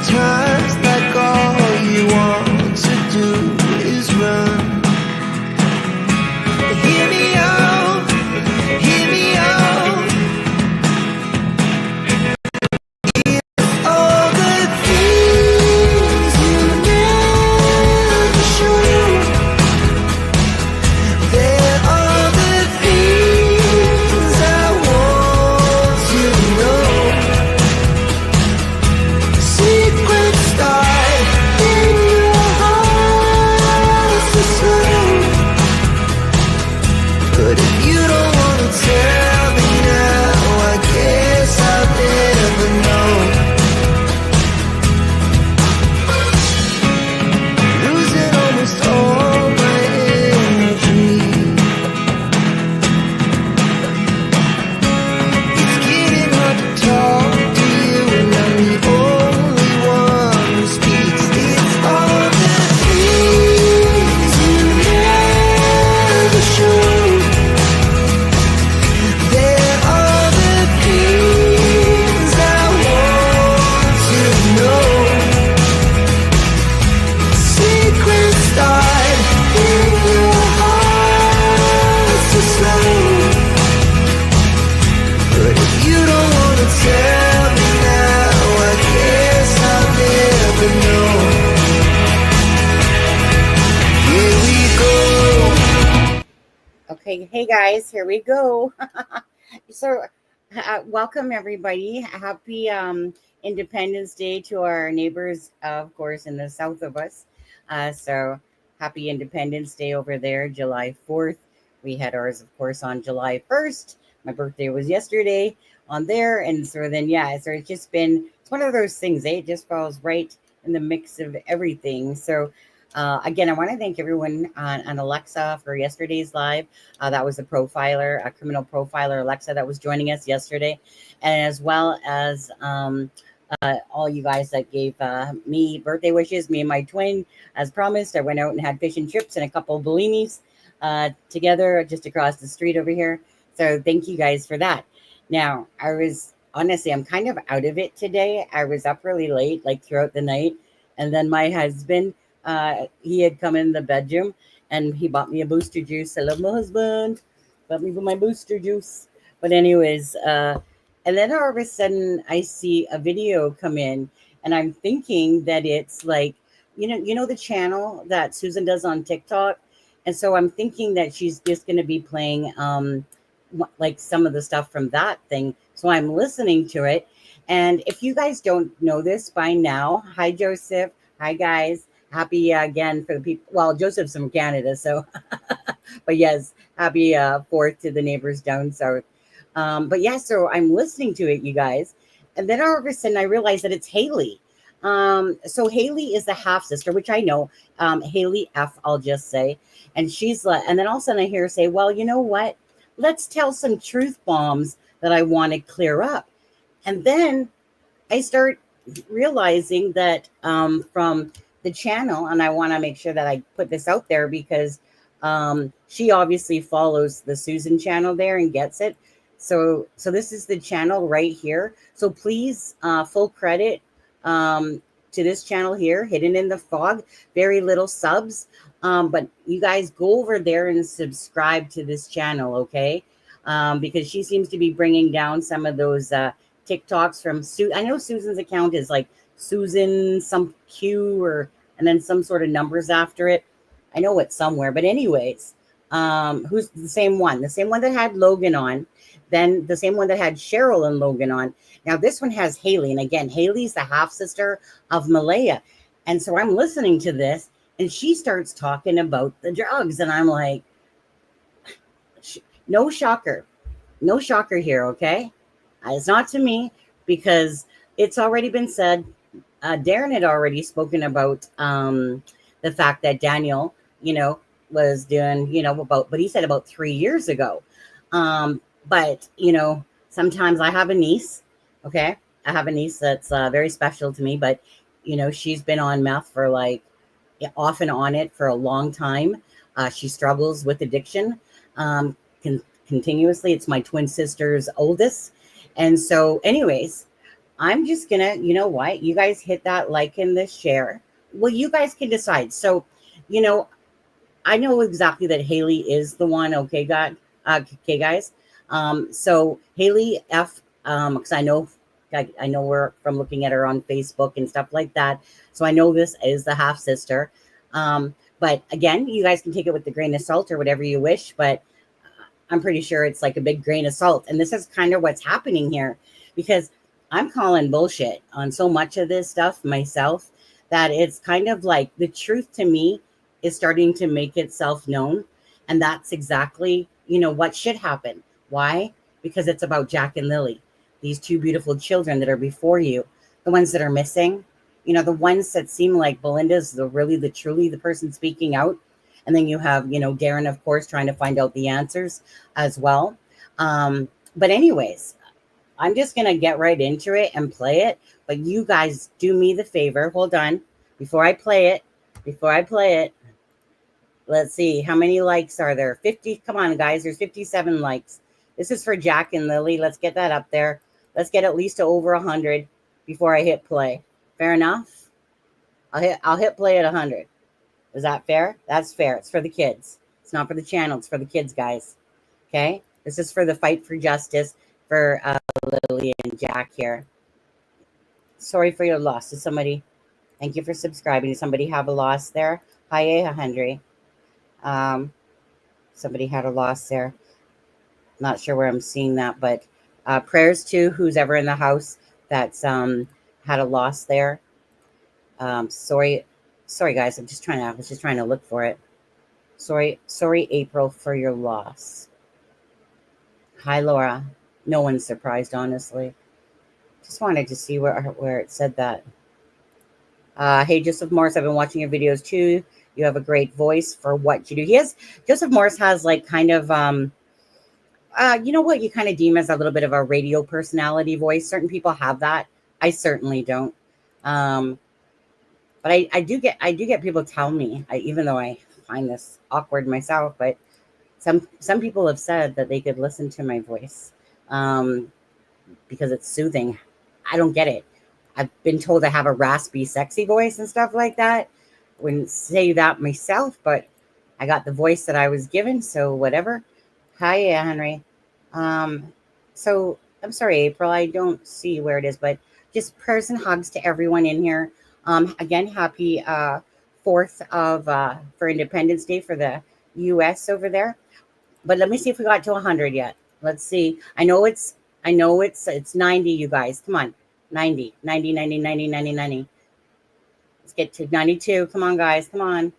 Sometimes like all you want to do is run. Hear me out, hear me out. If all the things you never show, there are the things I want to know. Secrets start in your heart to slow. But if you don't want to tell me now, I guess I'll never know. Losing almost all my energy. It's getting hard to talk to you, and I'm the only one who speaks. It's all the things you never show. There are the things I want to know. Secrets start in your heart to slow. But if you don't want to tell me now, I guess I'll never know. Here we go. Okay, hey guys, here we go. So, welcome everybody. Happy Independence Day to our neighbors, of course, in the south of us. So, happy Independence Day over there, July 4th. We had ours, of course, on July 1st. My birthday was yesterday on there. And so then, yeah, so it's just been, it's one of those things, It just falls right in the mix of everything. So, again, I want to thank everyone on Alexa for yesterday's live. That was a profiler, a criminal profiler, Alexa, that was joining us yesterday. And as well as all you guys that gave me birthday wishes, me and my twin, as promised. I went out and had fish and chips and a couple of bellinis together just across the street over here. So thank you guys for that. Now, honestly, I'm kind of out of it today. I was up really late, like throughout the night. And then my husband, he had come in the bedroom and he bought me a booster juice. I love my husband. Bought me my booster juice. But anyways, and then all of a sudden I see a video come in and I'm thinking that it's like, you know the channel that Susan does on TikTok. And so I'm thinking that she's just going to be playing like some of the stuff from that thing. So I'm listening to it. And if you guys don't know this by now, hi, Joseph. Hi, guys. Happy again for the people. Well, Joseph's from Canada, so. But yes, happy 4th to the neighbors down south. But yeah, so I'm listening to it, you guys. And then all of a sudden I realized that it's Haley. So Haley is the half sister, which I know, Haley F, I'll just say. And she's and then all of a sudden I hear her say, well, you know what? Let's tell some truth bombs that I want to clear up. And then I start realizing that from the channel, and I want to make sure that I put this out there because she obviously follows the Susan channel there and gets it. So this is the channel right here. So please, full credit to this channel here, Hidden in the Fog. Very little subs, but you guys go over there and subscribe to this channel, okay? Because she seems to be bringing down some of those TikToks from I know Susan's account is like Susan some Q and then some sort of numbers after it. I know it's somewhere, but anyways, who's the same one that had Logan on, then the same one that had Cheryl and Logan on. Now this one has Haley, and again, Haley's the half sister of Malaya. And so I'm listening to this and she starts talking about the drugs, and I'm like, no shocker here, okay? It's not to me because it's already been said. Darren had already spoken about the fact that Daniel, was doing, but he said about 3 years ago. But, sometimes I have a niece, okay? I have a niece that's very special to me, but, she's been on meth for off and on it for a long time. She struggles with addiction continuously. It's my twin sister's oldest. And so anyways, I'm just gonna, you know what? You guys hit that like and the share. Well, you guys can decide. So, you know, I know exactly that Haley is the one. Okay, okay, guys. So Haley F, because I know her from looking at her on Facebook and stuff like that. So I know this is the half sister. But again, you guys can take it with the grain of salt or whatever you wish. But I'm pretty sure it's like a big grain of salt. And this is kind of what's happening here, because I'm calling bullshit on so much of this stuff myself that it's kind of like the truth to me is starting to make itself known. And that's exactly, you know, what should happen. Why? Because it's about Jack and Lily, these two beautiful children that are before you, the ones that are missing, you know, the ones that seem like Belinda's the truly the person speaking out. And then you have, you know, Darren, of course, trying to find out the answers as well. But anyways, I'm just going to get right into it and play it. But you guys do me the favor. Hold on. Before I play it, let's see. How many likes are there? 50. Come on, guys. There's 57 likes. This is for Jack and Lily. Let's get that up there. Let's get at least to over 100 before I hit play. Fair enough? I'll hit play at 100. Is that fair? That's fair. It's for the kids. It's not for the channel. It's for the kids, guys. Okay? This is for the fight for justice for Lily and Jack here. Sorry for your loss. Did somebody... Thank you for subscribing. Did somebody have a loss there? Hi, Henry. Somebody had a loss there. Not sure where I'm seeing that, but prayers to who's ever in the house that's had a loss there. Sorry, guys. I was just trying to look for it. Sorry, April, for your loss. Hi, Laura. No one's surprised, honestly. Just wanted to see where it said that. Hey, Joseph Morris, I've been watching your videos too. You have a great voice for what you do. Joseph Morris has like kind of, you know what you kind of deem as a little bit of a radio personality voice. Certain people have that. I certainly don't. But I do get people tell me, even though I find this awkward myself, but some people have said that they could listen to my voice because it's soothing. I don't get it. I've been told I have a raspy, sexy voice and stuff like that. Wouldn't say that myself, but I got the voice that I was given, so whatever. Hi, Henry. So I'm sorry, April. I don't see where it is, but just prayers and hugs to everyone in here. Again, happy 4th of for Independence Day for the U.S. over there. But let me see if we got to 100 yet. Let's see. I know it's 90, you guys. Come on. 90. Let's get to 92. Come on, guys. Come on.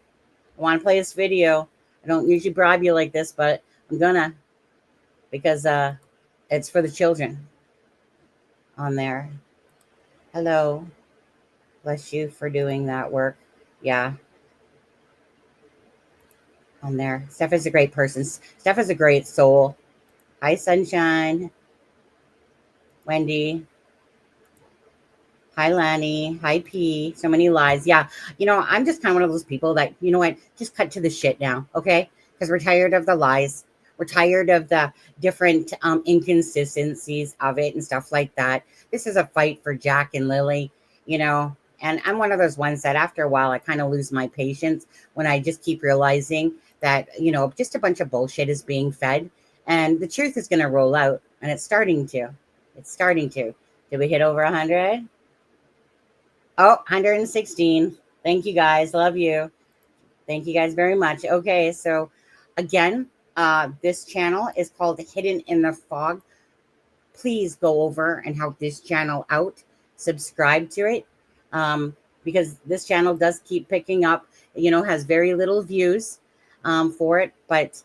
I want to play this video. I don't usually bribe you like this, but I'm gonna, because it's for the children on there. Hello. Bless you for doing that work. Yeah. On there. Steph is a great person. Steph is a great soul. Hi, Sunshine. Wendy. Hi, Lanny. Hi, P. So many lies. Yeah. You know, I'm just kind of one of those people that, you know what, just cut to the shit now. Okay. Because we're tired of the lies. We're tired of the different inconsistencies of it and stuff like that. This is a fight for Jack and Lily, you know, and I'm one of those ones that after a while, I kind of lose my patience when I just keep realizing that, you know, just a bunch of bullshit is being fed and the truth is going to roll out, and it's starting to. Did we hit over 100? Oh, 116. Thank you, guys. Love you. Thank you guys very much. Okay, so again, this channel is called Hidden in the Fog. Please go over and help this channel out. Subscribe to it, because this channel does keep picking up, you know, has very little views for it, but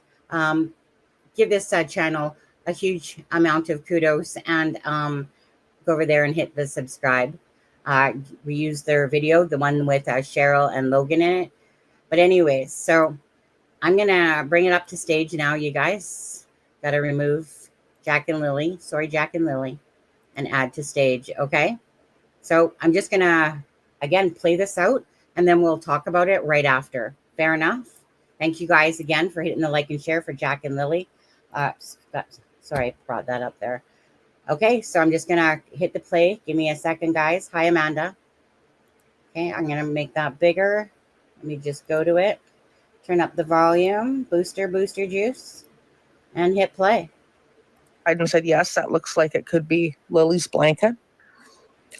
give this channel a huge amount of kudos and go over there and hit the subscribe. We use their video, the one with Cheryl and Logan in it. But anyways, so I'm going to bring it up to stage now, you guys. Got to remove Jack and Lily. Sorry, Jack and Lily. And add to stage, okay? So I'm just going to, again, play this out, and then we'll talk about it right after. Fair enough? Thank you guys again for hitting the like and share for Jack and Lily. Sorry, I brought that up there. Okay, so I'm just gonna hit the play. Give me a second, guys. Hi, Amanda. Okay, I'm gonna make that bigger. Let me just go to it. Turn up the volume, booster juice, and hit play. Biden said, yes, that looks like it could be Lily's blanket.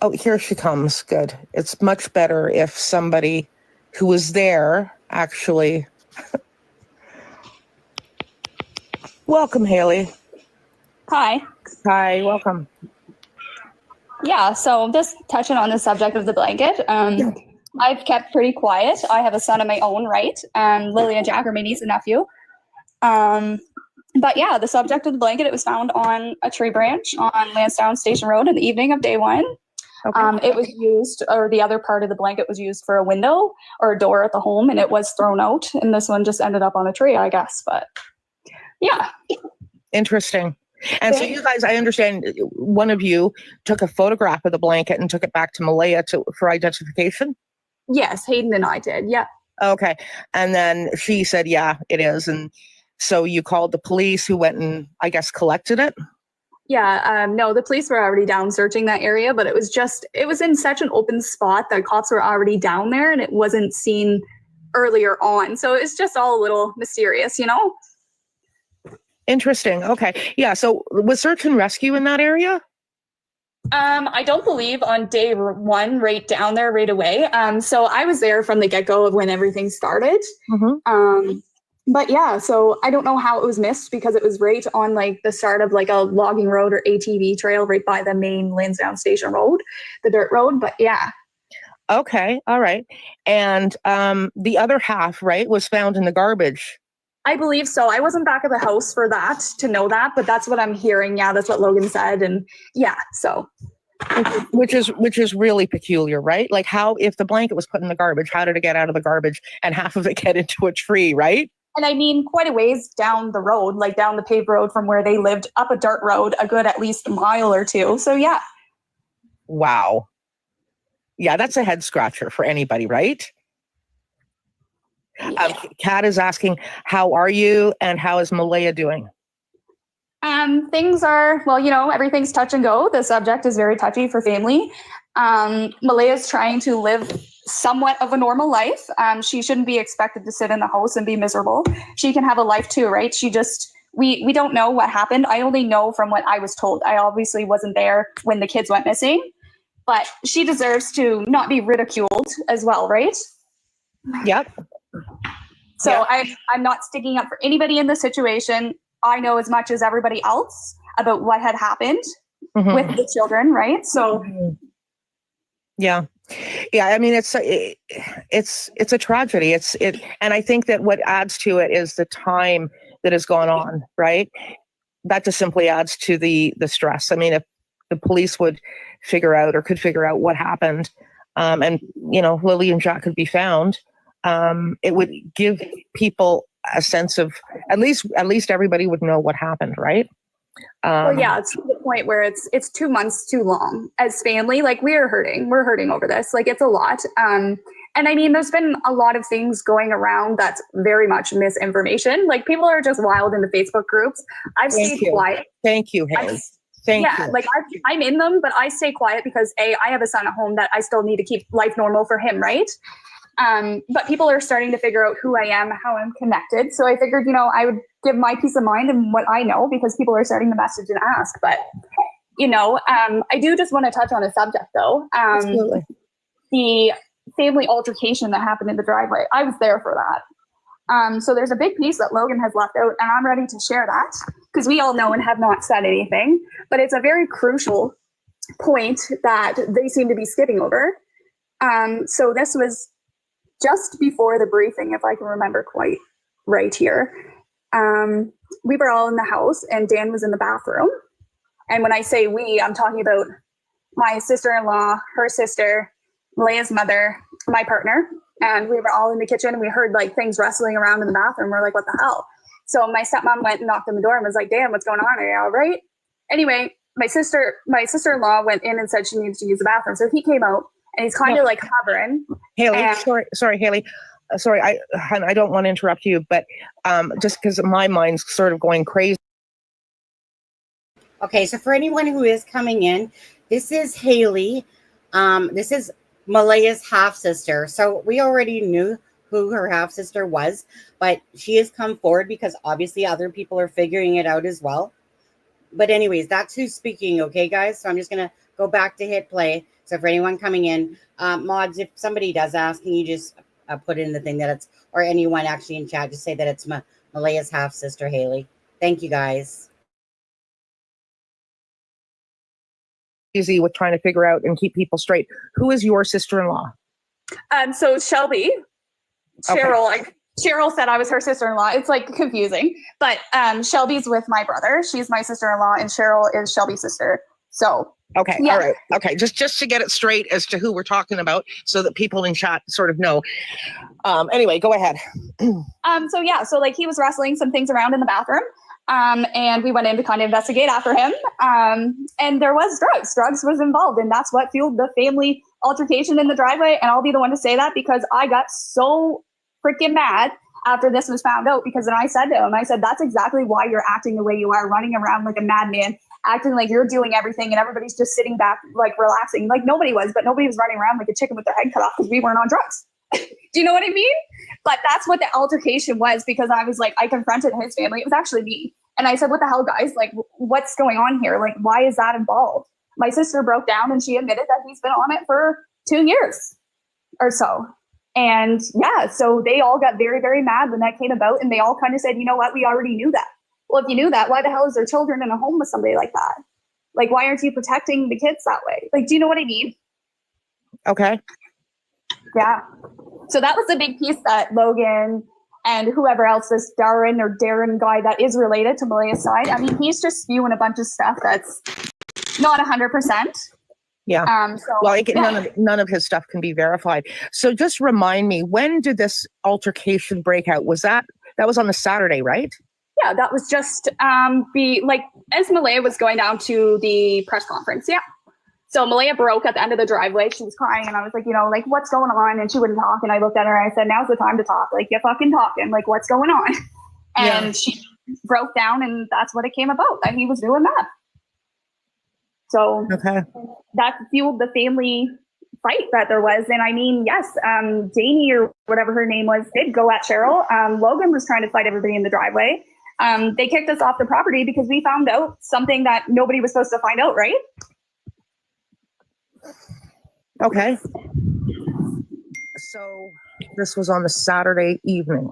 Oh, here she comes. Good. It's much better if somebody who was there actually. Welcome, Haley. Hi. Hi, welcome. Yeah, so just touching on the subject of the blanket, I've kept pretty quiet. I have a son of my own, right? Lily and Jack are my niece and nephew. But yeah, the subject of the blanket, it was found on a tree branch on Lansdowne Station Road in the evening of day one. Okay. It was used, or the other part of the blanket was used for a window or a door at the home, and it was thrown out. And this one just ended up on a tree, I guess. But yeah. Interesting. And so you guys, I understand one of you took a photograph of the blanket and took it back to Malaya for identification? Yes, Hayden and I did. Yeah. Okay. And then she said, yeah, it is. And so you called the police who went and, I guess, collected it? Yeah, no, the police were already down searching that area, but it was in such an open spot that cops were already down there and it wasn't seen earlier on. So it's just all a little mysterious, you know? Interesting. Okay. Yeah. So was search and rescue in that area? I don't believe on day one, right down there right away. So I was there from the get-go of when everything started. Mm-hmm. But yeah, so I don't know how it was missed because it was right on like the start of like a logging road or ATV trail right by the main Lansdowne Station Road, the dirt road. But yeah. Okay. All right. And the other half, right, was found in the garbage. I believe so. I wasn't back at the house for that to know that, but that's what I'm hearing. Yeah, that's what Logan said. And yeah, so. Which is really peculiar, right? Like how, if the blanket was put in the garbage, how did it get out of the garbage and half of it get into a tree, right? And I mean, quite a ways down the road, like down the paved road from where they lived, up a dirt road, a good at least a mile or two. So yeah. Wow. Yeah, that's a head scratcher for anybody, right? Yeah. Kat is asking, how are you and how is Malaya doing? Things are, well, you know, everything's touch and go. The subject is very touchy for family. Malaya's trying to live somewhat of a normal life. She shouldn't be expected to sit in the house and be miserable. She can have a life too, right? We don't know what happened. I only know from what I was told. I obviously wasn't there when the kids went missing, but she deserves to not be ridiculed as well, right? Yep. So yep. I'm not sticking up for anybody in this situation. I know as much as everybody else about what had happened with the children, right? So yeah. I mean, it's a tragedy. And I think that what adds to it is the time that has gone on, right? That just simply adds to the stress. I mean, if the police could figure out what happened, and you know, Lily and Jack could be found, it would give people a sense of at least everybody would know what happened, right? Well, yeah, it's to the point where it's 2 months too long as family. Like we're hurting over this. Like it's a lot. And I mean, there's been a lot of things going around that's very much misinformation. Like people are just wild in the Facebook groups. I've stayed quiet. Thank you, Haley. Thank you. Like I'm in them, but I stay quiet because I have a son at home that I still need to keep life normal for him, right? But people are starting to figure out who I am, how I'm connected. So I figured, you know, I would give my peace of mind and what I know because people are starting to message and ask. But, you know, I do just want to touch on a subject, though. Absolutely. The family altercation that happened in the driveway. I was there for that. So there's a big piece that Logan has left out, and I'm ready to share that because we all know and have not said anything. But it's a very crucial point that they seem to be skipping over. So this was just before the briefing, if I can remember quite right here. We were all in the house and Dan was in the bathroom. And when I say we, I'm talking about my sister-in-law, her sister, Leia's mother, my partner. And we were all in the kitchen and we heard like things wrestling around in the bathroom. We're like, what the hell? So my stepmom went and knocked on the door and was like, Dan, what's going on? Are you all right? Anyway, my sister-in-law went in and said she needs to use the bathroom. So he came out and he's kind of like hovering. Haley, sorry, Haley. Sorry, I don't want to interrupt you, but just because my mind's sort of going crazy. Okay, so for anyone who is coming in, this is Haley. This is Malaya's half sister. So we already knew who her half sister was, but she has come forward because obviously other people are figuring it out as well. But anyways, that's who's speaking. Okay, guys. So I'm just gonna go back to hit play. So for anyone coming in, mods, if somebody does ask, can you just put in the thing that it's, or anyone actually in chat, just say that it's Malaya's half sister, Haley. Thank you, guys. Easy with trying to figure out and keep people straight. Who is your sister-in-law? So Shelby, Cheryl said I was her sister-in-law. It's like confusing, but Shelby's with my brother. She's my sister-in-law, and Cheryl is Shelby's sister. So okay, yeah. all right, okay. Just to get it straight as to who we're talking about, so that people in chat sort of know. Anyway, go ahead. So like he was wrestling some things around in the bathroom. And we went in to kind of investigate after him. And there was drugs. Drugs was involved, and that's what fueled the family altercation in the driveway. And I'll be the one to say that because I got so freaking mad after this was found out, because then I said to him, I said, that's exactly why you're acting the way you are, running around like a madman, acting like you're doing everything and everybody's just sitting back, like relaxing. Like nobody was, but nobody was running around like a chicken with their head cut off because we weren't on drugs. Do you know what I mean? But that's what the altercation was, because I was like, I confronted his family. It was actually me. And I said, what the hell, guys? Like, what's going on here? Like, why is that involved? My sister broke down and she admitted that he's been on it for 2 years or so. And yeah, so they all got very, very mad when that came about. And they all kind of said, you know what? We already knew that. Well, if you knew that, why the hell is there children in a home with somebody like that? Like, why aren't you protecting the kids that way? Like, do you know what I mean? Okay. Yeah. So that was the big piece that Logan and whoever else, this Darren guy that is related to Malaya's side, I mean, he's just spewing a bunch of stuff that's not 100%. Yeah. So, well, none of his stuff can be verified. So just remind me, when did this altercation break out? That was on the Saturday, right? Yeah, that was just as Malaya was going down to the press conference. Yeah. So Malaya broke at the end of the driveway. She was crying, and I was like, like, what's going on? And she wouldn't talk. And I looked at her and I said, now's the time to talk. Like, you're fucking talking. Like, what's going on? And she broke down, and that's what it came about, that he was doing that. So that fueled the family fight that there was. And I mean, yes, Janie or whatever her name was did go at Cheryl. Logan was trying to fight everybody in the driveway. They kicked us off the property because we found out something that nobody was supposed to find out, right? Okay. So this was on the Saturday evening.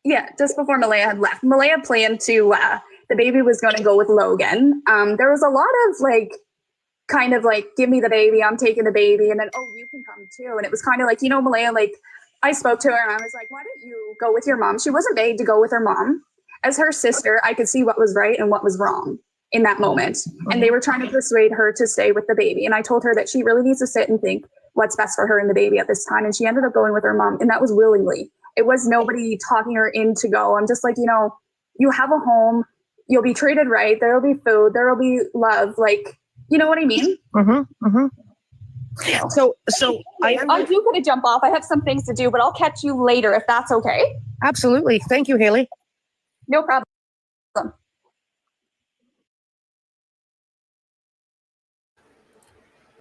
Yeah, just before Malaya had left. Malaya planned to, the baby was going to go with Logan. There was a lot of give me the baby, I'm taking the baby. And then, you can come too. And it was kind of like, Malaya, I spoke to her and I was like, why don't you go with your mom? She wasn't made to go with her mom. As her sister, I could see what was right and what was wrong in that moment. And they were trying to persuade her to stay with the baby. And I told her that she really needs to sit and think what's best for her and the baby at this time. And she ended up going with her mom. And that was willingly. It was nobody talking her in to go. I'm just like, you have a home, you'll be treated right. There'll be food, there'll be love. Like, you know what I mean? Mm-hmm. Mm-hmm. So I do gotta jump off. I have some things to do, but I'll catch you later if that's okay. Absolutely. Thank you, Haley. No problem.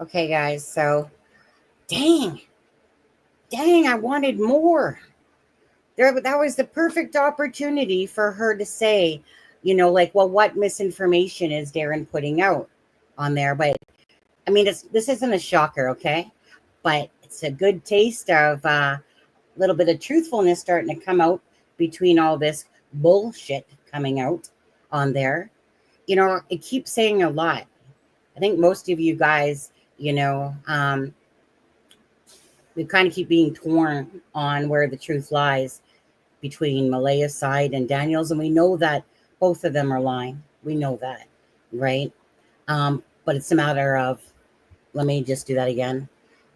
Okay, guys. So, dang, I wanted more. That was the perfect opportunity for her to say, well, what misinformation is Darren putting out on there? But I mean, this isn't a shocker, okay? But it's a good taste of a little bit of truthfulness starting to come out between all this bullshit coming out on there. It keeps saying a lot. I think most of you guys, we kind of keep being torn on where the truth lies between Malaya's side and Daniel's. And we know that both of them are lying. We know that, right? But it's a matter of, let me just do that again.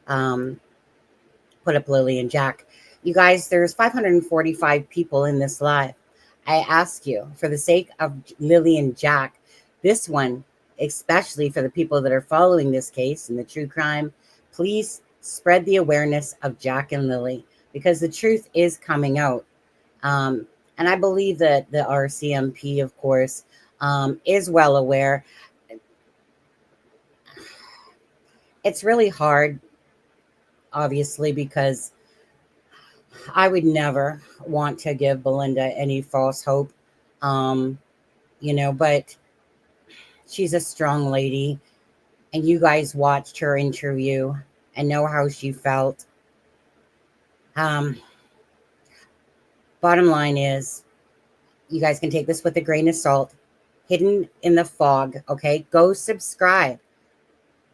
Put up Lily and Jack. You guys, there's 545 people in this live. I ask you, for the sake of Lily and Jack, this one, especially for the people that are following this case and the true crime, please spread the awareness of Jack and Lily, because the truth is coming out. And I believe that the RCMP, of course, is well aware. It's really hard, obviously, because I would never want to give Belinda any false hope. Um, but she's a strong lady, and you guys watched her interview and know how she felt. Um, Bottom line is, you guys can take this with a grain of salt. Hidden in the Fog, okay? Go subscribe.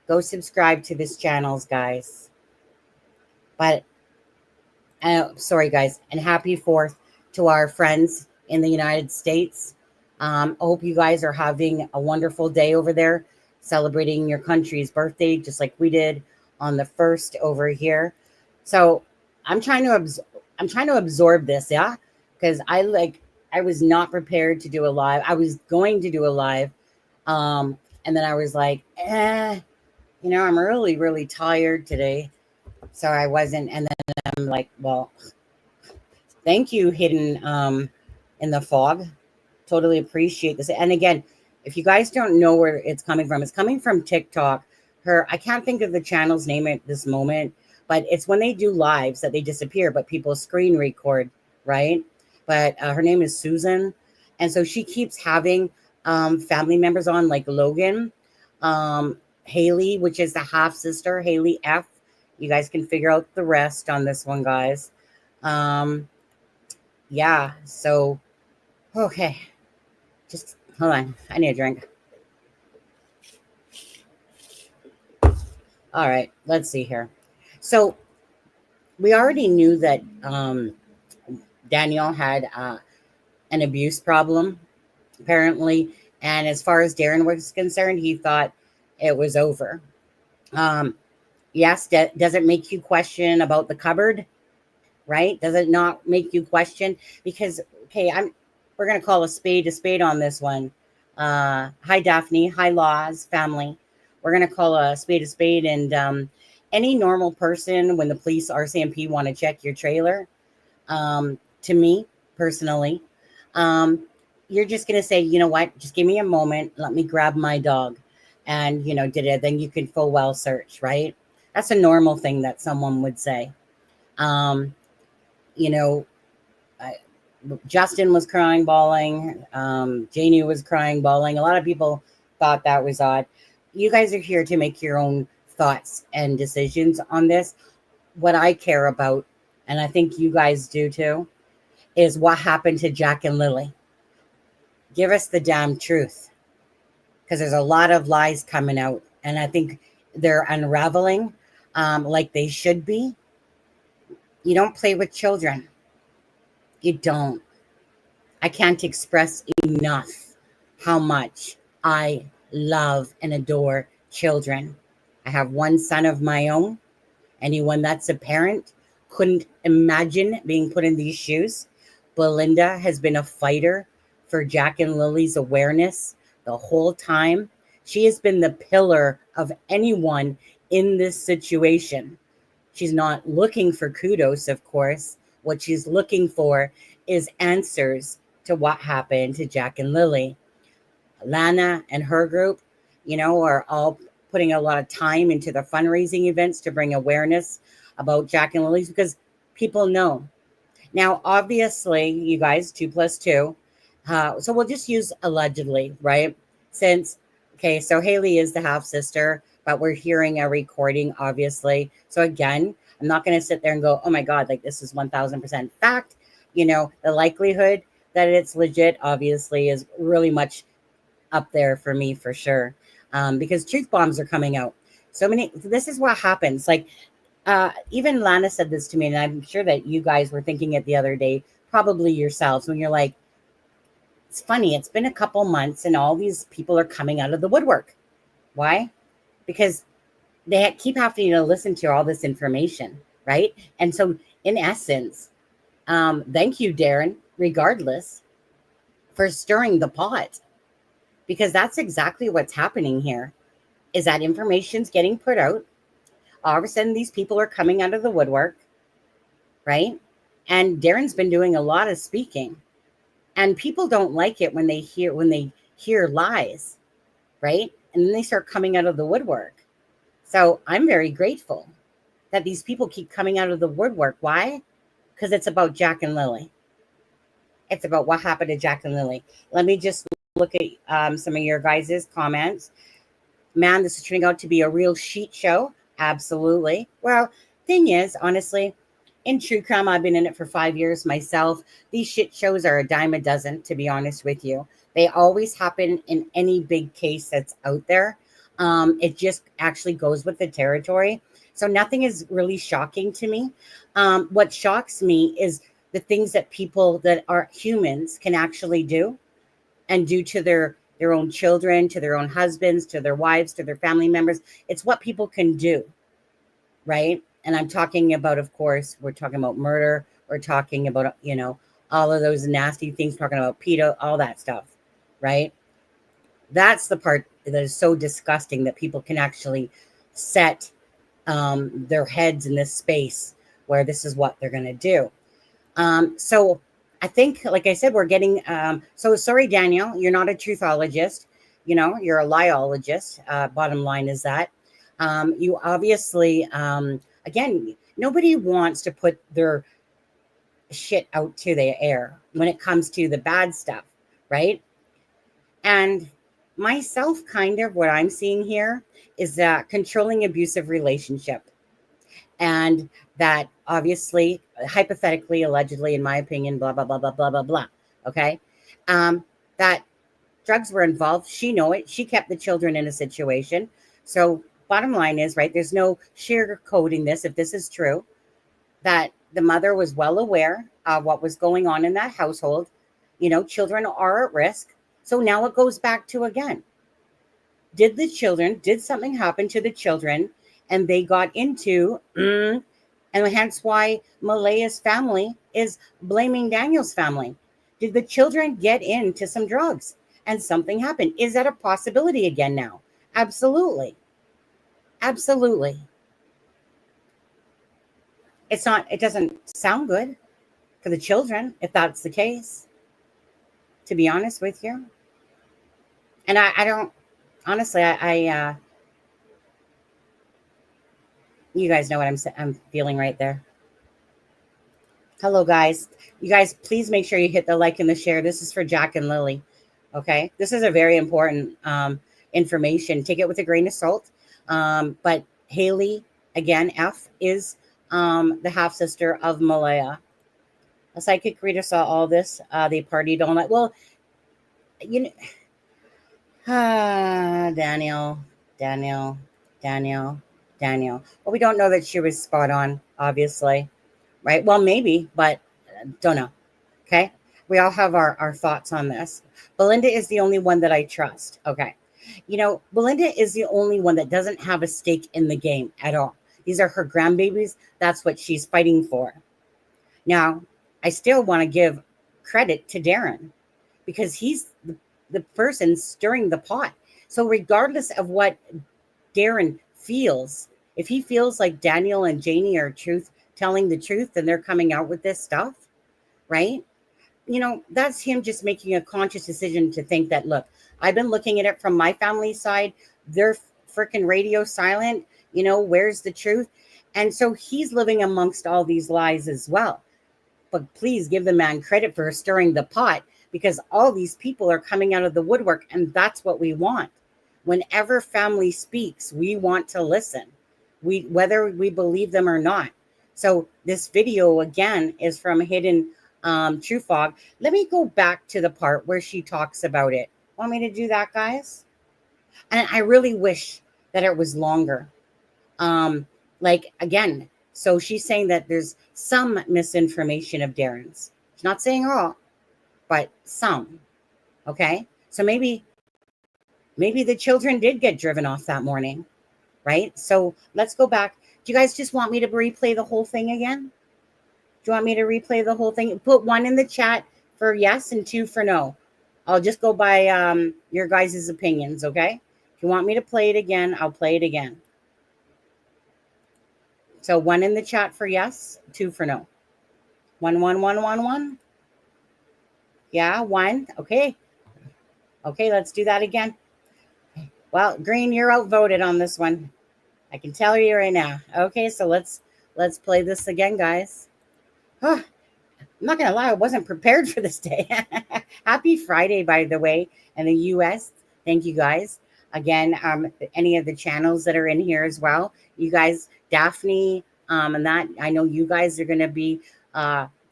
Go subscribe to this channels, guys. But, sorry, guys. And happy 4th to our friends in the United States. I hope you guys are having a wonderful day over there, celebrating your country's birthday, just like we did on the 1st over here. So I'm trying to absorb this, yeah? Because I was not prepared to do a live. I was going to do a live. And then I was like, I'm really, really tired today. So I wasn't. And then I'm like, well, thank you, Hidden in the Fog. Totally appreciate this. And again, if you guys don't know where it's coming from TikTok. I can't think of the channel's name at this moment, but it's when they do lives that they disappear, but people screen record, right? But her name is Susan. And so she keeps having family members on, like Logan, Haley, which is the half sister, Haley F. You guys can figure out the rest on this one, guys. Yeah, so, okay. Just hold on. I need a drink. All right, let's see here. So we already knew that Daniel had an abuse problem, apparently. And as far as Darren was concerned, he thought it was over. Yes, does it make you question about the cupboard? Right? Does it not make you question? Because, okay, we're going to call a spade on this one. Hi, Daphne. Hi, Laws family. We're going to call a spade. And any normal person, when the police RCMP want to check your trailer, to me personally, you're just going to say, you know what, just give me a moment. Let me grab my dog. And, then you can full well search, right? That's a normal thing that someone would say. Justin was crying, bawling. Janie was crying, bawling. A lot of people thought that was odd. You guys are here to make your own thoughts and decisions on this. What I care about, and I think you guys do too, is what happened to Jack and Lily. Give us the damn truth, because there's a lot of lies coming out, and I think they're unraveling like they should be. You don't play with children. You don't. I can't express enough how much I love and adore children. I have one son of my own. Anyone that's a parent couldn't imagine being put in these shoes. Belinda has been a fighter for Jack and Lily's awareness the whole time. She has been the pillar of anyone in this situation. She's not looking for kudos, of course. What she's looking for is answers to what happened to Jack and Lily. Lana and her group, are all putting a lot of time into the fundraising events to bring awareness about Jack and Lily's, because people know. Now, obviously, you guys, 2 + 2. So we'll just use allegedly, right? So Haley is the half sister, but we're hearing a recording, obviously. So again, I'm not going to sit there and go, oh my God, like this is 1000% fact. The likelihood that it's legit, obviously, is really much up there for me, for sure. Because truth bombs are coming out. This is what happens. Like, even Lana said this to me, and I'm sure that you guys were thinking it the other day, probably yourselves, when you're like, it's funny, it's been a couple months and all these people are coming out of the woodwork. Why? Because they keep having to listen to all this information, right? And so, in essence, thank you, Darren, regardless, for stirring the pot, because that's exactly what's happening here, is that information's getting put out. All of a sudden, these people are coming out of the woodwork, right? And Darren's been doing a lot of speaking, and people don't like it when they hear lies, right? And then they start coming out of the woodwork. So I'm very grateful that these people keep coming out of the woodwork. Why? Because it's about Jack and Lily. It's about what happened to Jack and Lily. Let me just look at some of your guys' comments. Man, this is turning out to be a real shit show. Absolutely. Well, thing is, honestly, in true crime, I've been in it for 5 years myself. These shit shows are a dime a dozen, to be honest with you. They always happen in any big case that's out there. It just actually goes with the territory. So nothing is really shocking to me. What shocks me is the things that people that are humans can actually do and do to their own children, to their own husbands, to their wives, to their family members. It's what people can do, right? And I'm talking about, of course, we're talking about murder. We're talking about, all of those nasty things, talking about pedo, all that stuff, right? That's the part that is so disgusting, that people can actually set their heads in this space where this is what they're going to do. So I think, like I said, we're getting, so sorry, Daniel, you're not a truthologist, you're a lieologist. Bottom line is that, you obviously, again, nobody wants to put their shit out to the air when it comes to the bad stuff, right? And myself, kind of what I'm seeing here is that controlling abusive relationship. And that obviously, hypothetically, allegedly, in my opinion, blah, blah, blah, blah, blah, blah, blah. Okay. That drugs were involved. She know it. She kept the children in a situation. So bottom line is, right, there's no sugarcoating this. If this is true, that the mother was well aware of what was going on in that household. Children are at risk. So now it goes back to, again, did something happen to the children and they got into, and hence why Malaya's family is blaming Daniel's family. Did the children get into some drugs and something happened? Is that a possibility again now? Absolutely. Absolutely. It doesn't sound good for the children if that's the case, to be honest with you. And I don't, honestly, you guys know what I'm feeling right there. Hello, guys. You guys, please make sure you hit the like and the share. This is for Jack and Lily. Okay. This is a very important information. Take it with a grain of salt. But Haley, again, F, is the half sister of Malaya. A psychic reader saw all this. They partied all night. Well, Daniel. Well, we don't know that she was spot on, obviously, right? Well, maybe, but don't know. Okay. We all have our thoughts on this. Belinda is the only one that I trust. Okay. Belinda is the only one that doesn't have a stake in the game at all. These are her grandbabies. That's what she's fighting for. Now, I still want to give credit to Darren because he's the person stirring the pot. So regardless of what Darren feels, if he feels like Daniel and Janie are telling the truth, then they're coming out with this stuff, right? That's him just making a conscious decision to think that, look, I've been looking at it from my family side. They're freaking radio silent. Where's the truth? And so he's living amongst all these lies as well. But please give the man credit for stirring the pot, because all these people are coming out of the woodwork, and that's what we want. Whenever family speaks, we want to listen, whether we believe them or not. So this video, again, is from Hidden True Fog. Let me go back to the part where she talks about it. Want me to do that, guys? And I really wish that it was longer. Again, so she's saying that there's some misinformation of Darren's. She's not saying all, but some. Okay. So maybe the children did get driven off that morning, right? So let's go back. Do you guys just want me to replay the whole thing again? Do you want me to replay the whole thing? Put 1 in the chat for yes and 2 for no. I'll just go by your guys' opinions, okay? If you want me to play it again, I'll play it again. So 1 in the chat for yes, 2 for no. 1, 1, 1, 1, 1. Yeah, 1. Okay. Okay, let's do that again. Well, Green, you're outvoted on this one. I can tell you right now. Okay, so let's play this again, guys. Oh, I'm not gonna lie, I wasn't prepared for this day. Happy Friday, by the way, in the US. Thank you guys. Again, any of the channels that are in here as well. You guys, Daphne, and that, I know you guys are gonna be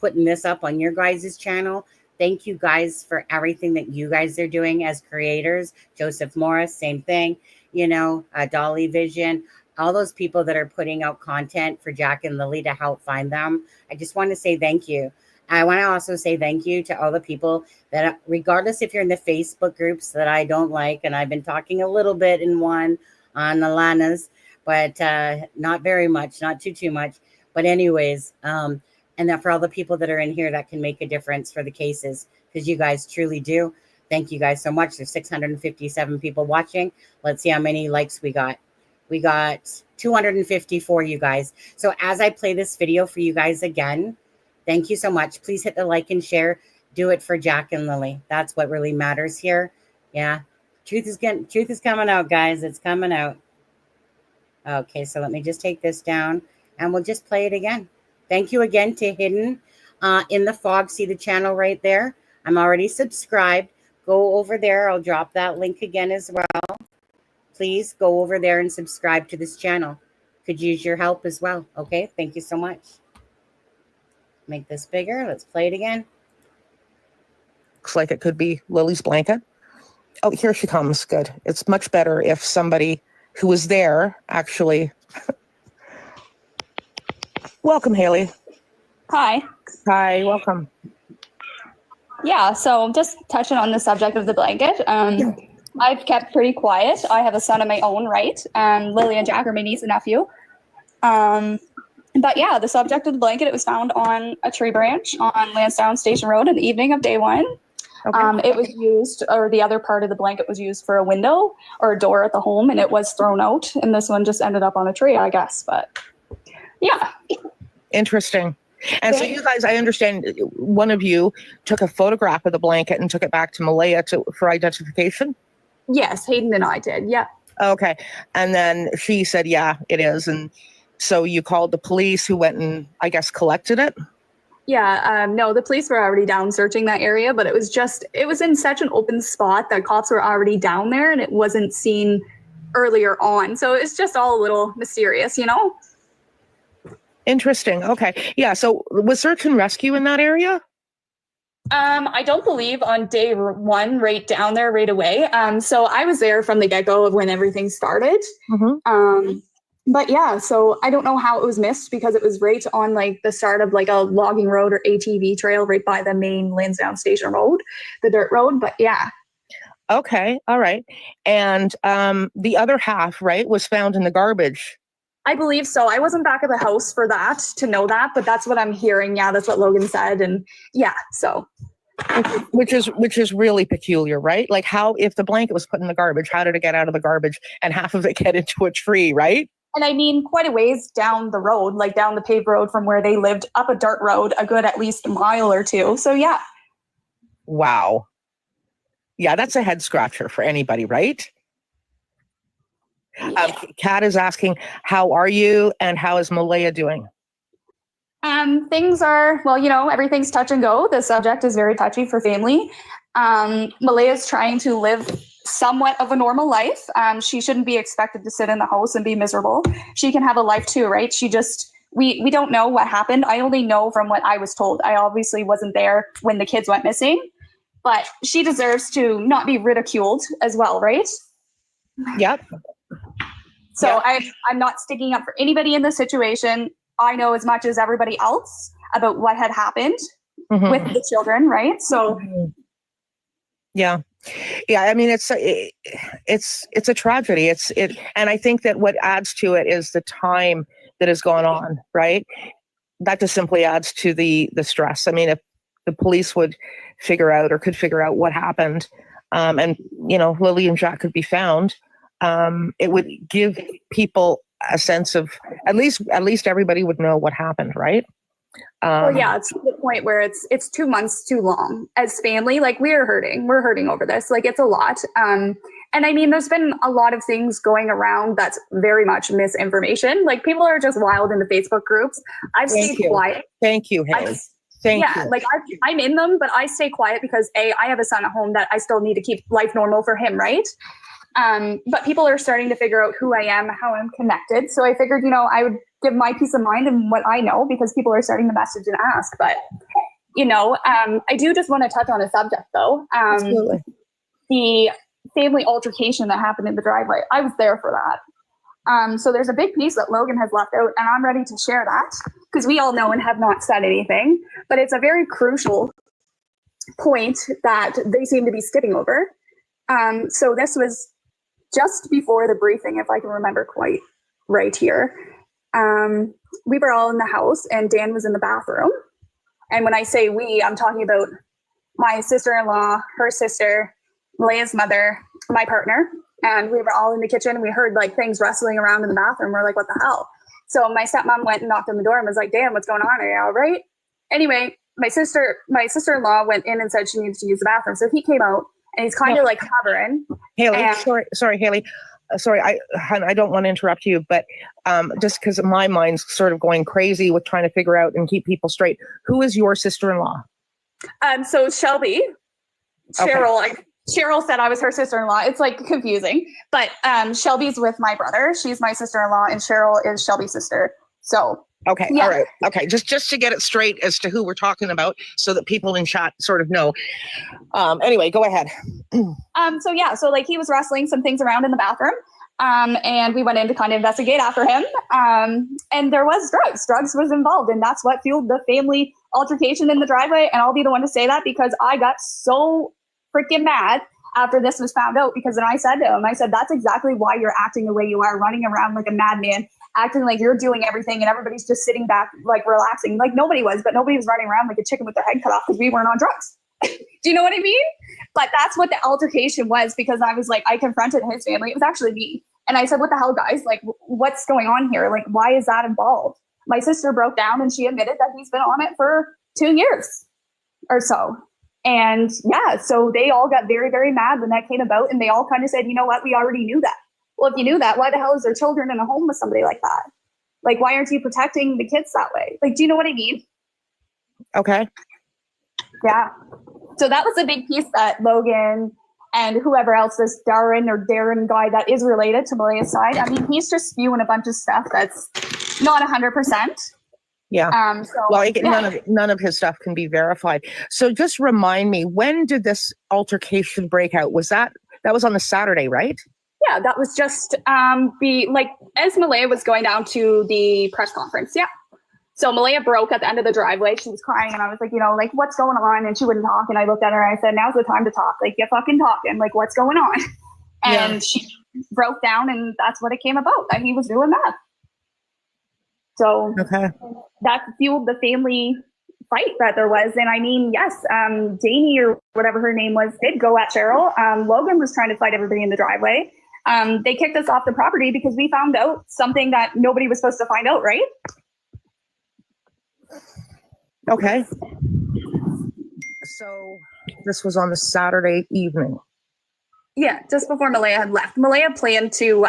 putting this up on your guys' channel. Thank you guys for everything that you guys are doing as creators. Joseph Morris, same thing. You know, Dolly Vision, all those people that are putting out content for Jack and Lily to help find them. I just want to say thank you. I want to also say thank you to all the people that, regardless if you're in the Facebook groups that I don't like, and I've been talking a little bit in one on Alana's, but not very much, not too much. But anyways, and that for all the people that are in here that can make a difference for the cases, because you guys truly do. Thank you guys so much. There's 657 people watching. Let's see how many likes we got. We got 254, you guys. So as I play this video for you guys again, thank you so much. Please hit the like and share. Do it for Jack and Lily. That's what really matters here. Yeah. Truth is coming out, guys. It's coming out. Okay, so let me just take this down and we'll just play it again. Thank you again to Hidden in the Fog. See the channel right there? I'm already subscribed. Go over there. I'll drop that link again as well. Please go over there and subscribe to this channel. Could use your help as well. Okay, thank you so much. Make this bigger. Let's play it again. Looks like it could be Lily's blanket. Oh, here she comes. Good. It's much better if somebody who was there actually... Welcome, Haley. Hi. Hi, welcome. Yeah, so just touching on the subject of the blanket, I've kept pretty quiet. I have a son of my own, right? Lily and Jack are my niece and nephew. But yeah, the subject of the blanket, it was found on a tree branch on Lansdowne Station Road in the evening of day one. Okay. It was used, or the other part of the blanket was used for a window or a door at the home, and it was thrown out. And this one just ended up on a tree, I guess. But yeah. Interesting. And so you guys, I understand one of you took a photograph of the blanket and took it back to Malaya for identification? Yes, Hayden and I did. Yeah. Okay. And then she said, yeah, it is. And so you called the police who went and, I guess, collected it? Yeah. No, the police were already down searching that area, but it was in such an open spot that cops were already down there and it wasn't seen earlier on. So it's just all a little mysterious, you know? Interesting. Okay. Yeah. So was search and rescue in that area? I don't believe on day one, right down there right away. So I was there from the get-go of when everything started. Mm-hmm. But yeah, so I don't know how it was missed because it was right on like the start of like a logging road or ATV trail right by the main Lansdowne Station Road, the dirt road. But yeah. Okay. All right. And the other half, right, was found in the garbage. I believe so. I wasn't back at the house for that to know that, but that's what I'm hearing. Yeah, that's what Logan said. And yeah, so. Which is really peculiar, right? Like how, if the blanket was put in the garbage, how did it get out of the garbage and half of it get into a tree, right? And I mean, quite a ways down the road, like down the paved road from where they lived, up a dirt road, a good at least a mile or two. So yeah. Wow. Yeah, that's a head scratcher for anybody, right? Yeah. Kat is asking, how are you and how is Malaya doing? Things are, well, you know, everything's touch and go. The subject is very touchy for family. Malaya's trying to live somewhat of a normal life. She shouldn't be expected to sit in the house and be miserable. She can have a life too, right? She just, we don't know what happened. I only know from what I was told. I obviously wasn't there when the kids went missing, but she deserves to not be ridiculed as well, right? Yep. So yeah. I'm not sticking up for anybody in this situation. I know as much as everybody else about what had happened with the children, right? So, yeah. I mean, it's a tragedy. And I think that what adds to it is the time that has gone on, right? That just simply adds to the stress. I mean, if the police would could figure out what happened, and you know, Lily and Jack could be found. It would give people a sense of at least everybody would know what happened, right? Well, yeah, it's to the point where it's 2 months too long as family. Like we're hurting over this. Like it's a lot. And I mean, there's been a lot of things going around that's very much misinformation. Like people are just wild in the Facebook groups. I've stayed quiet. Thank you, Haley. Thank you. Like I'm in them, but I stay quiet because I have a son at home that I still need to keep life normal for him, right? But people are starting to figure out who I am, how I'm connected. So I figured, I would give my peace of mind and what I know because people are starting to message and ask. But, I do just want to touch on a subject though. Absolutely. The family altercation that happened in the driveway. I was there for that. So there's a big piece that Logan has left out and I'm ready to share that because we all know and have not said anything, but it's a very crucial point that they seem to be skipping over. So this was just before the briefing, if I can remember quite right here. We were all in the house and Dan was in the bathroom. And when I say we, I'm talking about my sister-in-law, her sister, Leia's mother, my partner, and we were all in the kitchen and we heard like things rustling around in the bathroom. We're like, what the hell? So my stepmom went and knocked on the door and was like, Dan, what's going on? Are you all right? Anyway, my sister-in-law went in and said she needs to use the bathroom. So he came out and he's kind of like hovering. Haley, sorry, Haley. Sorry, I don't want to interrupt you, but just because my mind's sort of going crazy with trying to figure out and keep people straight. Who is your sister-in-law? So Shelby, Cheryl, okay. Cheryl said I was her sister-in-law. It's like confusing, but Shelby's with my brother. She's my sister-in-law and Cheryl is Shelby's sister. So. Okay. Yeah. All right. Okay. Just to get it straight as to who we're talking about so that people in chat sort of know. Anyway, go ahead. So like he was wrestling some things around in the bathroom. And we went in to kind of investigate after him. And there was drugs. Drugs was involved. And that's what fueled the family altercation in the driveway. And I'll be the one to say that because I got so freaking mad after this was found out because then I said to him, that's exactly why you're acting the way you are, running around like a madman, acting like you're doing everything and everybody's just sitting back, like relaxing. Like nobody was, but nobody was running around like a chicken with their head cut off because we weren't on drugs. Do you know what I mean? But that's what the altercation was because I was like, I confronted his family. It was actually me. And I said, what the hell, guys? Like, what's going on here? Like, why is that involved? My sister broke down and she admitted that he's been on it for 2 years or so. And yeah, so they all got very, very mad when that came about. And they all kind of said, you know what? We already knew that. Well, if you knew that, why the hell is there children in a home with somebody like that? Like, why aren't you protecting the kids that way? Like, do you know what I mean? Okay. Yeah. So that was a big piece that Logan and whoever else, this Darren guy that is related to Maria's side, I mean, he's just spewing a bunch of stuff that's not 100%. Yeah. None of his stuff can be verified. So just remind me, when did this altercation break out? That was on the Saturday, right? Yeah, that was just as Malaya was going down to the press conference. Yeah. So Malaya broke at the end of the driveway. She was crying and I was like, what's going on? And she wouldn't talk. And I looked at her and I said, now's the time to talk. Like, get fucking talking. Like, what's going on? And she broke down and that's what it came about, that he was doing that. So that fueled the family fight that there was. And I mean, yes, Janie or whatever her name was did go at Cheryl. Logan was trying to fight everybody in the driveway. They kicked us off the property because we found out something that nobody was supposed to find out, right? Okay. So this was on the Saturday evening. Yeah, just before Malaya had left. Malaya planned to,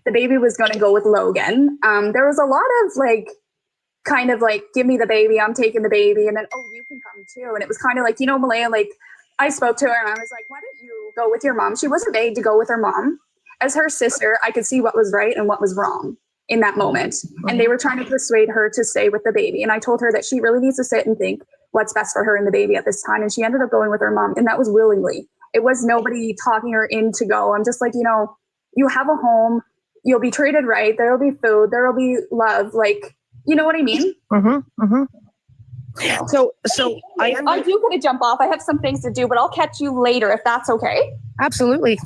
the baby was going to go with Logan. There was a lot of give me the baby, I'm taking the baby. And then, you can come too. And it was kind of like, Malaya, I spoke to her and I was like, why don't you go with your mom? She wasn't made to go with her mom. As her sister, I could see what was right and what was wrong in that moment. And they were trying to persuade her to stay with the baby. And I told her that she really needs to sit and think what's best for her and the baby at this time. And she ended up going with her mom. And that was willingly. It was nobody talking her in to go. I'm just like, you have a home, you'll be treated right. There'll be food, there'll be love. Like, you know what I mean? Mm-hmm. Mm-hmm. So I do gotta jump off. I have some things to do, but I'll catch you later if that's okay. Absolutely.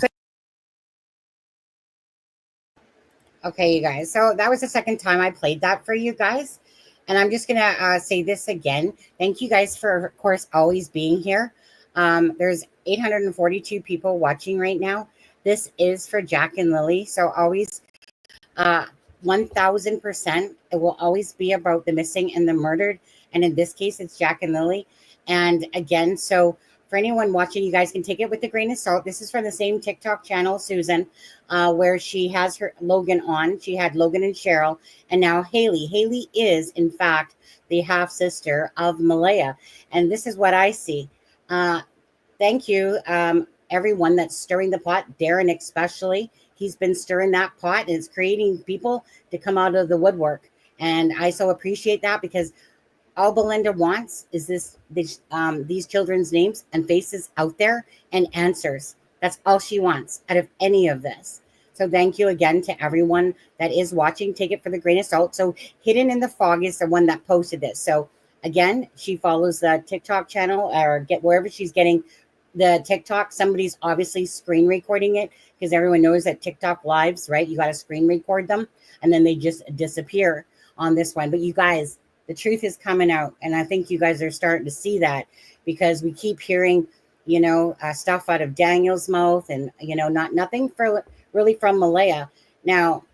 Okay, you guys. So that was the second time I played that for you guys. And I'm just going to say this again. Thank you guys for, of course, always being here. There's 842 people watching right now. This is for Jack and Lily. So always 1000%, it will always be about the missing and the murdered. And in this case, it's Jack and Lily. And again, so for anyone watching, you guys can take it with a grain of salt. This is from the same TikTok channel, Susan, where she has her Logan on. She had Logan and Cheryl, and now Haley. Haley is, in fact, the half sister of Malaya. And this is what I see. Thank you, everyone that's stirring the pot. Darren, especially, he's been stirring that pot, and it's creating people to come out of the woodwork. And I so appreciate that, because all Belinda wants is these children's names and faces out there and answers. That's all she wants out of any of this. So thank you again to everyone that is watching. Take it for the grain of salt. So Hidden in the Fog is the one that posted this. So again, she follows the TikTok channel, or get wherever she's getting the TikTok. Somebody's obviously screen recording it, because everyone knows that TikTok lives, right? You got to screen record them, and then they just disappear on this one. But you guys, the truth is coming out, and I think you guys are starting to see that, because we keep hearing, stuff out of Daniel's mouth, and nothing for really from Malaya. Now,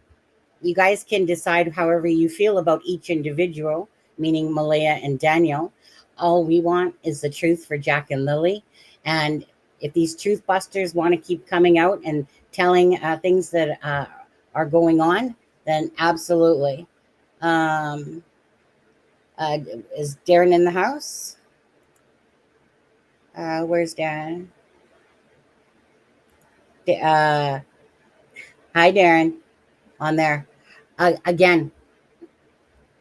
you guys can decide however you feel about each individual, meaning Malaya and Daniel. All we want is the truth for Jack and Lily. And if these truth busters want to keep coming out and telling things that are going on, then absolutely. Is Darren in the house? Where's Darren? Hi, Darren, on there. Again,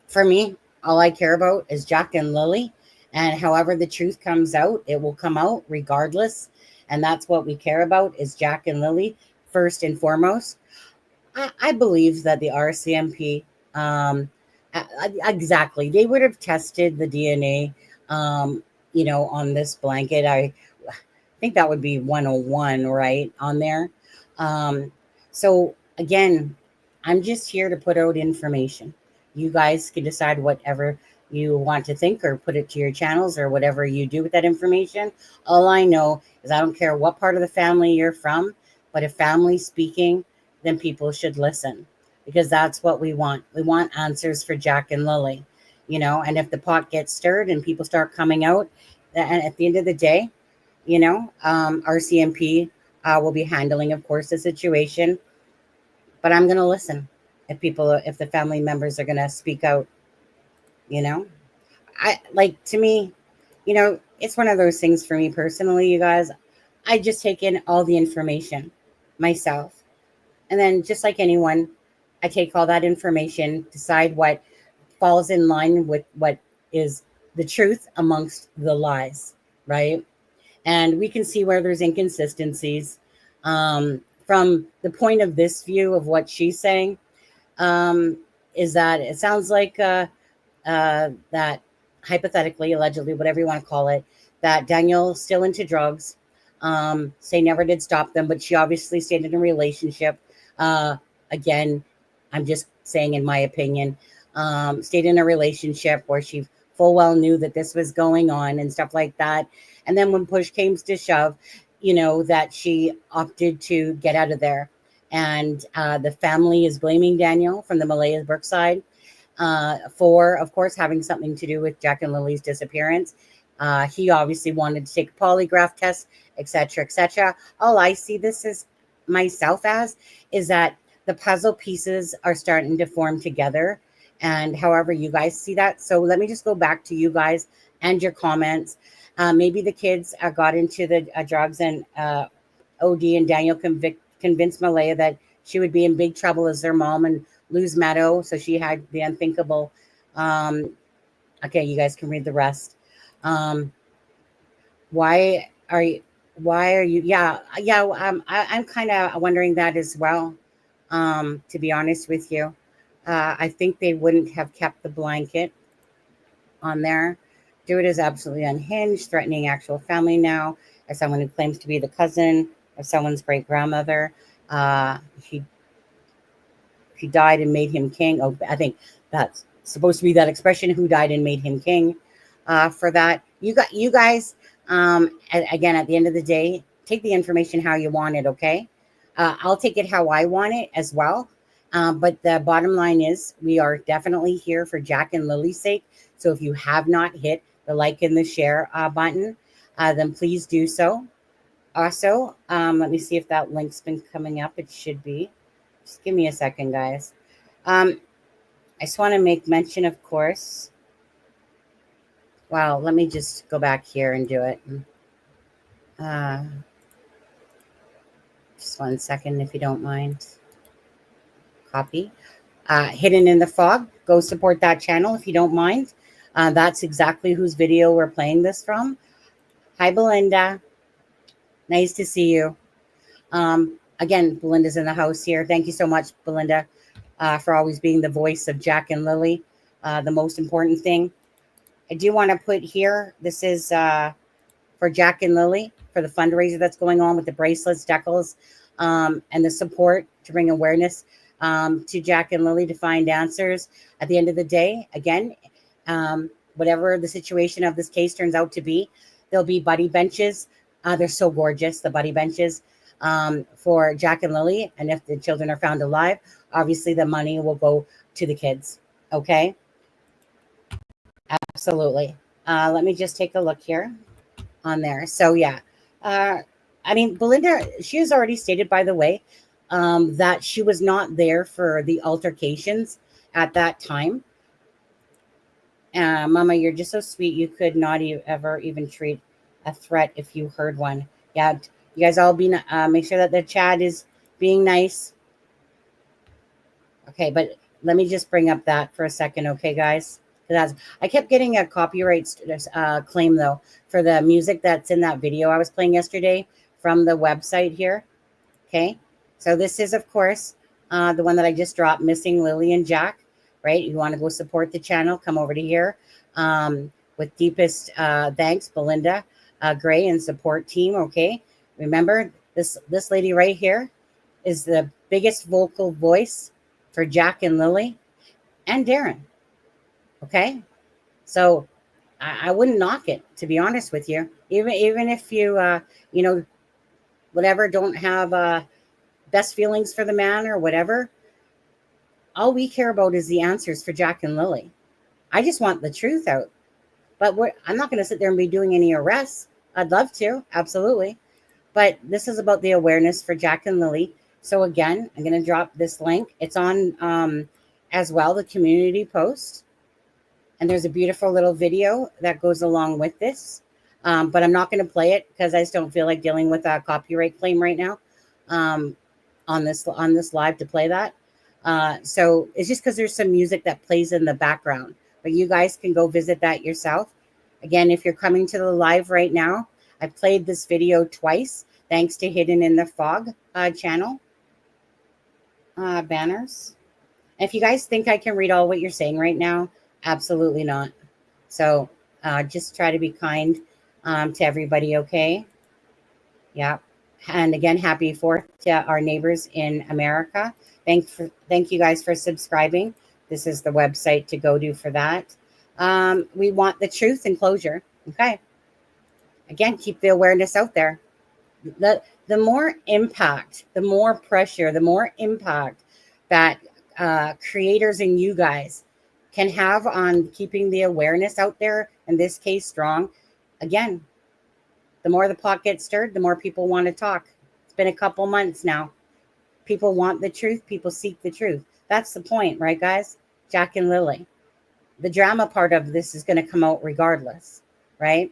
for me, all I care about is Jack and Lily. And however the truth comes out, it will come out regardless. And that's what we care about, is Jack and Lily first and foremost. I believe that the RCMP, exactly, they would have tested the DNA, on this blanket. I think that would be 101, right, on there. So again, I'm just here to put out information. You guys can decide whatever you want to think, or put it to your channels, or whatever you do with that information. All I know is I don't care what part of the family you're from, but if family's speaking, then people should listen, because that's what we want. We want answers for Jack and Lily, and if the pot gets stirred and people start coming out, and at the end of the day, RCMP will be handling, of course, the situation, but I'm going to listen if the family members are going to speak out. To me, it's one of those things for me personally, you guys. I just take in all the information myself. And then, just like anyone, I take all that information, decide what falls in line with what is the truth amongst the lies, right? And we can see where there's inconsistencies. From the point of this view of what she's saying, is that it sounds like that hypothetically, allegedly, whatever you want to call it, that Daniel's still into drugs. Say never did stop them, but she obviously stayed in a relationship. Again, I'm just saying, in my opinion, stayed in a relationship where she full well knew that this was going on and stuff like that. And then when push came to shove, that she opted to get out of there. And the family is blaming Daniel from the Malaya's Brookside for, of course, having something to do with Jack and Lily's disappearance. He obviously wanted to take a polygraph test, etc., etc. All I see this as myself as is that the puzzle pieces are starting to form together, and however you guys see that. So let me just go back to you guys and your comments. Maybe the kids got into the drugs, and OD and Daniel convinced Malaya that she would be in big trouble as their mom and lose Meadow, so she had the unthinkable. Okay, you guys can read the rest. Why are you? Yeah. I'm kind of wondering that as well. To be honest with you, I think they wouldn't have kept the blanket on there. Dewitt is absolutely unhinged, threatening actual family now as someone who claims to be the cousin of someone's great grandmother. He died and made him king. Oh, I think that's supposed to be that expression, who died and made him king. For that, you guys, again, at the end of the day, take the information how you want it, okay? I'll take it how I want it as well. But the bottom line is we are definitely here for Jack and Lily's sake. So if you have not hit the like and the share button, then please do so. Also, let me see if that link's been coming up. It should be. Just give me a second, guys. I just want to make mention, of course. Wow, let me just go back here and do it. Just 1 second, if you don't mind. Copy. Hidden in the Fog. Go support that channel if you don't mind. That's exactly whose video we're playing this from. Hi, Belinda. Nice to see you. Again, Belinda's in the house here. Thank you so much, Belinda, for always being the voice of Jack and Lily. The most important thing. I do want to put here, this is for Jack and Lily, for the fundraiser that's going on with the bracelets, decals, and the support to bring awareness to Jack and Lily to find answers. At the end of the day, again, whatever the situation of this case turns out to be, there'll be buddy benches. They're so gorgeous, the buddy benches for Jack and Lily. And if the children are found alive, obviously the money will go to the kids. Okay? Absolutely. Let me just take a look here on there. So, yeah. I mean, Belinda, she has already stated, by the way, that she was not there for the altercations at that time. Mama, you're just so sweet. You could not ever even treat a threat if you heard one. Yeah, you guys all be make sure that the chat is being nice. Okay, but let me just bring up that for a second, okay, guys? I kept getting a copyright claim though for the music that's in that video I was playing yesterday from the website here. Okay, so this is of course the one that I just dropped, Missing Lily and Jack. Right, you want to go support the channel? Come over to here. With deepest thanks, Belinda Gray and support team. Okay, remember this lady right here is the biggest vocal voice for Jack and Lily and Darren. Okay, so I wouldn't knock it, to be honest with you. Even if you you know, whatever, don't have best feelings for the man or whatever. All we care about is the answers for Jack and Lily. I just want the truth out. But I'm not going to sit there and be doing any arrests. I'd love to, absolutely. But this is about the awareness for Jack and Lily. So again, I'm going to drop this link. It's on as well, the community post. And there's a beautiful little video that goes along with this. But I'm not going to play it because I just don't feel like dealing with a copyright claim right now on this live to play that. So it's just because there's some music that plays in the background. But you guys can go visit that yourself. Again, if you're coming to the live right now, I played this video twice, thanks to Hidden in the Fog channel banners. And if you guys think I can read all what you're saying right now, absolutely not. So just try to be kind to everybody, okay? Yeah. And again, happy 4th to our neighbors in America. Thank you guys for subscribing. This is the website to go to for that. We want the truth and closure. Okay. Again, keep the awareness out there. The more impact, the more pressure, the more impact that creators and you guys can have on keeping the awareness out there, in this case strong, again, the more the pot gets stirred, the more people want to talk. It's been a couple months now. People want the truth. People seek the truth. That's the point, right, guys? Jack and Lily. The drama part of this is going to come out regardless, right?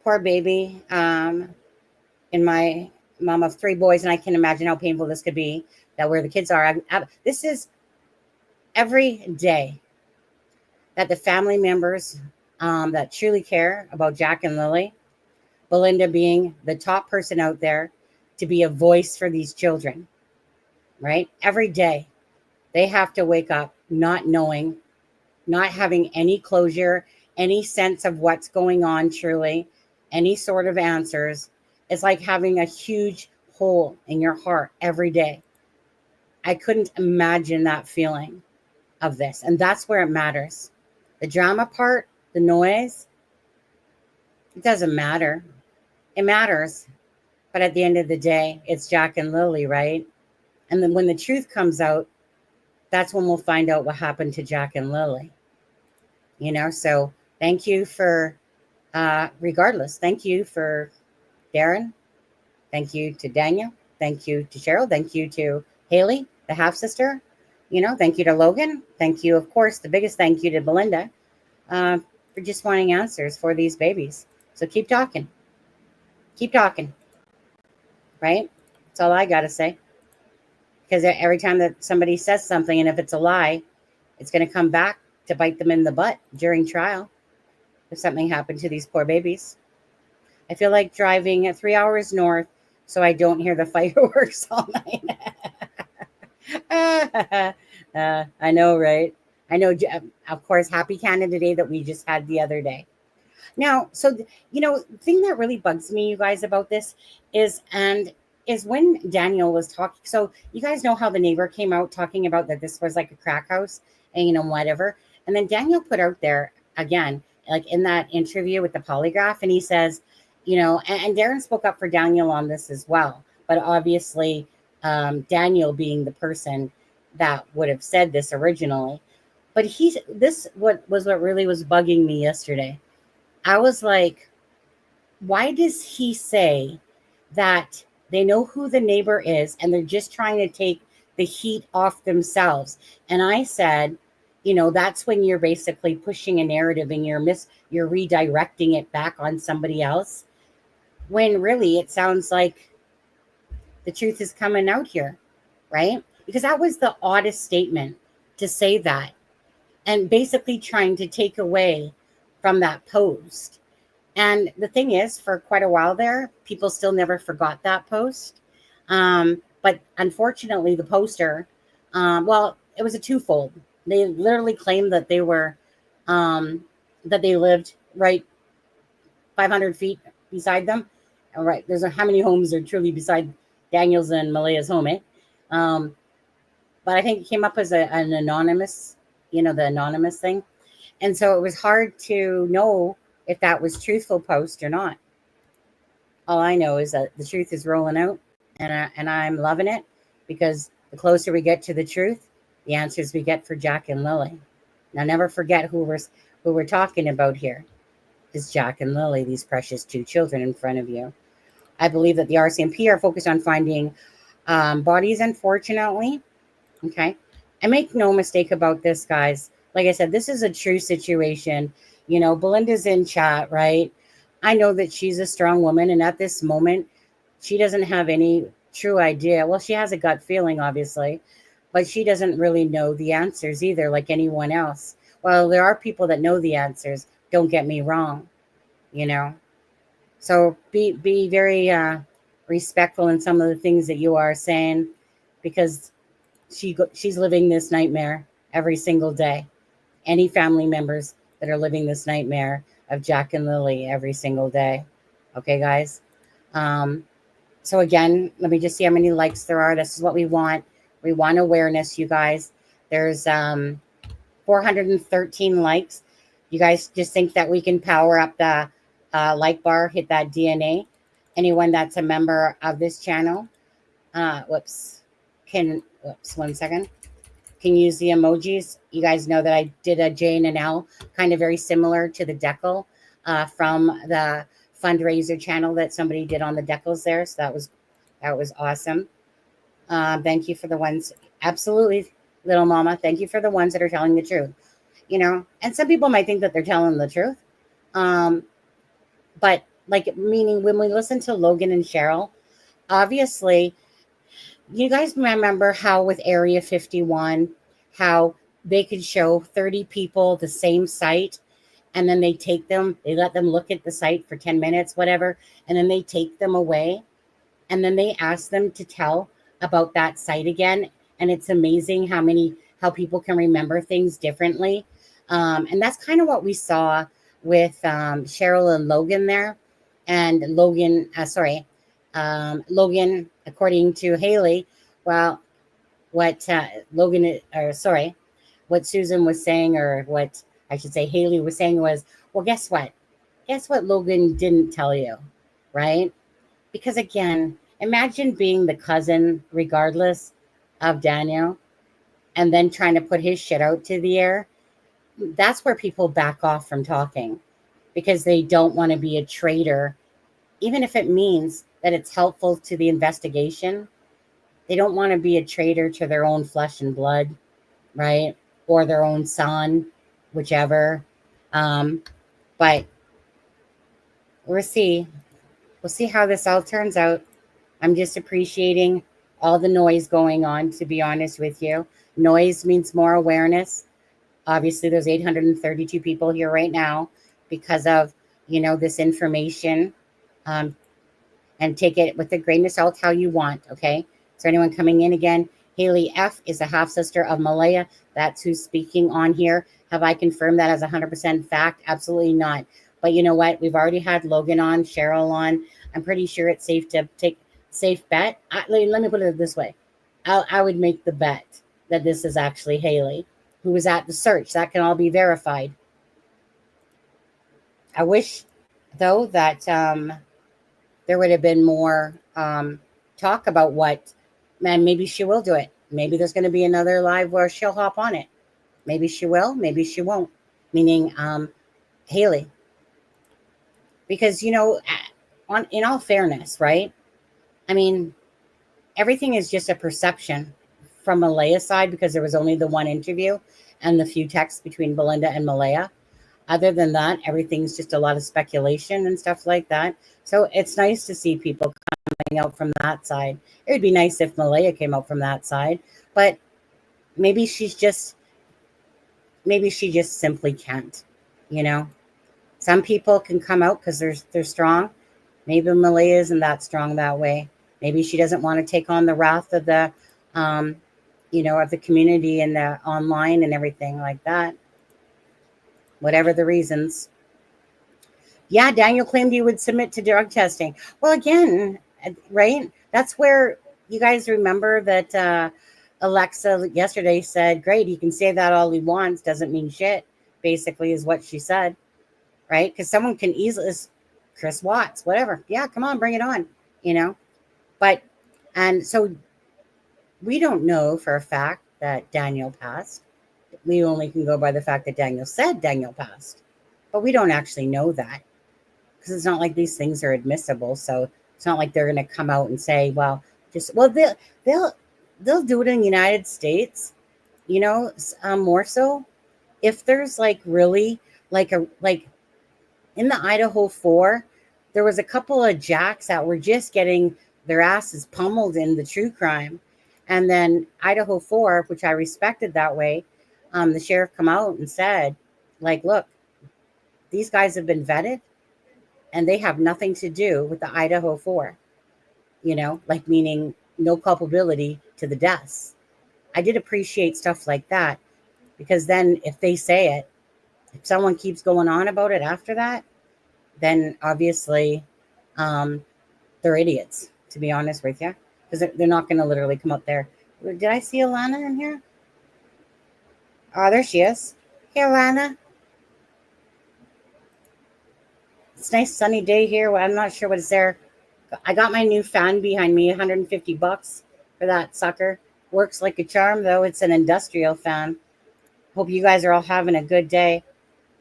Poor baby. In my mom of 3 boys, and I can imagine how painful this could be, that where the kids are. This is every day that the family members that truly care about Jack and Lily, Belinda being the top person out there to be a voice for these children, right? Every day they have to wake up not knowing, not having any closure, any sense of what's going on, truly, any sort of answers. It's like having a huge hole in your heart every day. I couldn't imagine that feeling of this. And that's where it matters. The drama part, the noise, it doesn't matter. It matters But at the end of the day, it's Jack and Lily, right? And then when the truth comes out, that's when we'll find out what happened to Jack and Lily. So thank you for, regardless, thank you for Darren. Thank you to Daniel. Thank you to Cheryl. Thank you to Haley, the half sister. Thank you to Logan. Thank you, of course, the biggest thank you to Belinda for just wanting answers for these babies. So keep talking. Keep talking. Right? That's all I got to say. Because every time that somebody says something, and if it's a lie, it's going to come back to bite them in the butt during trial if something happened to these poor babies. I feel like driving at 3 hours north so I don't hear the fireworks all night. I know, right? I know, of course, happy Canada Day that we just had the other day. Now, so, the thing that really bugs me, you guys, about this is when Daniel was talking. So you guys know how the neighbor came out talking about that this was like a crack house and, whatever. And then Daniel put out there again, like in that interview with the polygraph, and he says, and Darren spoke up for Daniel on this as well. But obviously, Daniel being the person that would have said this originally. But what really was bugging me yesterday. I was like, why does he say that they know who the neighbor is and they're just trying to take the heat off themselves? And I said, that's when you're basically pushing a narrative and you're redirecting it back on somebody else. When really it sounds like the truth is coming out here, right? Because that was the oddest statement to say that, and basically trying to take away from that post. And the thing is, for quite a while there, people still never forgot that post. But unfortunately, the poster, it was a twofold. They literally claimed that they were, that they lived right 500 feet beside them. All right, how many homes are truly beside Daniel's and Malia's home, eh? But I think it came up as an anonymous, the anonymous thing. And so it was hard to know if that was truthful post or not. All I know is that the truth is rolling out, and I'm loving it, because the closer we get to the truth, the answers we get for Jack and Lily. Now, never forget who we're talking about here is Jack and Lily, these precious two children in front of you. I believe that the RCMP are focused on finding bodies, unfortunately. Okay. And make no mistake about this, guys. Like I said, this is a true situation. Belinda's in chat, right? I know that she's a strong woman. And at this moment, she doesn't have any true idea. Well, she has a gut feeling, obviously, but she doesn't really know the answers either, like anyone else. Well, there are people that know the answers. Don't get me wrong, So be very respectful in some of the things that you are saying, because she's living this nightmare every single day. Any family members that are living this nightmare of Jack and Lily every single day. Okay, guys? So again, let me just see how many likes there are. This is what we want. We want awareness, you guys. There's 413 likes. You guys just think that we can power up the like bar, hit that DNA. Anyone that's a member of this channel, one second, can use the emojis. You guys know that I did a J and an L, kind of very similar to the decal from the fundraiser channel that somebody did on the decals there. So that was awesome. Thank you for the ones. Absolutely, little mama. Thank you for the ones that are telling the truth. And some people might think that they're telling the truth. But meaning when we listen to Logan and Cheryl, obviously, you guys remember how with Area 51, how they could show 30 people the same site, and then they let them look at the site for 10 minutes, whatever, and then they take them away, and then they ask them to tell about that site again. And it's amazing how people can remember things differently. And that's kind of what we saw with Cheryl and Logan there. And Logan, according to Haley, what Susan was saying, or what I should say Haley was saying was, well, guess what? Guess what Logan didn't tell you, right? Because again, imagine being the cousin, regardless of Daniel, and then trying to put his shit out to the air. That's where people back off from talking because they don't want to be a traitor, even if it means that it's helpful to the investigation. They don't want to be a traitor to their own flesh and blood, right? Or their own son, whichever. But we'll see. We'll see how this all turns out. I'm just appreciating all the noise going on, to be honest with you. Noise means more awareness. Obviously, there's 832 people here right now because of, this information. And take it with a grain of salt how you want, okay? Is there anyone coming in again? Haley F. is a half-sister of Malaya. That's who's speaking on here. Have I confirmed that as 100% fact? Absolutely not. But you know what? We've already had Logan on, Cheryl on. I'm pretty sure it's safe to take safe bet. Let me put it this way. I would make the bet that this is actually Haley, who was at the search. That can all be verified. I wish, though, that there would have been more talk about what, man, maybe she will do it. Maybe there's going to be another live where she'll hop on it. Maybe she will, maybe she won't. Meaning Haley. Because, in all fairness, right? I mean, everything is just a perception from Malaya's side because there was only the one interview and the few texts between Belinda and Malaya. Other than that, everything's just a lot of speculation and stuff like that. So it's nice to see people coming out from that side. It would be nice if Malaya came out from that side, but maybe she just simply can't, Some people can come out because they're strong. Maybe Malaya isn't that strong that way. Maybe she doesn't want to take on the wrath of the, of the community and the online and everything like that. Whatever the reasons. Yeah, Daniel claimed he would submit to drug testing. Well, again, right? That's where you guys remember that Alexa yesterday said, great, he can say that all he wants, doesn't mean shit, basically is what she said, right? Because someone can easily, Chris Watts, whatever. Yeah, come on, bring it on, But, and so we don't know for a fact that Daniel passed. We only can go by the fact that Daniel said Daniel passed. But we don't actually know that because it's not like these things are admissible. So it's not like they're going to come out and say, they'll do it in the United States, more so if there's really like in the Idaho 4, there was a couple of jacks that were just getting their asses pummeled in the true crime. And then Idaho 4, which I respected that way, the sheriff come out and said, look, these guys have been vetted and they have nothing to do with the Idaho 4, meaning no culpability to the deaths. I did appreciate stuff like that because then if they say it, if someone keeps going on about it after that, then obviously they're idiots, to be honest with you, because they're not going to literally come up there. Did I see Alana in here? Oh, there she is. Hey, Alana. It's a nice sunny day here. Well, I'm not sure what is there. I got my new fan behind me, $150 for that sucker. Works like a charm, though. It's an industrial fan. Hope you guys are all having a good day.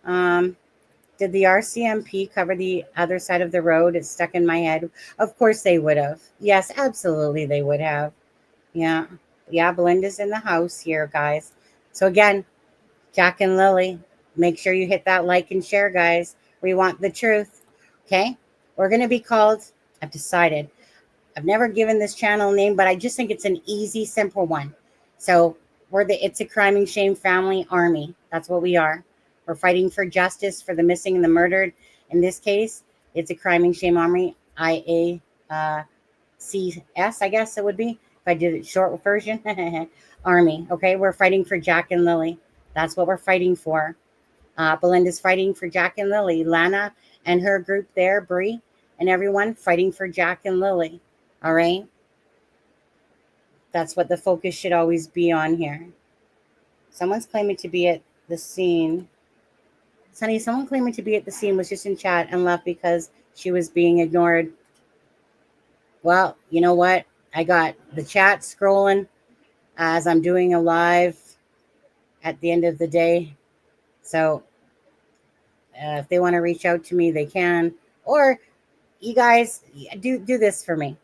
Did the RCMP cover the other side of the road? It's stuck in my head. Of course they would have. Yes, absolutely they would have. Yeah. Yeah, Belinda's in the house here, guys. So again, Jack and Lily, make sure you hit that like and share, guys. We want the truth. Okay? We're going to be called, I've decided. I've never given this channel a name, but I just think it's an easy, simple one. So we're the It's a Crime and Shame Family Army. That's what we are. We're fighting for justice for the missing and the murdered. In this case, It's a Crime and Shame Army, IACS, I guess it would be, if I did it short version. Army, okay? We're fighting for Jack and Lily. That's what we're fighting for. Belinda's fighting for Jack and Lily. Lana and her group there, Bree, and everyone fighting for Jack and Lily. All right? That's what the focus should always be on here. Someone's claiming to be at the scene. Sonny, someone claiming to be at the scene was just in chat and left because she was being ignored. Well, you know what? I got the chat scrolling as I'm doing a live at the end of the day. So if they want to reach out to me, they can. Or you guys do this for me.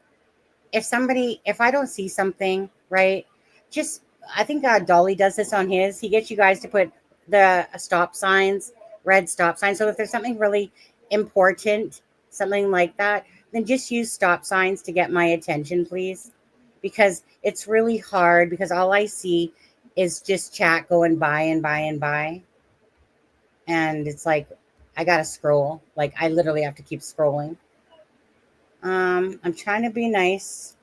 If I don't see something right, just I think Dolly does this on his. He gets you guys to put the stop signs, red stop signs. So if there's something really important, something like that, then just use stop signs to get my attention, please, because it's really hard because all I see is just chat going by and by and by, and it's like I gotta scroll. Like I literally have to keep scrolling. I'm trying to be nice.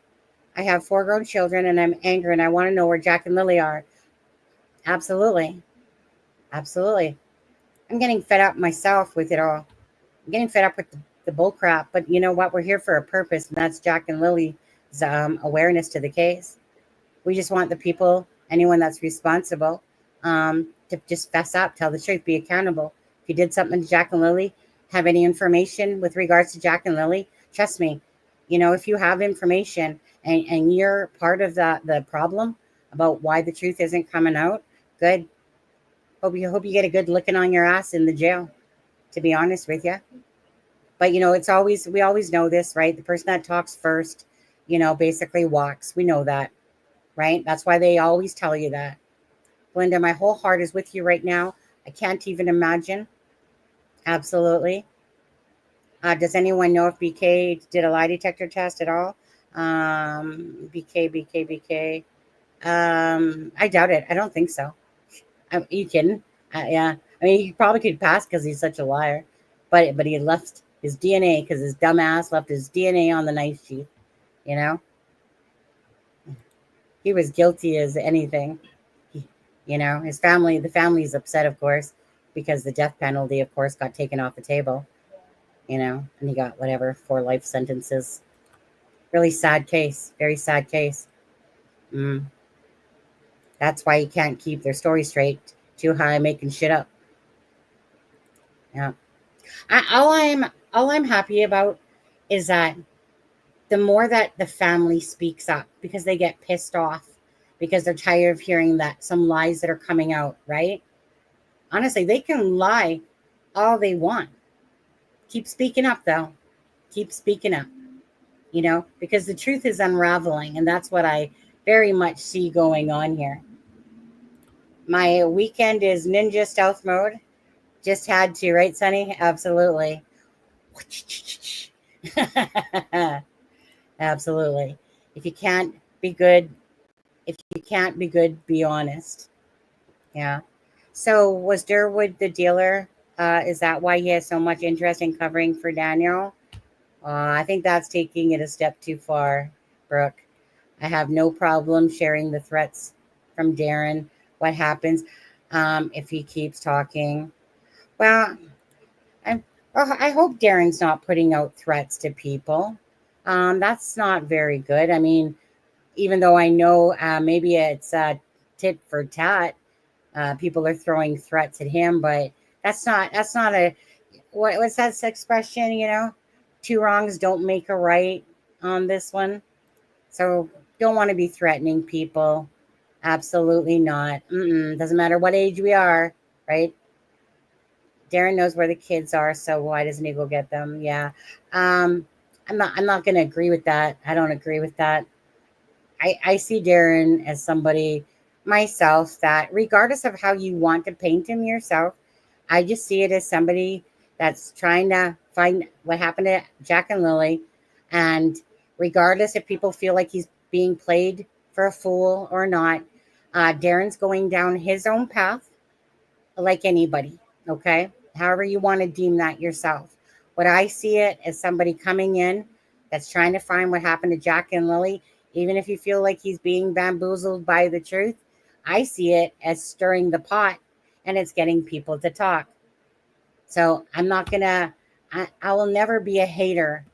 I have 4 grown children and I'm angry and I want to know where Jack and Lily are. Absolutely. Absolutely. I'm getting fed up myself with it all. I'm getting fed up with the bull crap. But you know what? We're here for a purpose, and that's Jack and Lily's awareness to the case. We just want the people, anyone that's responsible, to just fess up, tell the truth, be accountable. If you did something to Jack and Lily, have any information with regards to Jack and Lily, trust me, if you have information and you're part of the problem about why the truth isn't coming out, good. Hope you get a good licking on your ass in the jail, to be honest with you. But we always know this, right? The person that talks first, basically walks. We know that, right? That's why they always tell you that. Belinda, my whole heart is with you right now. I can't even imagine. Absolutely. Does anyone know if BK did a lie detector test at all? BK. I doubt it. I don't think so. Are you kidding? Yeah. I mean, he probably could pass because he's such a liar. But he left his DNA because his dumb ass left his DNA on the knife sheath. He was guilty as anything. The family's upset, of course, because the death penalty, of course, got taken off the table. And he got 4 life sentences. Really sad case. Very sad case. That's why you can't keep their story straight. Too high, making shit up. Yeah. All I'm happy about is that the more that the family speaks up, because they get pissed off, because they're tired of hearing that some lies that are coming out, right? Honestly, they can lie all they want. Keep speaking up, though. Keep speaking up, because the truth is unraveling, and that's what I very much see going on here. My weekend is ninja stealth mode. Just had to, right, Sonny? Absolutely. Absolutely. If you can't be good, be honest. Yeah. So was Durwood the dealer? Is that why he has so much interest in covering for Daniel? I think that's taking it a step too far, Brooke. I have no problem sharing the threats from Darren. What happens if he keeps talking? Well, I hope Darren's not putting out threats to people. That's not very good. I mean, even though I know maybe it's tit for tat, people are throwing threats at him, but that's not a what's that expression? 2 wrongs don't make a right on this one. So don't want to be threatening people. Absolutely not. Doesn't matter what age we are, right? Darren knows where the kids are, so why doesn't he go get them? Yeah. I'm not going to agree with that. I don't agree with that. I see Darren as somebody myself that, regardless of how you want to paint him yourself, I just see it as somebody that's trying to find what happened to Jack and Lily. And regardless if people feel like he's being played for a fool or not, Darren's going down his own path like anybody, okay? However you want to deem that yourself. What I see it as somebody coming in that's trying to find what happened to Jack and Lily, even if you feel like he's being bamboozled by the truth, I see it as stirring the pot, and it's getting people to talk. So I'm not gonna, I will never be a hater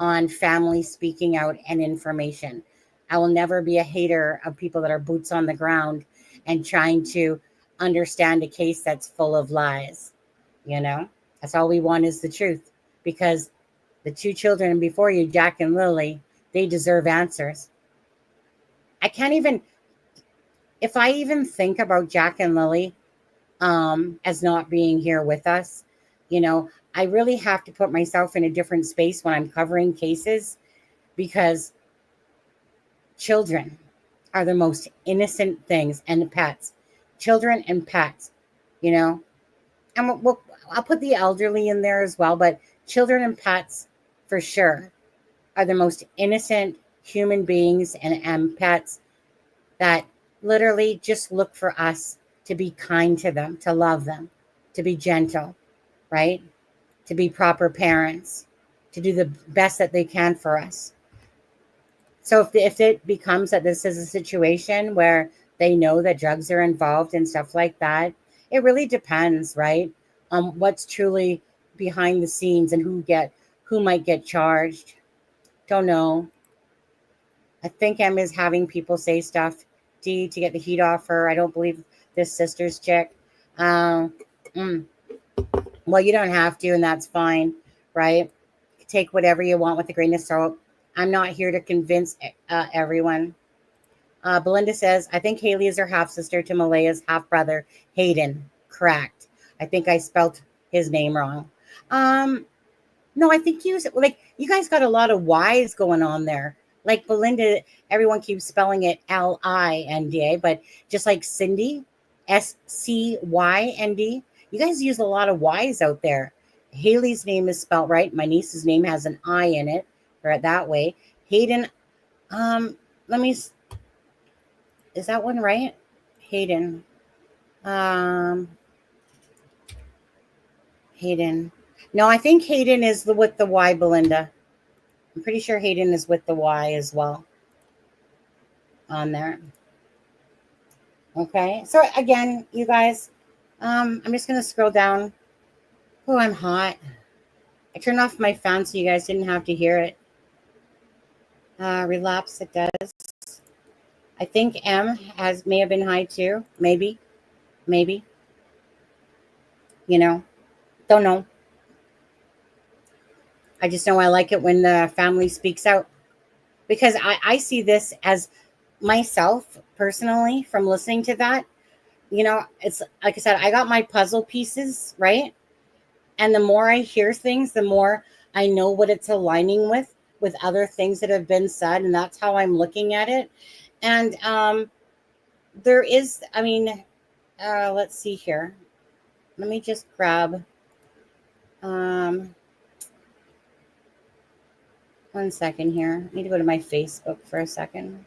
on family speaking out and information. I will never be a hater of people that are boots on the ground and trying to understand a case that's full of lies. That's all we want is the truth, because the 2 children before you, Jack and Lily, they deserve answers. I can't even, if I even think about Jack and Lily as not being here with us, you know, I really have to put myself in a different space when I'm covering cases, because children are the most innocent things, and pets, children and pets, you know, and I'll put the elderly in there as well, but children and pets for sure are the most innocent human beings, and pets that literally just look for us to be kind to them, to love them, to be gentle, right? To be proper parents, to do the best that they can for us. So if it becomes that this is a situation where they know that drugs are involved and stuff like that, it really depends, right? On what's truly behind the scenes and who might get charged. Don't know. I think Em is having people say stuff, D, to get the heat off her. I don't believe this sister's chick. Um, mm. Well, you don't have to, and that's fine, right? Take whatever you want with a grain of salt. I'm not here to convince everyone. Belinda says, I think Haley is her half-sister to Malaya's half-brother, Hayden. Correct. I think I spelt his name wrong. No, I think you guys got a lot of Y's going on there. Like Belinda, everyone keeps spelling it Linda, but just like Cindy, SCYND, you guys use a lot of Y's out there. Haley's name is spelled right. My niece's name has an I in it, or that way. Hayden, is that one right? Hayden. Hayden. No, I think Hayden is with the Y, Belinda. I'm pretty sure Hayden is with the Y as well on there. Okay. So again, you guys, I'm just going to scroll down. Oh, I'm hot. I turned off my fan so you guys didn't have to hear it. Relapse, it does. I think M may have been high too. Maybe. You know, don't know. I just know I like it when the family speaks out, because I see this as myself personally from listening to that. You know, it's like I said, I got my puzzle pieces, right? And the more I hear things, the more I know what it's aligning with other things that have been said. And that's how I'm looking at it. And there is, let's see here. Let me just grab, one second here. I need to go to my Facebook for a second.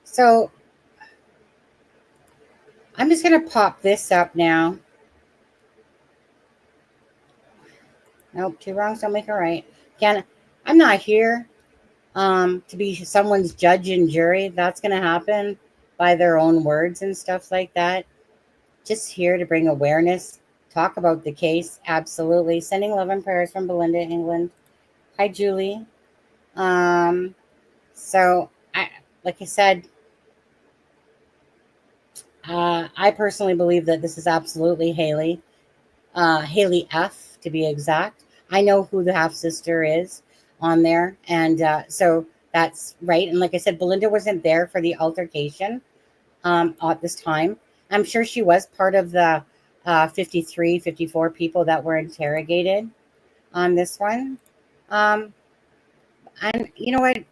So I'm just going to pop this up now. Nope, two wrongs don't make a right. Again, I'm not here to be someone's judge and jury. That's going to happen by their own words and stuff like that. Just here to bring awareness, talk about the case. Absolutely. Sending love and prayers from Belinda, England. Hi, Julie. So, like I said, I personally believe that this is absolutely Haley. Haley F, to be exact. I know who the half-sister is on there. And so that's right. And like I said, Belinda wasn't there for the altercation at this time. I'm sure she was part of the 53, 54 people that were interrogated on this one. And you know what?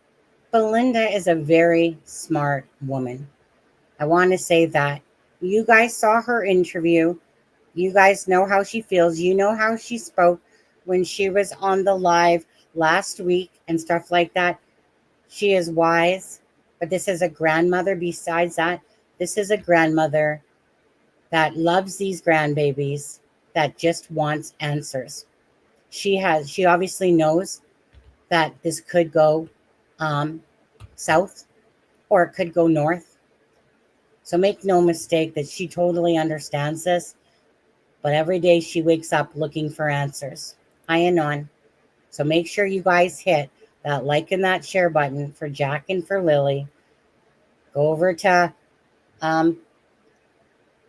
Belinda is a very smart woman. I want to say that. You guys saw her interview. You guys know how she feels. You know how she spoke when she was on the live last week and stuff like that. She is wise, but this is a grandmother. Besides that, this is a grandmother that loves these grandbabies, that just wants answers. She obviously knows that this could go south or it could go north. So make no mistake that she totally understands this. but every day she wakes up looking for answers. Hi and on. So make sure you guys hit that like and that share button for Jack and for Lily. Go over to the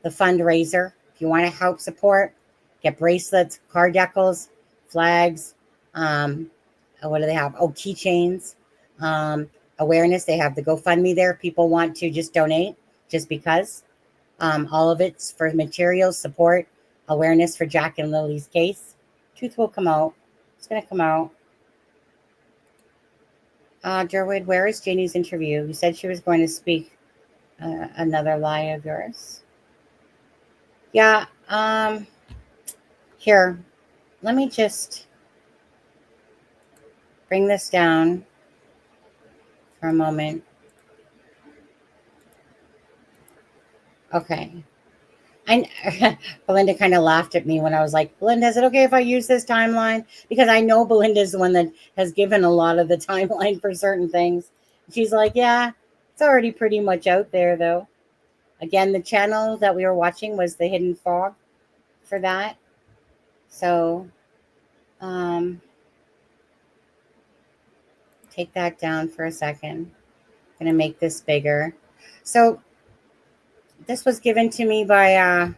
fundraiser. If you want to help support, get bracelets, card decals, flags. What do they have? Oh, keychains. Awareness. They have the GoFundMe there. People want to just donate just because. All of it's for materials, support, awareness for Jack and Lily's case. Truth will come out. It's going to come out. Derwood, where is Janie's interview? You said she was going to speak another lie of yours. Yeah. Here, let me just bring this down for a moment. Okay. Belinda kind of laughed at me when I was like, Belinda, is it okay if I use this timeline? Because I know Belinda's the one that has given a lot of the timeline for certain things. She's like, yeah, it's already pretty much out there, though. Again, the channel that we were watching was the Hidden Fog for that. So, take that down for a second. I'm going to make this bigger. So, this was given to me by,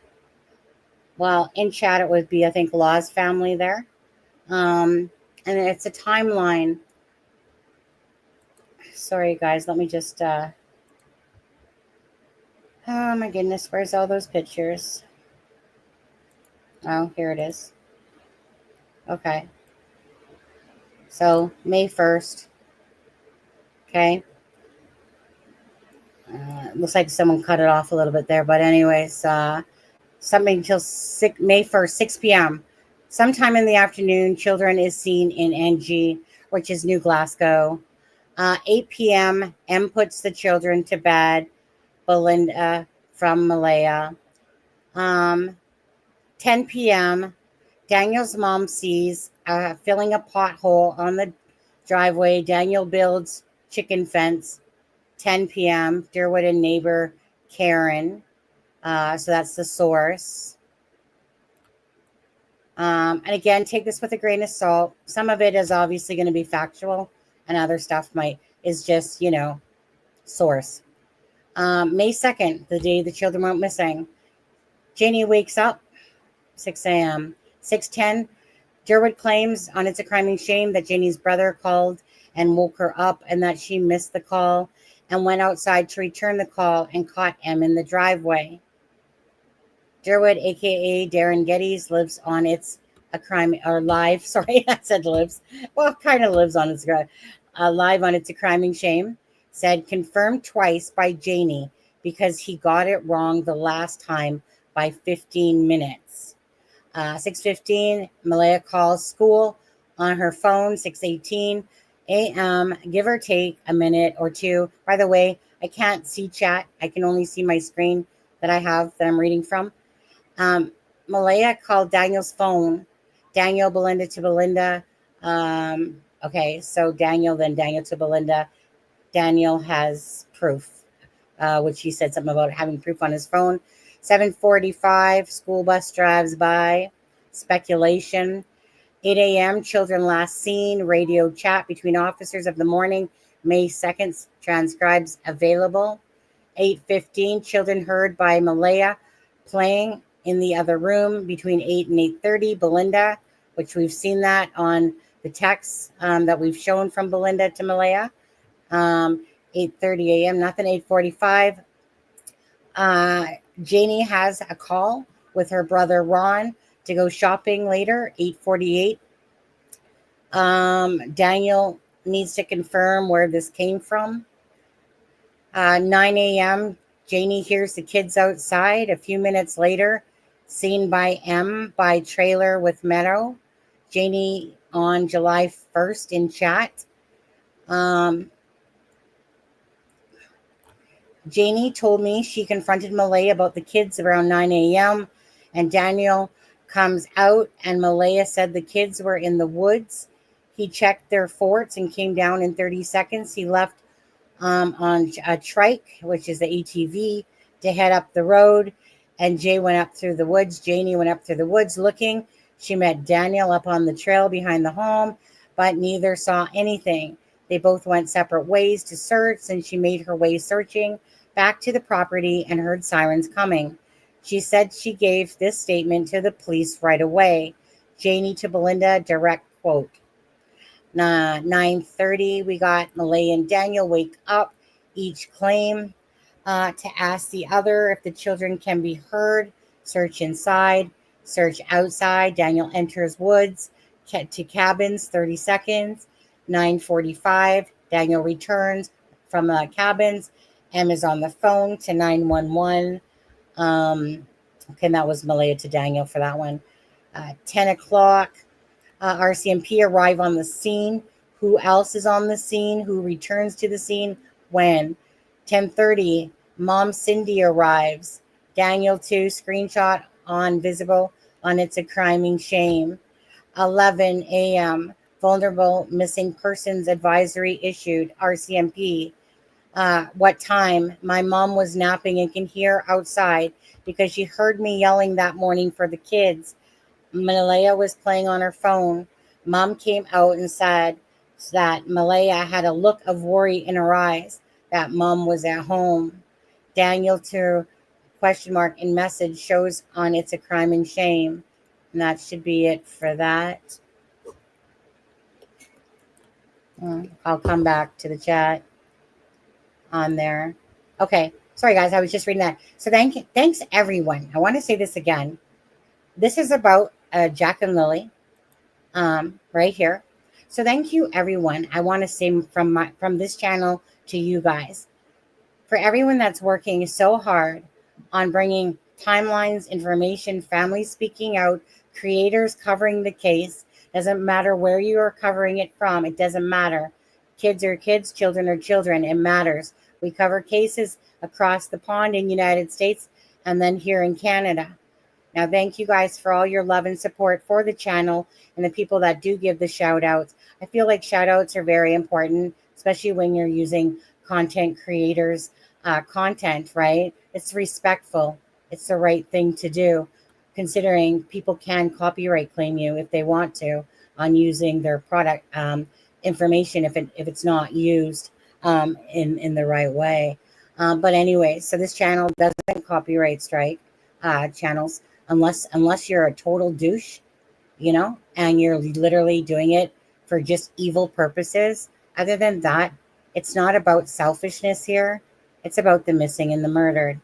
well, in chat, it would be, I think, Law's family there. And it's a timeline. Sorry, guys. Let me just, oh, my goodness. Where's all those pictures? Oh, here it is. Okay. So, May 1st. Okay. Looks like someone cut it off a little bit there. But anyways, something till May 1st, 6 p.m. Sometime in the afternoon, children is seen in NG, which is New Glasgow. 8 p.m., M puts the children to bed. Belinda from Malaya. 10 p.m., Daniel's mom sees filling a pothole on the driveway. Daniel builds chicken fence. 10 p.m., Derwood and neighbor Karen. So that's the source. And again, take this with a grain of salt. Some of it is obviously going to be factual, and other stuff is just, source. May 2nd, the day the children went missing. Janie wakes up, 6 a.m. 6:10, Derwood claims on It's a Crime and Shame that Janie's brother called and woke her up and that she missed the call and went outside to return the call and caught M in the driveway. Derwood, a.k.a. Darren Geddes, lives on It's a Crime, or live, sorry, I said lives. Well, kind of lives on It's live on It's a Crime and Shame, said confirmed twice by Janie because he got it wrong the last time by 15 minutes. 6:15, Malaya calls school on her phone, 6:18 a.m., give or take a minute or two. By the way, I can't see chat. I can only see my screen that I have that I'm reading from. Malaya called Daniel's phone. Daniel, Belinda to Belinda. Okay, so Daniel to Belinda. Daniel has proof, which he said something about having proof on his phone. 7:45, school bus drives by. Speculation. 8 a.m., children last seen. Radio chat between officers of the morning. May 2nd, transcribes available. 8:15, children heard by Malaya playing in the other room between 8 and 8:30. Belinda, which we've seen that on the texts that we've shown from Belinda to Malaya. 8:30 a.m., nothing. 8:45. Janie has a call with her brother Ron to go shopping later. 8:48. Daniel needs to confirm where this came from. 9 a.m., Janie hears the kids outside. A few minutes later, seen by M by trailer with Meadow. Janie on July 1st in chat. Janie told me she confronted Malaya about the kids around 9 a.m. and Daniel comes out and Malaya said the kids were in the woods. He checked their forts and came down in 30 seconds. He left on a trike, which is the ATV, to head up the road. And Janie went up through the woods looking. She met Daniel up on the trail behind the home, but neither saw anything. They both went separate ways to search, and she made her way searching back to the property and heard sirens coming. She said she gave this statement to the police right away. Janie to Belinda, direct quote. 9:30, we got Malay and Daniel wake up, each claim to ask the other if the children can be heard. Search inside, search outside. Daniel enters woods to cabins, 30 seconds. 9:45, Daniel returns from the cabins. Em is on the phone to 911. Okay, and that was Malaya to Daniel for that one. 10 o'clock, RCMP arrive on the scene. Who else is on the scene? Who returns to the scene? When? 10:30, Mom Cindy arrives. Daniel 2, screenshot on visible on It's a Criming Shame. 11 a.m., vulnerable missing persons advisory issued, RCMP. What time? My mom was napping and can hear outside because she heard me yelling that morning for the kids. Malaya was playing on her phone. Mom came out and said that Malaya had a look of worry in her eyes, that Mom was at home. Daniel to question mark in message shows on It's a Crime and Shame. And that should be it for that. I'll come back to the chat on there. Okay. Sorry, guys. I was just reading that. So thanks, everyone. I want to say this again. This is about Jack and Lily right here. So thank you, everyone. I want to say from this channel to you guys, for everyone that's working so hard on bringing timelines, information, families speaking out, creators covering the case. Doesn't matter where you are covering it from. It doesn't matter. Kids are kids, children are children. It matters. We cover cases across the pond in the United States and then here in Canada. Now, thank you guys for all your love and support for the channel and the people that do give the shout outs. I feel like shout outs are very important, especially when you're using content creators' content, right? It's respectful. It's the right thing to do, considering people can copyright claim you if they want to on using their product information if it's not used in the right way. But anyway, so this channel doesn't copyright strike channels unless you're a total douche, and you're literally doing it for just evil purposes. Other than that, it's not about selfishness here. It's about the missing and the murdered.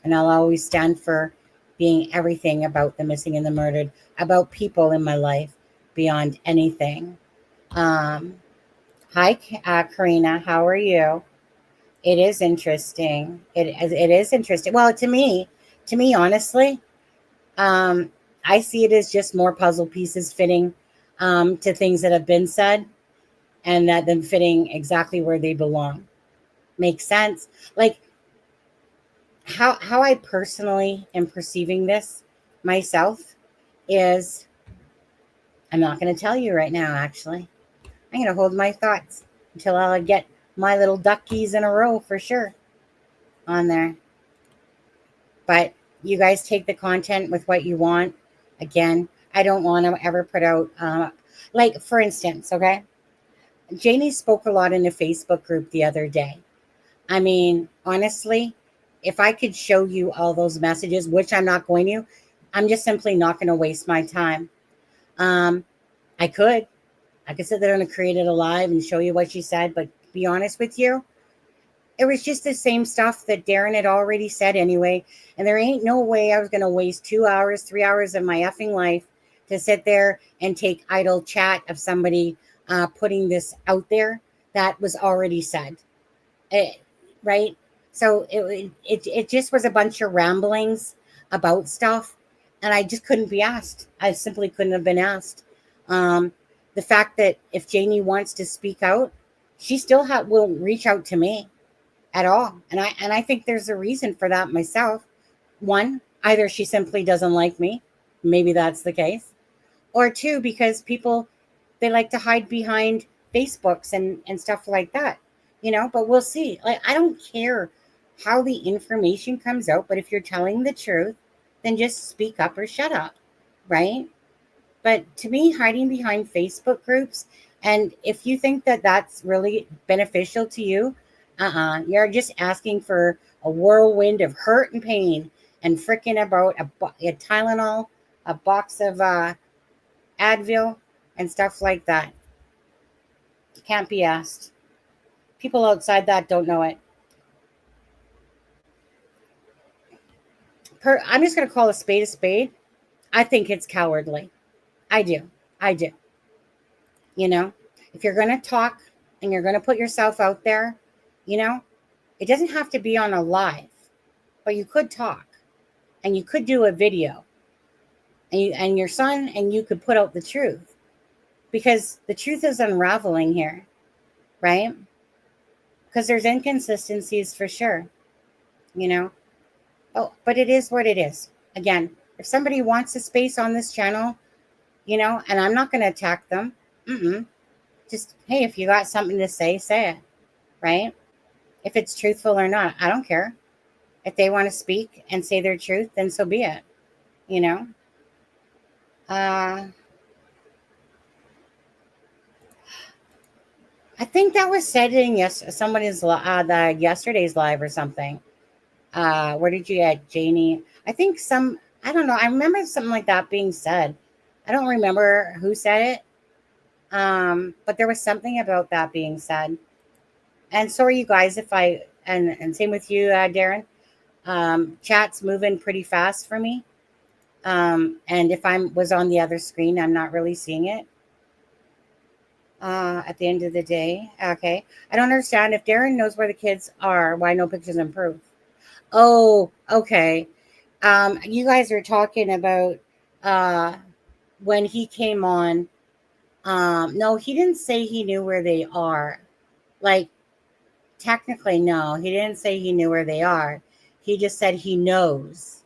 And I'll always stand for being everything about the missing and the murdered, about people in my life beyond anything. Hi, Karina. How are you? It is interesting. It is interesting. Well, to me, honestly, I see it as just more puzzle pieces fitting to things that have been said, and that them fitting exactly where they belong. Makes sense. Like how I personally am perceiving this myself is, I'm not going to tell you right now. Actually, I'm going to hold my thoughts until I get my little duckies in a row for sure on there. But you guys take the content with what you want. Again, I don't want to ever put out, like, for instance, okay? Janie spoke a lot in a Facebook group the other day. I mean, honestly, if I could show you all those messages, which I'm not going to, I'm just simply not going to waste my time. I could sit there and create it alive and show you what she said, but to be honest with you, it was just the same stuff that Darren had already said anyway. And there ain't no way I was going to waste 2 hours, 3 hours of my effing life to sit there and take idle chat of somebody putting this out there that was already said. Right? So it just was a bunch of ramblings about stuff. And I just couldn't be asked. I simply couldn't have been asked. The fact that if Janie wants to speak out, she still will reach out to me at all. And I think there's a reason for that myself. One, either she simply doesn't like me. Maybe that's the case. Or two, because people, they like to hide behind Facebooks and stuff like that, but we'll see. Like, I don't care how the information comes out. But if you're telling the truth, then just speak up or shut up, right? But to me, hiding behind Facebook groups, and if you think that that's really beneficial to you, you're just asking for a whirlwind of hurt and pain and freaking about a Tylenol, a box of Advil, and stuff like that. You can't be asked. People outside that don't know it. I'm just going to call a spade a spade. I think it's cowardly. I do. I do. You know, if you're going to talk and you're going to put yourself out there, you know, it doesn't have to be on a live, but you could talk and you could do a video and your son and you could put out the truth, because the truth is unraveling here, right? Because there's inconsistencies for sure, you know. Oh, but it is what it is. Again, if somebody wants a space on this channel, you know, and I'm not going to attack them. Just, hey, if you got something to say it, right? If it's truthful or not, I don't care. If they want to speak and say their truth, then so be it, you know. I think that was said in somebody's the yesterday's live or something. Where did you get Janie? I think I don't know. I remember something like that being said. I don't remember who said it. But there was something about that being said. And sorry, you guys, if and same with you, Darren. Chat's moving pretty fast for me. And if was on the other screen, I'm not really seeing it. At the end of the day. Okay. I don't understand. If Darren knows where the kids are, why no pictures improved? Oh, okay. You guys are talking about when he came on. No, he didn't say he knew where they are. Like, technically, no, he didn't say he knew where they are. He just said he knows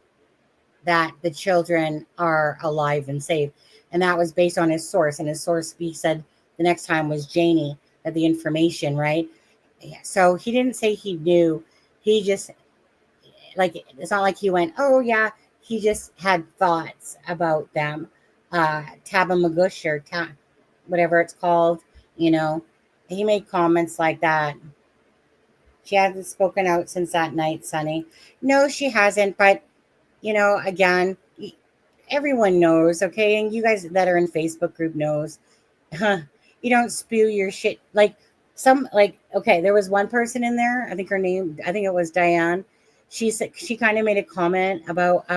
that the children are alive and safe. And that was based on his source. And his source, he said the next time was Janie, that the information, right? So he didn't say he knew. He just, like, it's not like he went, oh, yeah. He just had thoughts about them. Tabamagush or whatever it's called, you know. He made comments like that. She hasn't spoken out since that night, Sonny. No, she hasn't. But, you know, again, everyone knows, okay? And you guys that are in Facebook group knows. You don't spew your shit. Like, okay, there was one person in there. I think it was Diane. She said, she kind of made a comment about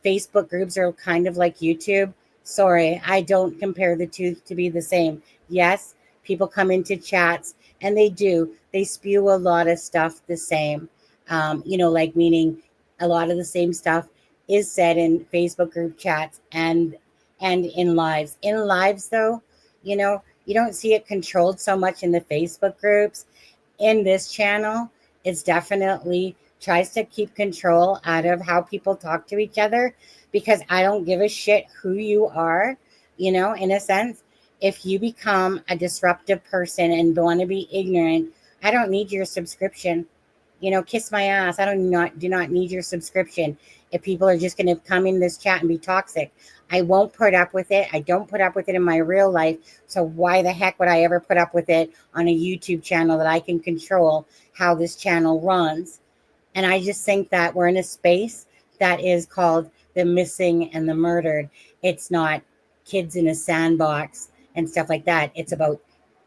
Facebook groups are kind of like YouTube. Sorry, I don't compare the two to be the same. Yes, people come into chats and they spew a lot of stuff the same. You know, like, meaning a lot of the same stuff is said in Facebook group chats and in lives. In lives, though, you know, you don't see it controlled so much in the Facebook groups. In this channel, it's definitely tries to keep control out of how people talk to each other, because I don't give a shit who you are, you know, in a sense. If you become a disruptive person and want to be ignorant, I don't need your subscription. You know, kiss my ass. I do not need your subscription. If people are just going to come in this chat and be toxic, I won't put up with it. I don't put up with it in my real life. So why the heck would I ever put up with it on a YouTube channel that I can control how this channel runs? And I just think that we're in a space that is called the missing and the murdered. It's not kids in a sandbox and stuff like that. It's about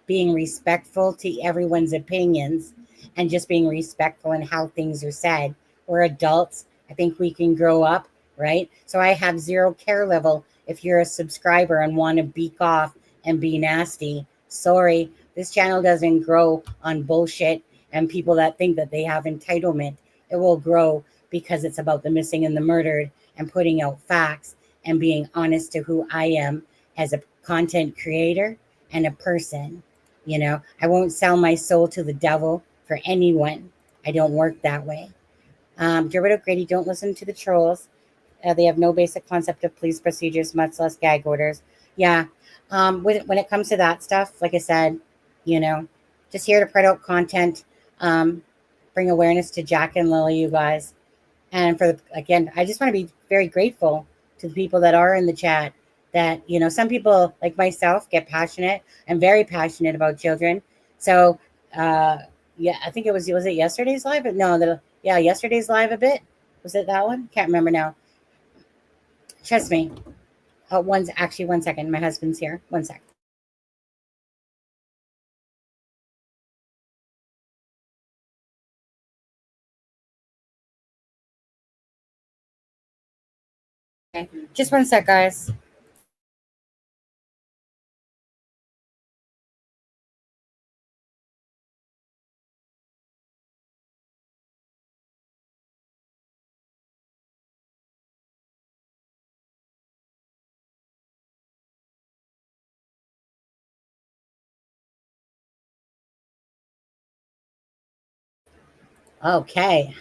being respectful to everyone's opinions and just being respectful in how things are said. We're adults. I think we can grow up, right? So I have zero care level if you're a subscriber and want to beak off and be nasty. Sorry, this channel doesn't grow on bullshit and people that think that they have entitlement. It will grow because it's about the missing and the murdered and putting out facts and being honest to who I am as a content creator and a person. You know, I won't sell my soul to the devil for anyone. I don't work that way. Gerard O'Grady, don't listen to the trolls. They have no basic concept of police procedures, much less gag orders. Yeah. When it comes to that stuff, like I said, you know, just here to put out content. bring awareness to Jack and Lily, you guys. And again, I just want to be very grateful to the people that are in the chat. That, some people like myself get passionate. I'm very passionate about children. So yeah, I think was it yesterday's live? No, yesterday's live a bit. Was it that one? Can't remember now. Trust me. One second. My husband's here. One sec. Okay. Just one sec, guys. Okay.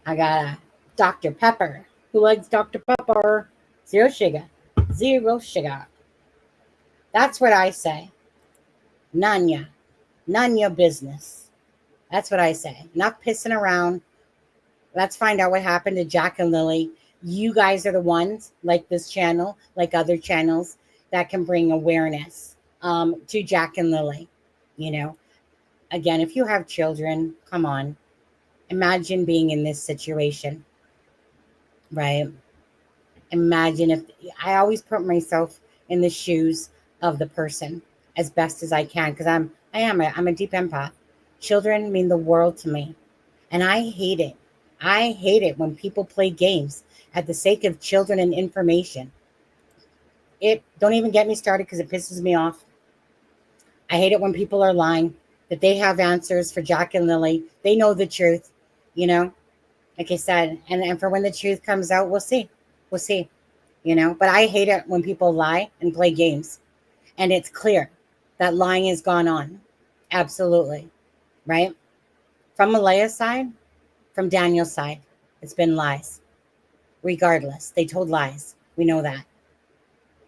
I got a Dr. Pepper. Who likes Dr. Pepper? Zero sugar. Zero sugar. That's what I say. None your business. That's what I say. Enough pissing around. Let's find out what happened to Jack and Lily. You guys are the ones, like this channel, like other channels, that can bring awareness to Jack and Lily. Again, if you have children, come on. Imagine being in this situation, right? Imagine if I always put myself in the shoes of the person as best as I can, because I'm a deep empath. Children mean the world to me, and I hate it. I hate it when people play games at the sake of children and information. It don't even get me started because it pisses me off. I hate it when people are lying that they have answers for Jack and Lily. They know the truth, like I said, and for when the truth comes out, we'll see. But I hate it when people lie and play games, and it's clear that lying has gone on. Absolutely. Right? From Malaya's side, from Daniel's side, it's been lies. Regardless, they told lies. We know that.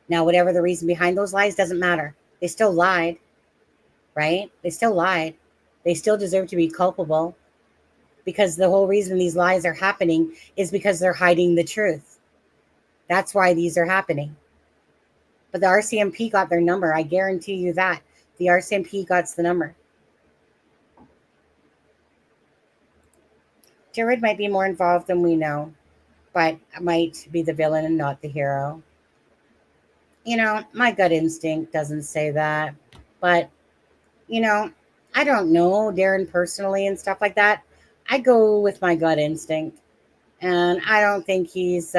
Now, whatever the reason behind those lies doesn't matter. They still lied, right? They still lied. They still deserve to be culpable, because the whole reason these lies are happening is because they're hiding the truth. That's why these are happening. But the RCMP got their number. I guarantee you that. The RCMP got the number. Jared might be more involved than we know, but might be the villain and not the hero. My gut instinct doesn't say that. But, I don't know Darren personally and stuff like that. I go with my gut instinct. And I don't think he's...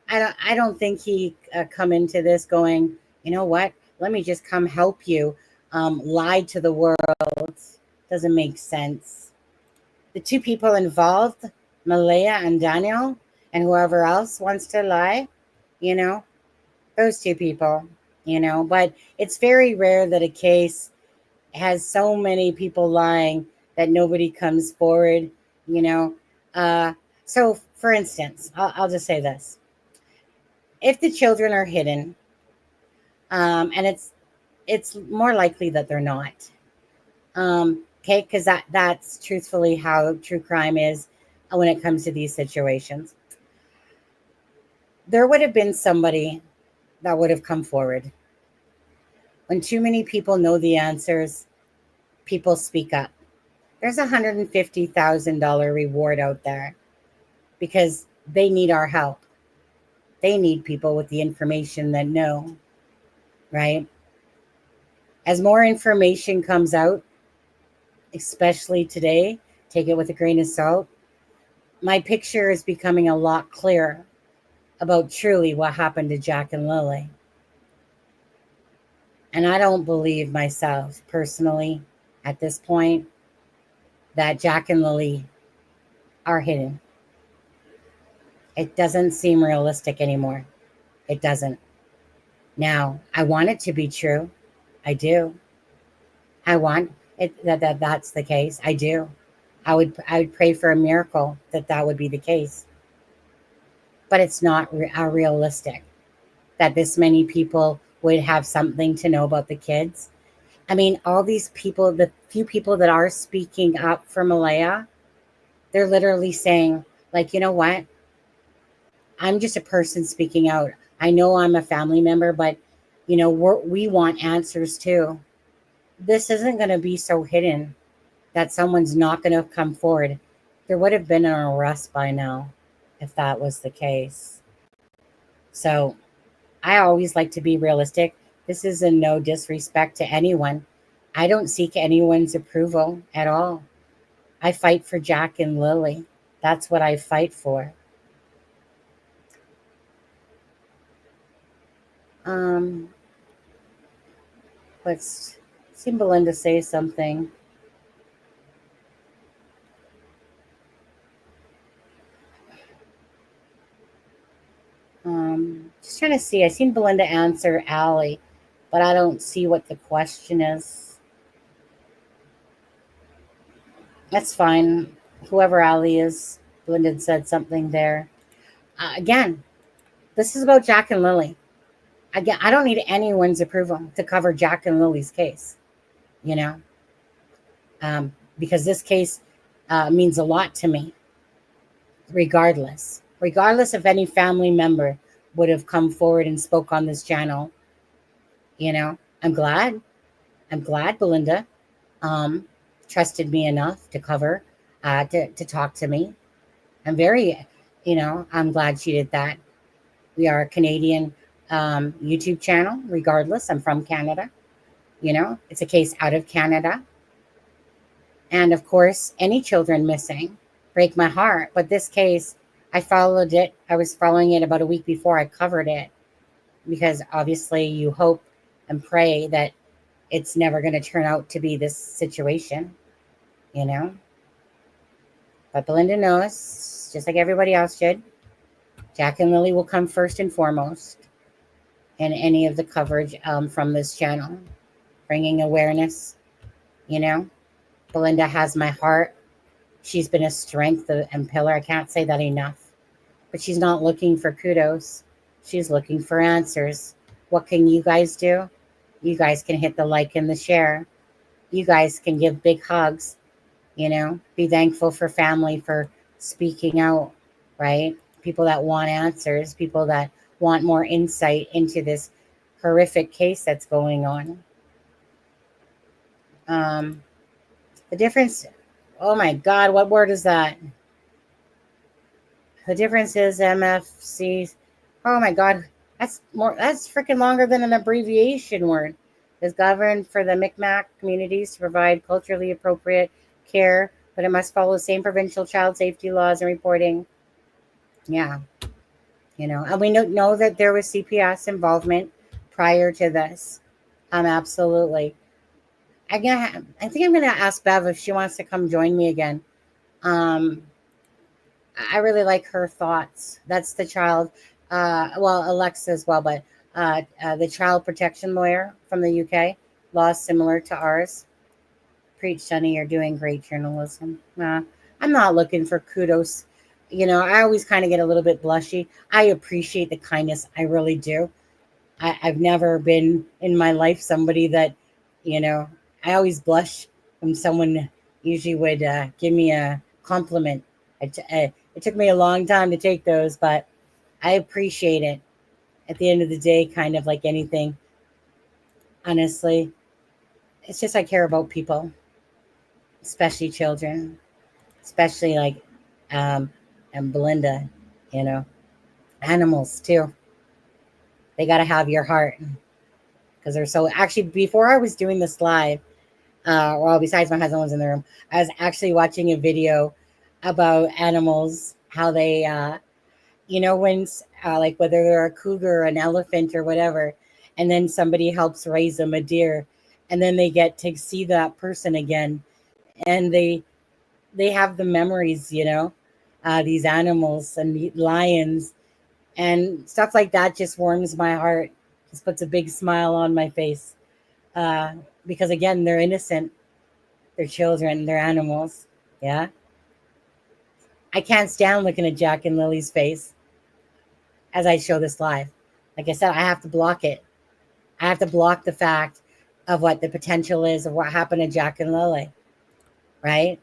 I don't think he come into this going, you know what? Let me just come help you. Lie to the world. Doesn't make sense. The two people involved, Malaya and Daniel, and whoever else wants to lie, those two people, But it's very rare that a case has so many people lying that nobody comes forward, So, for instance, I'll just say this. If the children are hidden, and it's more likely that they're not, okay, because that's truthfully how true crime is when it comes to these situations. There would have been somebody that would have come forward. When too many people know the answers, people speak up. There's $150,000 reward out there because they need our help. They need people with the information that know, right? As more information comes out, especially today, take it with a grain of salt, my picture is becoming a lot clearer about truly what happened to Jack and Lily. And I don't believe myself personally at this point that Jack and Lily are hidden. It doesn't seem realistic anymore. It doesn't. Now, I want it to be true. I do. I want it that's the case. I do. I would pray for a miracle that would be the case. But it's not realistic that this many people would have something to know about the kids. I mean, all these people, the few people that are speaking up for Malaya, they're literally saying, like, you know what? I'm just a person speaking out. I know I'm a family member, but, you know, we want answers too. This isn't going to be so hidden that someone's not going to come forward. There would have been an arrest by now if that was the case. So I always like to be realistic. This is in no disrespect to anyone. I don't seek anyone's approval at all. I fight for Jack and Lily. That's what I fight for. Um, let's see Belinda say something. Just trying to see. I seen Belinda answer Allie, but I don't see what the question is. That's fine. Whoever Allie is, Belinda said something there. Again, this is about Jack and Lily. Again, I don't need anyone's approval to cover Jack and Lily's case, you know, because this case means a lot to me, regardless if any family member would have come forward and spoke on this channel. You know, I'm glad Belinda trusted me enough to cover, to talk to me. I'm very, I'm glad she did that. We are a Canadian YouTube channel, regardless. I'm from Canada. You know, it's a case out of Canada. And of course, any children missing break my heart. But this case, I followed it. I was following it about a week before I covered it, because obviously you hope and pray that it's never going to turn out to be this situation, you know. But Belinda knows, just like everybody else should, Jack and Lily will come first and foremost in any of the coverage from this channel, bringing awareness, you know. Belinda has my heart. She's been a strength and pillar. I can't say that enough. But she's not looking for kudos. She's looking for answers. What can you guys do? You guys can hit the like and the share. You guys can give big hugs, you know. Be thankful for family for speaking out, right? People that want answers, people that want more insight into this horrific case that's going on. The difference, oh my God, what word is that? The difference is MFC. Oh my God, that's freaking longer than an abbreviation word. Is governed for the Mi'kmaq communities to provide culturally appropriate care, but it must follow the same provincial child safety laws and reporting. Yeah, you know, and we know that there was CPS involvement prior to this. Absolutely. I think I'm gonna ask Bev if she wants to come join me again. I really like her thoughts. That's the child, well, Alexa as well, but the child protection lawyer from the UK, laws similar to ours. Preach, Sonny, you're doing great journalism. I'm not looking for kudos. You know, I always kind of get a little bit blushy. I appreciate the kindness. I really do. I've never been in my life somebody that, you know, I always blush when someone usually would give me a compliment. It took me a long time to take those, but I appreciate it. At the end of the day, kind of like anything, honestly, it's just I care about people, especially children, especially like, and Belinda, you know, animals too. They got to have your heart because they're so, actually, before I was doing this live, well, besides my husband was in the room, I was actually watching a video about animals, how they, you know, when, like whether they're a cougar or an elephant or whatever, and then somebody helps raise them, a deer, and then they get to see that person again, and they have the memories, you know, these animals and lions and stuff like that just warms my heart, just puts a big smile on my face, because again, they're innocent, they're children, they're animals. Yeah, I can't stand looking at Jack and Lily's face as I show this live. Like I said, I have to block it. I have to block the fact of what the potential is of what happened to Jack and Lily, right?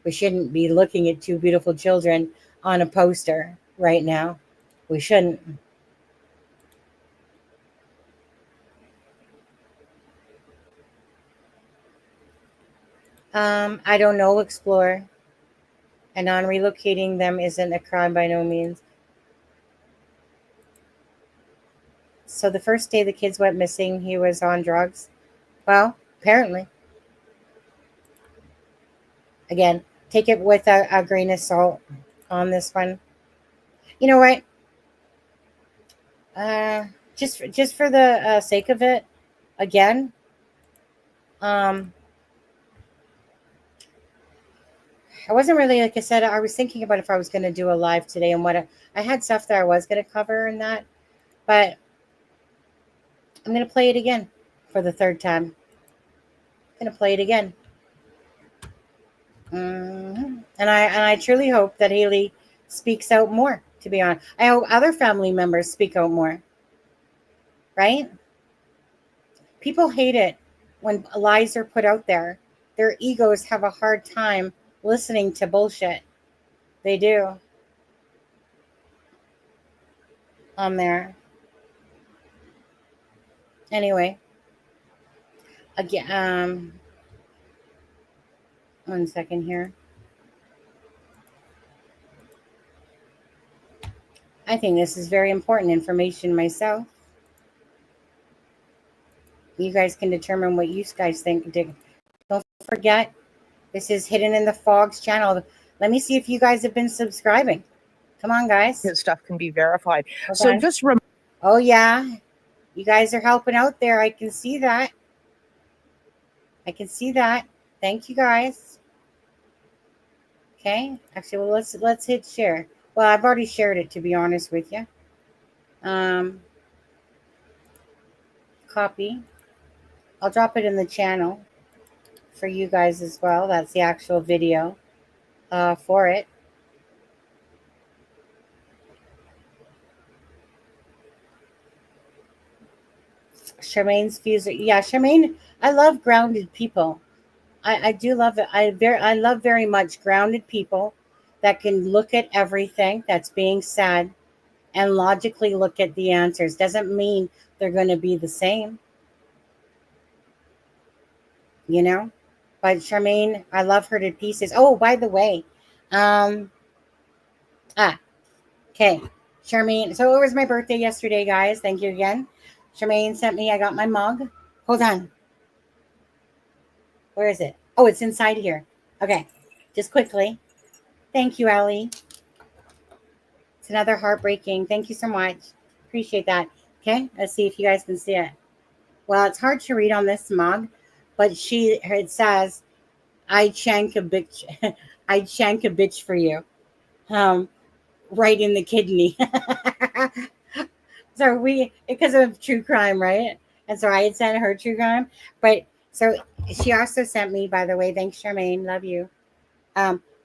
We shouldn't be looking at two beautiful children on a poster right now. We shouldn't. I don't know, Explorer. And non-relocating them isn't a crime by no means. So the first day the kids went missing, he was on drugs. Well, apparently. Again, take it with a grain of salt on this one. You know what? Just for the sake of it, again, I wasn't really, like I said, I was thinking about if I was going to do a live today and what I had stuff that I was going to cover in that, but I'm going to play it again for the third time. I'm going to play it again. And I truly hope that Haley speaks out more, to be honest. I hope other family members speak out more, right? People hate it when lies are put out there. Their egos have a hard time listening to bullshit. They do. On there. Anyway. Again, 1 second here. I think this is very important information myself. You guys can determine what you guys think. Don't forget, this is Hidden in the Fog's channel. Let me see if you guys have been subscribing. Come on, guys. His stuff can be verified. Hold So on. just Oh, yeah. You guys are helping out there. I can see that. I can see that. Thank you, guys. Okay. Actually, well, let's hit share. Well, I've already shared it, to be honest with you. Copy. I'll drop it in the channel for you guys as well. That's the actual video for it. Charmaine's views. Yeah, Charmaine, I love grounded people. I do love it. I love very much grounded people that can look at everything that's being said and logically look at the answers. Doesn't mean they're going to be the same. You know? But Charmaine, I love her to pieces. Oh, by the way. Okay. Charmaine. So it was my birthday yesterday, guys. Thank you again. Charmaine sent me, I got my mug. Hold on. Where is it? Oh, it's inside here. Okay. Just quickly. Thank you, Ellie. It's another heartbreaking. Thank you so much. Appreciate that. Okay. Let's see if you guys can see it. Well, it's hard to read on this mug, but it says, I'd shank a bitch. I'd shank a bitch for you. Right in the kidney. So because of true crime, right? And so I had sent her true crime. But so she also sent me, by the way, thanks, Charmaine, love you.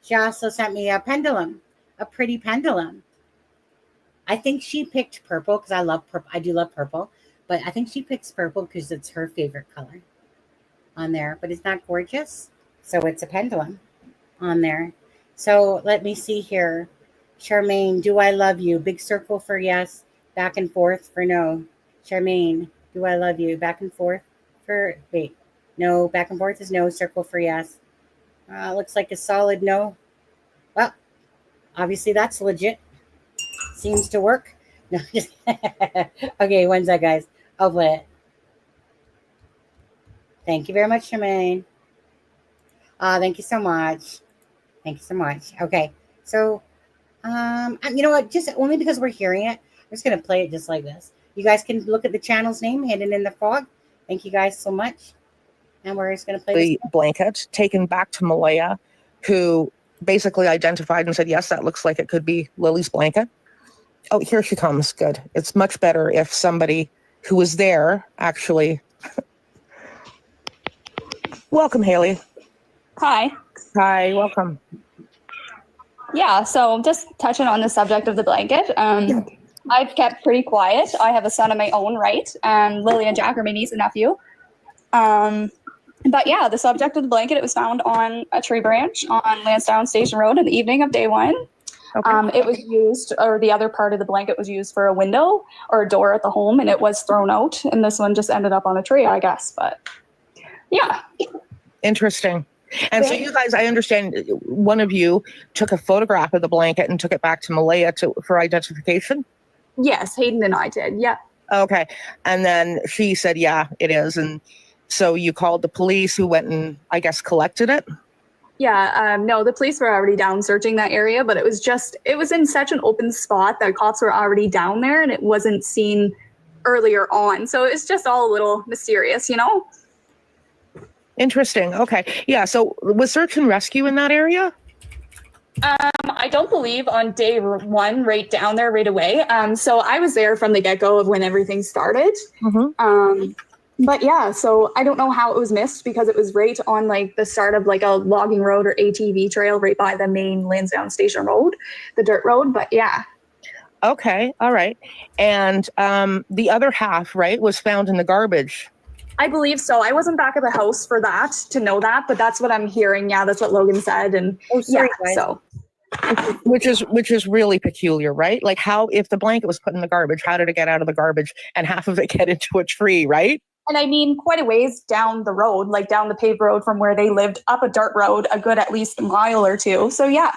She also sent me a pendulum, a pretty pendulum. I think she picked purple because I love purple. I do love purple, but I think she picks purple because it's her favorite color on there. But it's not gorgeous, so it's a pendulum on there. So let me see here. Charmaine, do I love you? Big circle for yes. Back and forth for no. Charmaine, do I love you? Back and forth for wait. No, back and forth is no. Circle for yes. Looks like a solid no. Well, obviously that's legit. Seems to work. No, just okay, one sec, guys. I'll play it. Thank you very much, Charmaine. Thank you so much. Thank you so much. Okay, so you know what? Just only because we're hearing it, I'm just gonna play it just like this. You guys can look at the channel's name, Hidden in the Fog. Thank you guys so much. And we're just gonna play the blanket taken back to Malaya, who basically identified and said, yes, that looks like it could be Lily's blanket. Oh, here she comes. Good. It's much better if somebody who was there actually. Welcome, Haley. Hi. Hi, welcome. Yeah, so just touching on the subject of the blanket. I've kept pretty quiet. I have a son of my own right, and Lily and Jack are my niece and nephew. But yeah, the subject of the blanket, it was found on a tree branch on Lansdowne Station Road in the evening of day one. Okay. It was used, or the other part of the blanket was used for a window or a door at the home, and it was thrown out. And this one just ended up on a tree, I guess. But yeah. Interesting. And so you guys, I understand one of you took a photograph of the blanket and took it back to Malaya for identification? Yes, Hayden and I did. Yeah. Okay. And then she said, yeah, it is. And so you called the police who went and, I guess, collected it? Yeah, no, the police were already down searching that area, but it was in such an open spot that cops were already down there and it wasn't seen earlier on. So it's just all a little mysterious, you know? Interesting. Okay. Yeah. So was search and rescue in that area? I don't believe on day one, right down there right away. So I was there from the get-go of when everything started. Mm-hmm. But yeah, so I don't know how it was missed because it was right on like the start of like a logging road or ATV trail right by the main Lansdowne Station Road, the dirt road. But yeah. Okay. All right. And the other half, right, was found in the garbage. I believe so. I wasn't back at the house for that to know that, but that's what I'm hearing. Yeah, that's what Logan said. And sorry, yeah, so. Which is really peculiar, right? Like how, if the blanket was put in the garbage, how did it get out of the garbage and half of it get into a tree, right? And I mean, quite a ways down the road, like down the paved road from where they lived, up a dirt road, a good at least a mile or two. So yeah.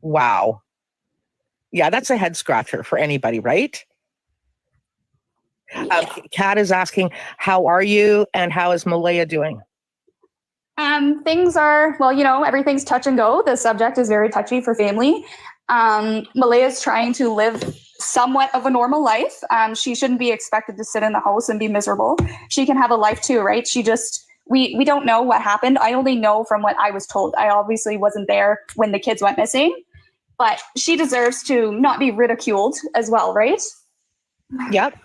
Wow. Yeah, that's a head scratcher for anybody, right? Kat is asking, how are you and how is Malaya doing? Things are, well, you know, everything's touch and go. The subject is very touchy for family. Malaya's trying to live somewhat of a normal life. She shouldn't be expected to sit in the house and be miserable. She can have a life too, right? She just, we don't know what happened. I only know from what I was told. I obviously wasn't there when the kids went missing, but she deserves to not be ridiculed as well, right? Yep.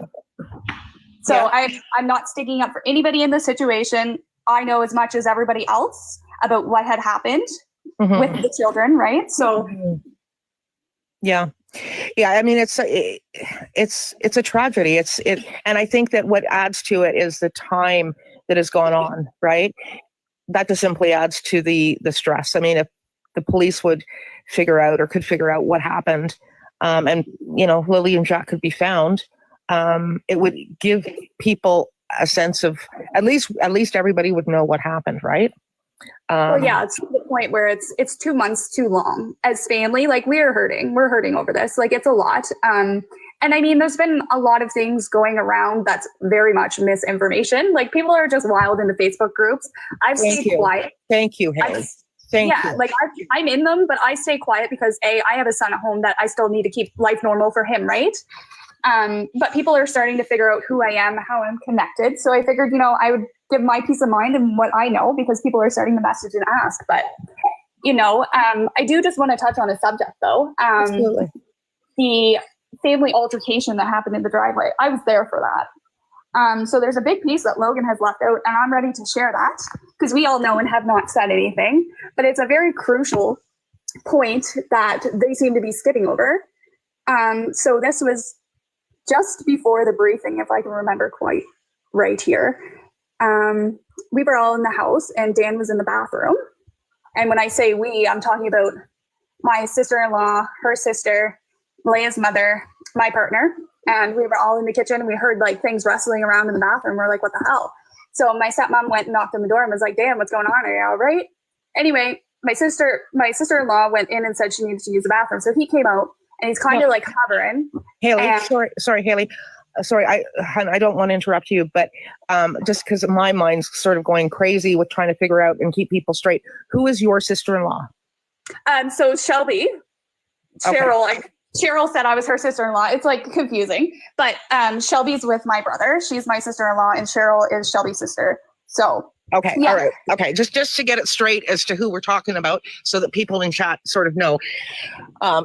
So yeah. I'm not sticking up for anybody in this situation. I know as much as everybody else about what had happened with the children, right? So yeah. I mean, it's a tragedy. And I think that what adds to it is the time that has gone on, right? That just simply adds to the stress. I mean, if the police would could figure out what happened, and you know, Lily and Jack could be found, it would give people a sense of at least everybody would know what happened, right? Well, yeah, it's to the point where it's 2 months too long as family. Like we're hurting over this. Like it's a lot. And I mean, there's been a lot of things going around that's very much misinformation. Like people are just wild in the Facebook groups. I've stayed quiet. Thank you, Haley. Thank you. Like I'm in them, but I stay quiet because I have a son at home that I still need to keep life normal for him, right? But people are starting to figure out who I am, how I'm connected. So I figured, you know, I would give my peace of mind and what I know because people are starting to message and ask. But, you know, I do just want to touch on a subject, though. Absolutely. The family altercation that happened in the driveway. I was there for that. So there's a big piece that Logan has left out, and I'm ready to share that because we all know and have not said anything. But it's a very crucial point that they seem to be skipping over. So this was just before the briefing, if I can remember quite right here. We were all in the house and Dan was in the bathroom. And when I say we, I'm talking about my sister-in-law, her sister, Malaya's mother, my partner. And we were all in the kitchen and we heard like things rustling around in the bathroom. We're like, what the hell? So my stepmom went and knocked on the door and was like, Dan, what's going on? Are you all right? Anyway, my sister-in-law went in and said she needed to use the bathroom. So he came out and he's kind of like hovering. Haley, sorry, Haley. Sorry, I don't want to interrupt you, but just because my mind's sort of going crazy with trying to figure out and keep people straight. Who is your sister-in-law? So Shelby, Cheryl, Cheryl said I was her sister-in-law. It's like confusing, but Shelby's with my brother. She's my sister-in-law, and Cheryl is Shelby's sister. So okay, yeah. All right, okay. Just to get it straight as to who we're talking about, so that people in chat sort of know.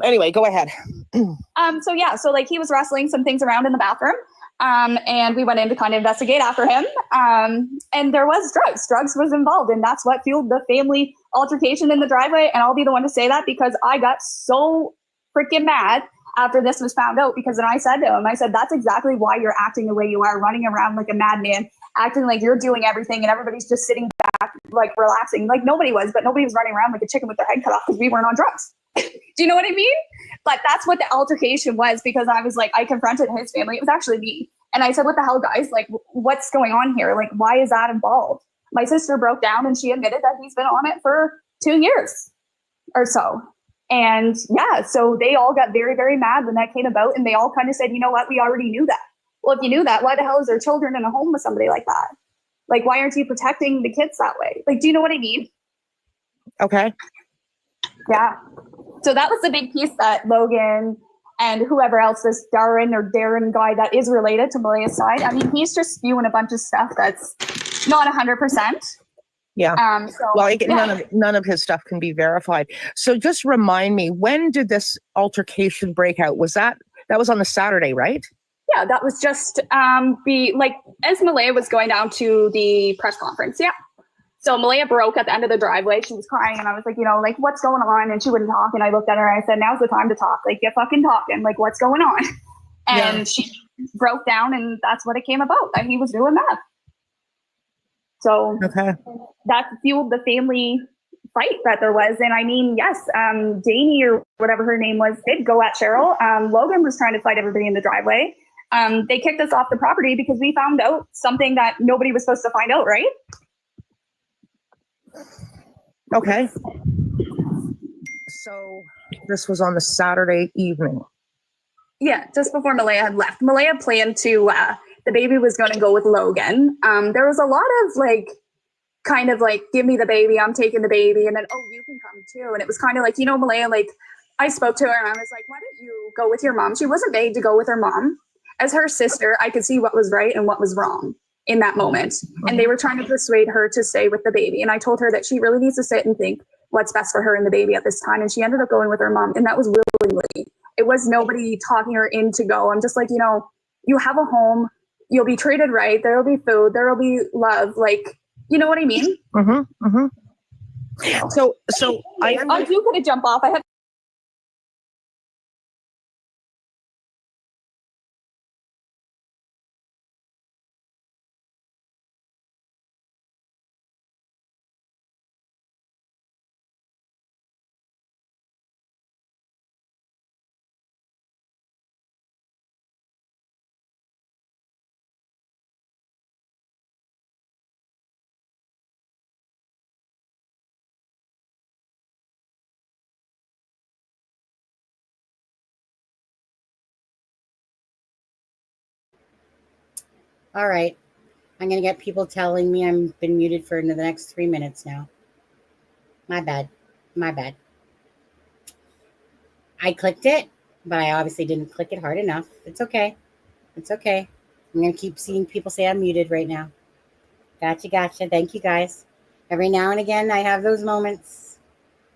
Anyway, go ahead. So like he was wrestling some things around in the bathroom, and we went in to kind of investigate after him. And there was drugs. Drugs was involved, and that's what fueled the family altercation in the driveway. And I'll be the one to say that because I got so freaking mad after this was found out, because then I said to him, I said, that's exactly why you're acting the way you are, running around like a madman, acting like you're doing everything and everybody's just sitting back, like relaxing. Like nobody was, but nobody was running around like a chicken with their head cut off because we weren't on drugs. Do you know what I mean? But that's what the altercation was, because I was like, I confronted his family. It was actually me. And I said, what the hell, guys? Like, what's going on here? Like, why is that involved? My sister broke down and she admitted that he's been on it for 2 years or so. And yeah, so they all got very, very mad when that came about. And they all kind of said, you know what? We already knew that. Well, if you knew that, why the hell is there children in a home with somebody like that? Like, why aren't you protecting the kids that way? Like, do you know what I mean? Okay. Yeah. So that was the big piece that Logan and whoever else, this Darren guy that is related to Maria's side, I mean, he's just spewing a bunch of stuff that's not 100%. Yeah. So, Well, yeah. none of his stuff can be verified. So just remind me, when did this altercation break out? That was on the Saturday, right? Yeah, that was just as Malaya was going down to the press conference. Yeah. So Malaya broke at the end of the driveway. She was crying, and I was like, like, what's going on? And she wouldn't talk. And I looked at her and I said, now's the time to talk. Like, get fucking talking. Like, what's going on? And she broke down, and that's what it came about, that he was doing that. So that fueled the family fight that there was. And I mean, yes, Dani or whatever her name was did go at Cheryl. Logan was trying to fight everybody in the driveway. They kicked us off the property because we found out something that nobody was supposed to find out, right? Okay. So this was on the Saturday evening. Yeah, just before Malaya had left. Malaya planned to, the baby was going to go with Logan. There was a lot of give me the baby, I'm taking the baby. And then, oh, you can come too. And it was kind of like, Malaya, like, I spoke to her and I was like, why don't you go with your mom? She wasn't made to go with her mom. As her sister, I could see what was right and what was wrong in that moment. And they were trying to persuade her to stay with the baby. And I told her that she really needs to sit and think what's best for her and the baby at this time. And she ended up going with her mom. And that was willingly. It was nobody talking her in to go. I'm just like, you have a home, you'll be treated right. There will be food, there will be love. Like, you know what I mean? Mm-hmm. Mm-hmm. So I do want to jump off. I have All right. I'm going to get people telling me I've been muted for the next 3 minutes now. My bad. I clicked it, but I obviously didn't click it hard enough. It's okay. I'm going to keep seeing people say I'm muted right now. Gotcha. Thank you, guys. Every now and again, I have those moments.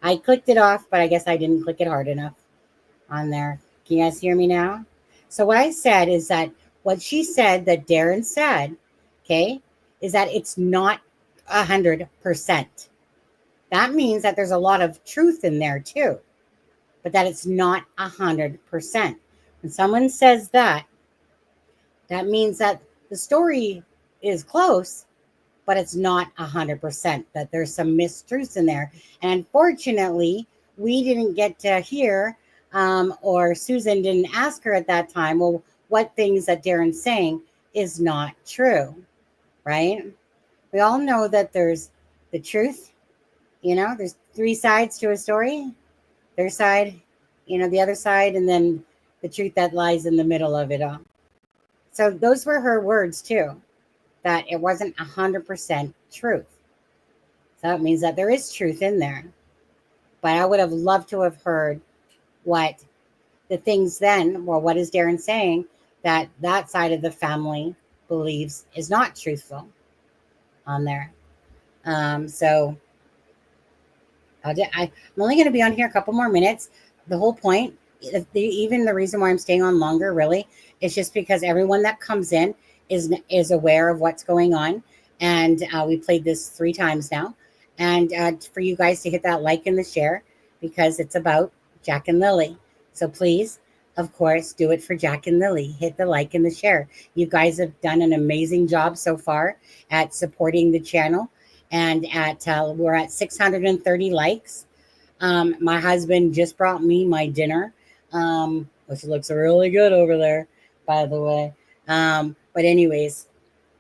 I clicked it off, but I guess I didn't click it hard enough on there. Can you guys hear me now? So what I said is that what she said that Darren said, okay, is that it's not 100%. That means that there's a lot of truth in there too, but that it's not 100%. When someone says that, that means that the story is close, but it's not 100%, that there's some mistruths in there. And unfortunately, we didn't get to hear, or Susan didn't ask her at that time, well, what things that Darren's saying is not true, right? We all know that there's the truth, there's 3 sides to a story. Their side, the other side, and then the truth that lies in the middle of it all. So those were her words too, that it wasn't 100% truth. So that means that there is truth in there. But I would have loved to have heard what the things then, or what is Darren saying that side of the family believes is not truthful on there. So I'm only going to be on here a couple more minutes. The whole point, even the reason why I'm staying on longer, really, is just because everyone that comes in is aware of what's going on. And we played this 3 times now. And for you guys to hit that like and the share, because it's about Jack and Lily. So please of course, do it for Jack and Lily. Hit the like and the share. You guys have done an amazing job so far at supporting the channel. And we're at 630 likes. My husband just brought me my dinner, which looks really good over there, by the way. But anyways,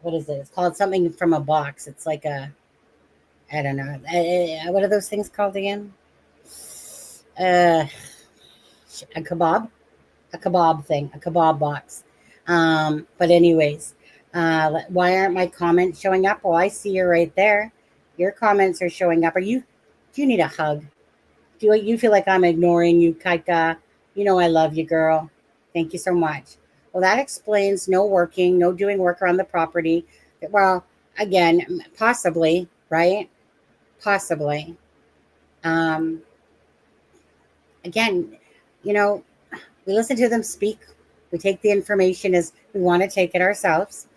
what is it? It's called something from a box. It's like I don't know. What are those things called again? A kebab thing, a kebab box. But anyways, why aren't my comments showing up? Well, I see you right there. Your comments are showing up. Do you need a hug? Do you feel like I'm ignoring you, Kaika? You know I love you, girl. Thank you so much. Well, that explains no working, no doing work around the property. Well, again, possibly, right? Possibly. Again, you know, we listen to them speak. We take the information as we want to take it ourselves.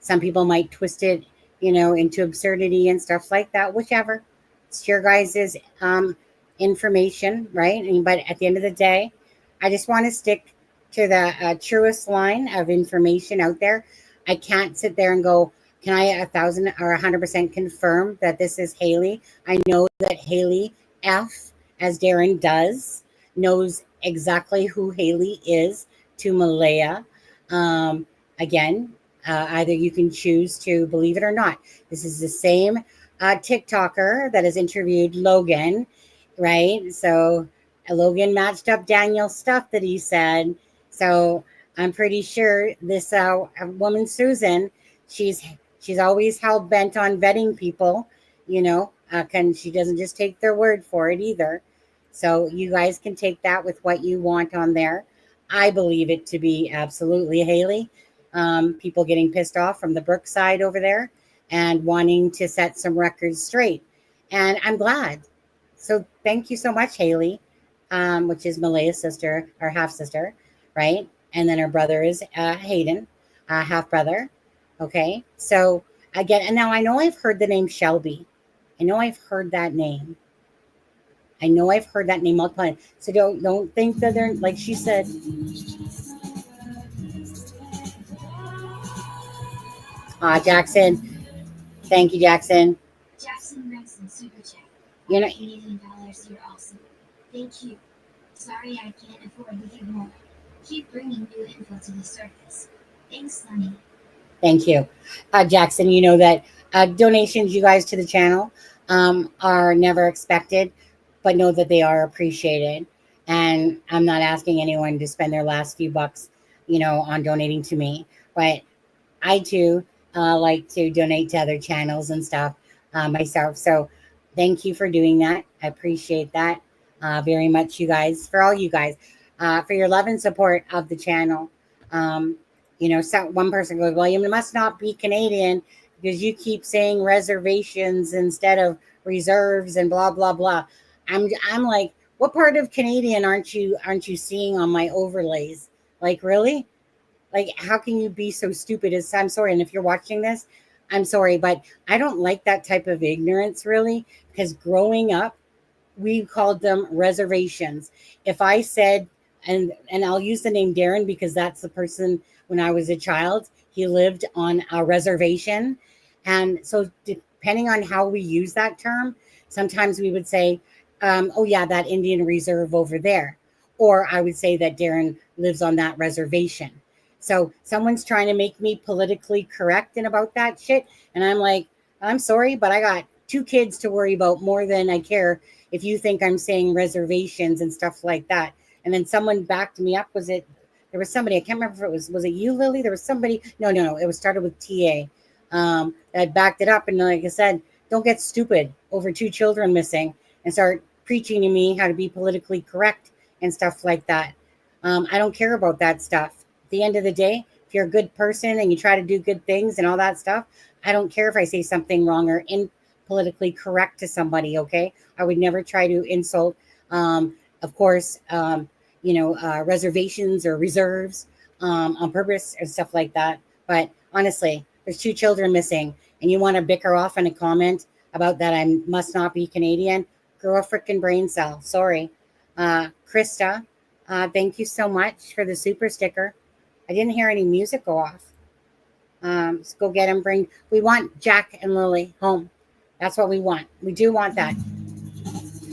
Some people might twist it, into absurdity and stuff like that, whichever. It's your guys' information, right? But at the end of the day, I just want to stick to the truest line of information out there. I can't sit there and go, can I 1,000 or 100% confirm that this is Haley? I know that Haley F, as Darren does, knows exactly who Haley is to Malaya. Again, either you can choose to believe it or not. This is the same TikToker that has interviewed Logan, right? So Logan matched up Daniel's stuff that he said. So I'm pretty sure this woman, Susan, she's always hell bent on vetting people, she doesn't just take their word for it either. So you guys can take that with what you want on there. I believe it to be absolutely Haley. People getting pissed off from the Brookside over there and wanting to set some records straight. And I'm glad. So thank you so much, Haley, which is Malaya's sister or half sister, right? And then her brother is Hayden, half brother. Okay. So again, and now I know I've heard the name Shelby. I know I've heard that name. Multiple times. So don't think that they're, like she said. Jackson. Thank you, Jackson. Jackson Ransom Super Chat. You know, Canadian dollars, you're awesome. Thank you. Sorry I can't afford to give more. Keep bringing new info to the surface. Thanks, Sunny. Thank you. Jackson, you know that donations you guys to the channel are never expected, but know that they are appreciated. And I'm not asking anyone to spend their last few bucks, on donating to me. But I too like to donate to other channels and stuff myself. So thank you for doing that. I appreciate that very much, you guys, for all you guys, for your love and support of the channel. So one person goes, well, you must not be Canadian because you keep saying reservations instead of reserves and blah, blah, blah. I'm like, what part of Canadian aren't you seeing on my overlays? Like, really? Like, how can you be so stupid? I'm sorry. And if you're watching this, I'm sorry, but I don't like that type of ignorance, really, because growing up, we called them reservations. If I said, and I'll use the name Darren because that's the person when I was a child, he lived on a reservation. And so depending on how we use that term, sometimes we would say, oh yeah, that Indian reserve over there. Or I would say that Darren lives on that reservation. So someone's trying to make me politically correct and about that shit. And I'm like, I'm sorry, but I got 2 kids to worry about more than I care if you think I'm saying reservations and stuff like that. And then someone backed me up. There was somebody, I can't remember if was it you, Lily? There was somebody, no, it was started with TA that backed it up. And like I said, don't get stupid over 2 children missing and start preaching to me how to be politically correct and stuff like that. I don't care about that stuff. At the end of the day, if you're a good person and you try to do good things and all that stuff, I don't care if I say something wrong or politically correct to somebody, okay? I would never try to insult, of course, reservations or reserves on purpose and stuff like that. But honestly, there's 2 children missing and you want to bicker off in a comment about that I must not be Canadian, grow a freaking brain cell. Sorry. Krista, Thank you so much for the super sticker. I didn't hear any music go off. So go get them. We want Jack and Lily home. That's what we want. We do want that.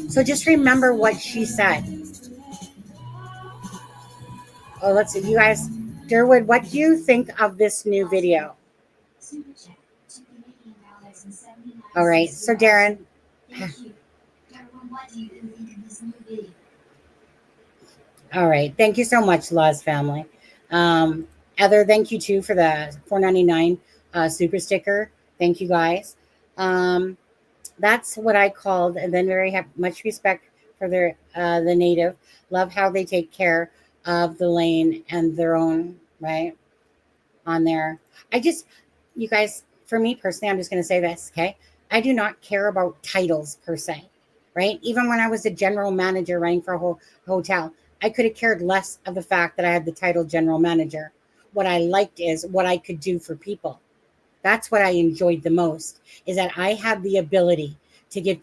So just remember what she said. Oh, let's see. You guys, Durwood, what do you think of this new video? Super chat, $2 All right. So Darren, Thank you. Darwin, what do you think of this new video? all right. Thank you so much, Laws family. Heather, thank you too for the $4.99 super sticker. Thank you guys. That's what I called, and then very much respect for their the native. Love how they take care of the lane and their own right on there. You guys, for me personally, I'm just going to say this, okay? I do not care about titles per se, right? Even when I was a general manager running for a hotel, I could have cared less of the fact that I had the title general manager. What I liked is what I could do for people. That's what I enjoyed the most, is that I had the ability to give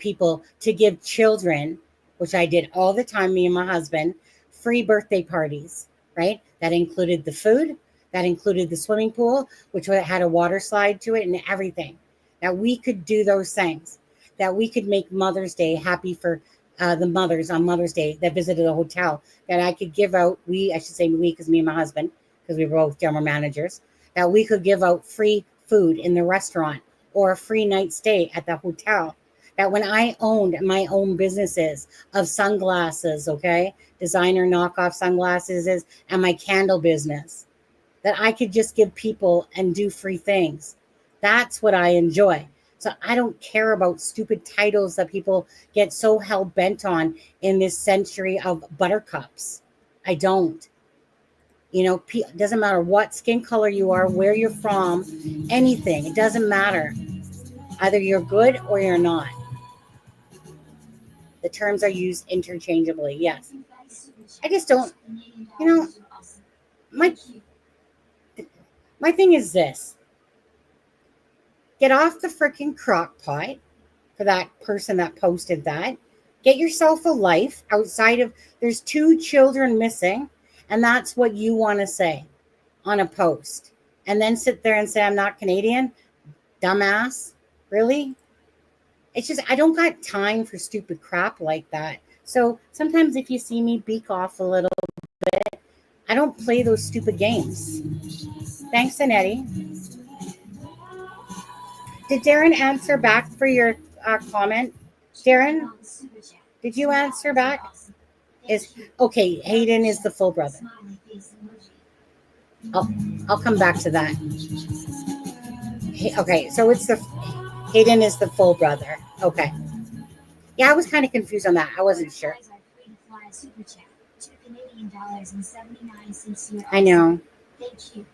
children, which I did all the time, me and my husband, free birthday parties, right? That included the food, that included the swimming pool, which had a water slide to it and everything. That we could do those things, that we could make Mother's Day happy for the mothers on Mother's Day that visited the hotel, that I could give out, I should say we, because me and my husband, because we were both general managers, that we could give out free food in the restaurant or a free night stay at the hotel. That when I owned my own businesses of sunglasses, okay, designer knockoff sunglasses, and my candle business, that I could just give people and do free things. That's what I enjoy. So I don't care about stupid titles that people get so hell bent on in this century of buttercups. I don't. You know, it doesn't matter what skin color you are, where you're from, anything. It doesn't matter. Either you're good or you're not. The terms are used interchangeably. Yes. I just don't, you know, my thing is this. Get off the freaking crock pot for that person that posted that. Get yourself a life outside of, there's 2 children missing, and that's what you want to say on a post. And then sit there and say, I'm not Canadian? Dumbass. Really? It's just, I don't got time for stupid crap like that. So sometimes if you see me beak off a little bit, I don't play those stupid games. Thanks, Annette. Did Darren answer back for your comment? Darren, did you answer back? Okay, Hayden is the full brother. I'll come back to that. Okay, so Hayden is the full brother. Okay. Yeah, I was kind of confused on that. I wasn't sure. I know. Thank you.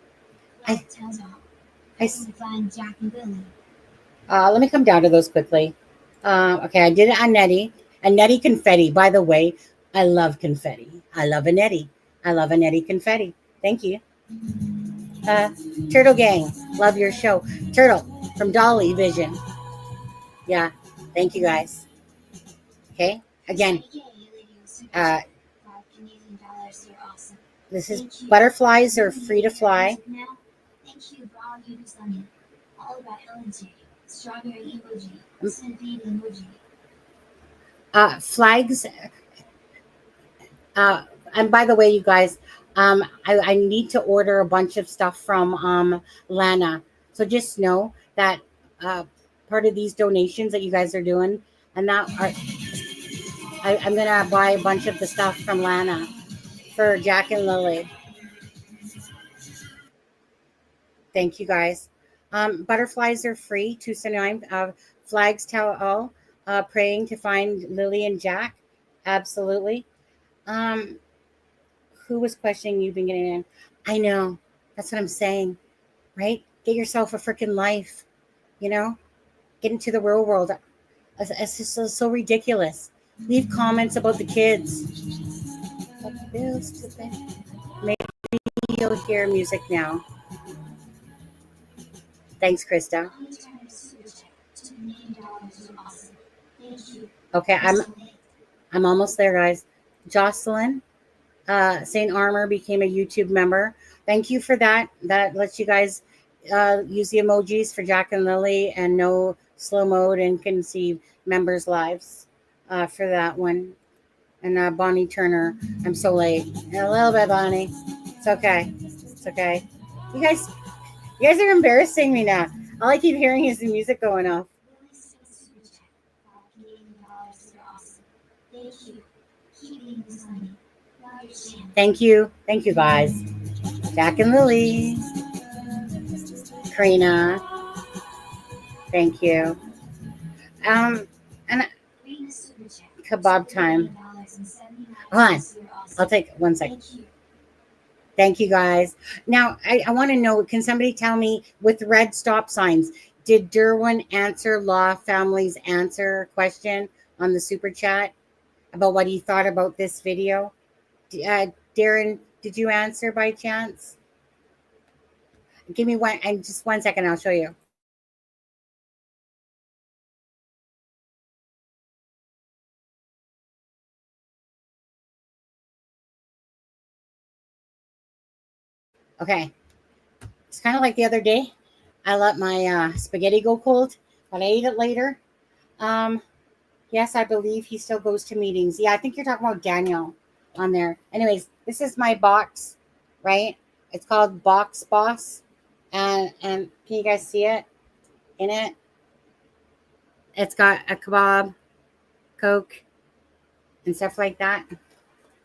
Let me come down to those quickly. Okay, I did it on Nettie. Annette confetti. By the way, I love confetti. I love Annette. I love Annette confetti. Thank you. Turtle Gang. Love your show. Turtle from Dolly Vision. Yeah. Thank you guys. Okay. Again. This is butterflies are free to fly. Thank you for all you do, Sunny. All about LNG. Strawberry emoji. Centipede emoji. Flags. And by the way, you guys, I need to order a bunch of stuff from Lana. So just know that part of these donations that you guys are doing, and that I'm gonna buy a bunch of the stuff from Lana for Jack and Lily. Thank you guys. Butterflies are free, $2.79. Flags tell all. Praying to find Lily and Jack. Absolutely. Who was questioning you've been getting in? I know. That's what I'm saying. Right? Get yourself a freaking life. You know? Get into the real world. It's just so ridiculous. Leave comments about the kids. Maybe you'll hear music now. Thanks, Krista. Okay, I'm almost there, guys. Jocelyn, St. Armor became a YouTube member. Thank you for that. That lets you guys use the emojis for Jack and Lily and no slow mode and can see members' lives for that one. And Bonnie Turner, I'm so late. A little bit, Bonnie. It's okay. It's okay. You guys are embarrassing me now. All I keep hearing is the music going off. Lily sent a super chat. $80. You're awesome. Thank you. Keep being this funny. Love your channel. Thank you. Thank you, guys. Jack and Lily. Karina. Thank you. And Reading a super chat. kebab time. $79.79. Hold on. You're awesome. I'll take 1 second. Thank you. Thank you, guys. Now, I want to know, can somebody tell me with red stop signs, did Derwin answer Law Family's answer question on the super chat about what he thought about this video? Darren, did you answer by chance? Give me one, and just 1 second, I'll show you. Okay. It's kind of like the other day. I let my spaghetti go cold, but I ate it later. Yes, I believe he still goes to meetings. Yeah, I think you're talking about Daniel on there. Anyways, this is my box, right? It's called Box Boss. And can you guys see it in it? It's got a kebab, Coke, and stuff like that.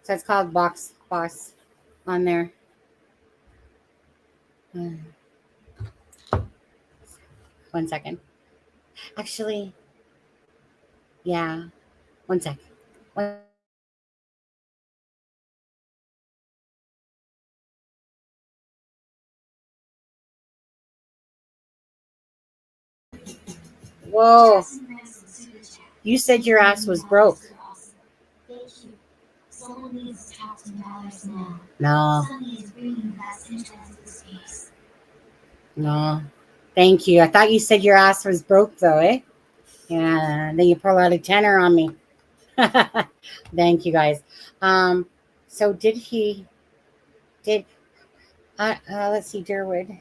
So it's called Box Boss on there. 1 second. Actually, yeah. 1 sec. Whoa. Jackson Branson super chat. You said your ass was broke. You're awesome. Thank you. Someone needs to talk to dollars now. No, Sunny is bringing the best interest to the space. no. Thank you. I thought you said your ass was broke though, eh? Yeah. Then you pull out a tenner on me. Thank you, guys. So did let's see, Derwood.